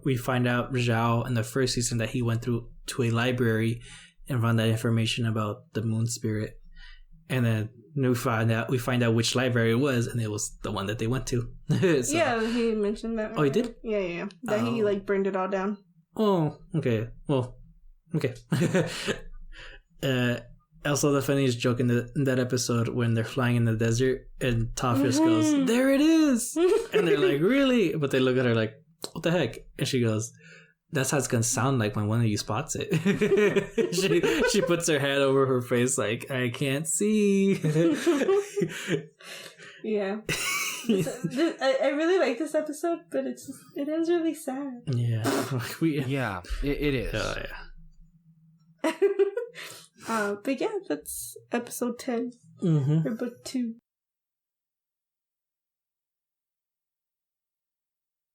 S3: We find out Zhao in the first season that he went through to a library and found that information about the moon spirit, and then we find out which library it was, and it was the one that they went to. So,
S2: yeah, he mentioned that.
S3: Oh, he did?
S2: Yeah. That he like burned it all down.
S3: Oh, okay. Well, okay. Also, the funniest joke in that episode when they're flying in the desert and Toph just goes, "There it is!" And they're like, "Really?" But they look at her like, "What the heck?" And she goes, "That's how it's gonna sound like when one of you spots it." she puts her hand over her face like, "I can't see."
S2: Yeah. I really like this episode, but it ends really sad.
S3: Yeah.
S1: Yeah, it is.
S3: Oh, yeah.
S2: But yeah, that's episode 10 for book 2.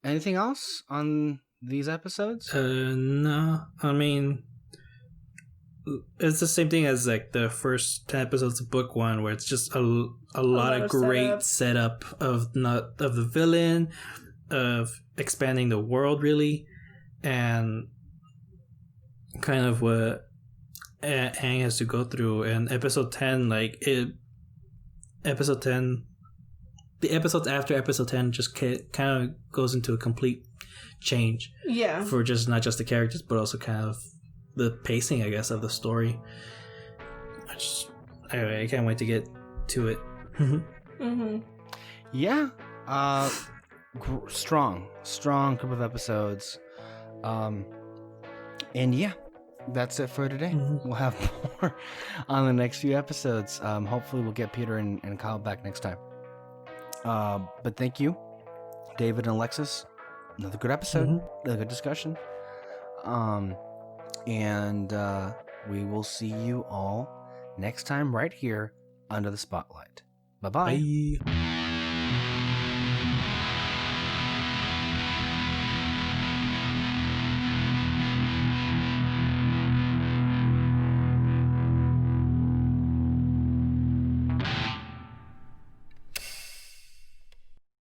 S1: Anything else on these episodes?
S3: No. I mean, it's the same thing as like the first 10 episodes of book 1, where it's just a lot of great setup of the villain, of expanding the world really, and kind of what Aang has to go through. And episode 10, the episodes after episode 10 just kind of goes into a complete change.
S2: Yeah.
S3: For just not just the characters, but also kind of the pacing, I guess, of the story. I can't wait to get to it.
S1: Yeah. Strong group of episodes. And yeah, that's it for today. We'll have more on the next few episodes. Hopefully we'll get Peter and Kyle back next time. But thank you, David and Alexis. Another good episode. Another good discussion. And we will see you all next time right here under the spotlight. Bye-bye.
S3: Bye.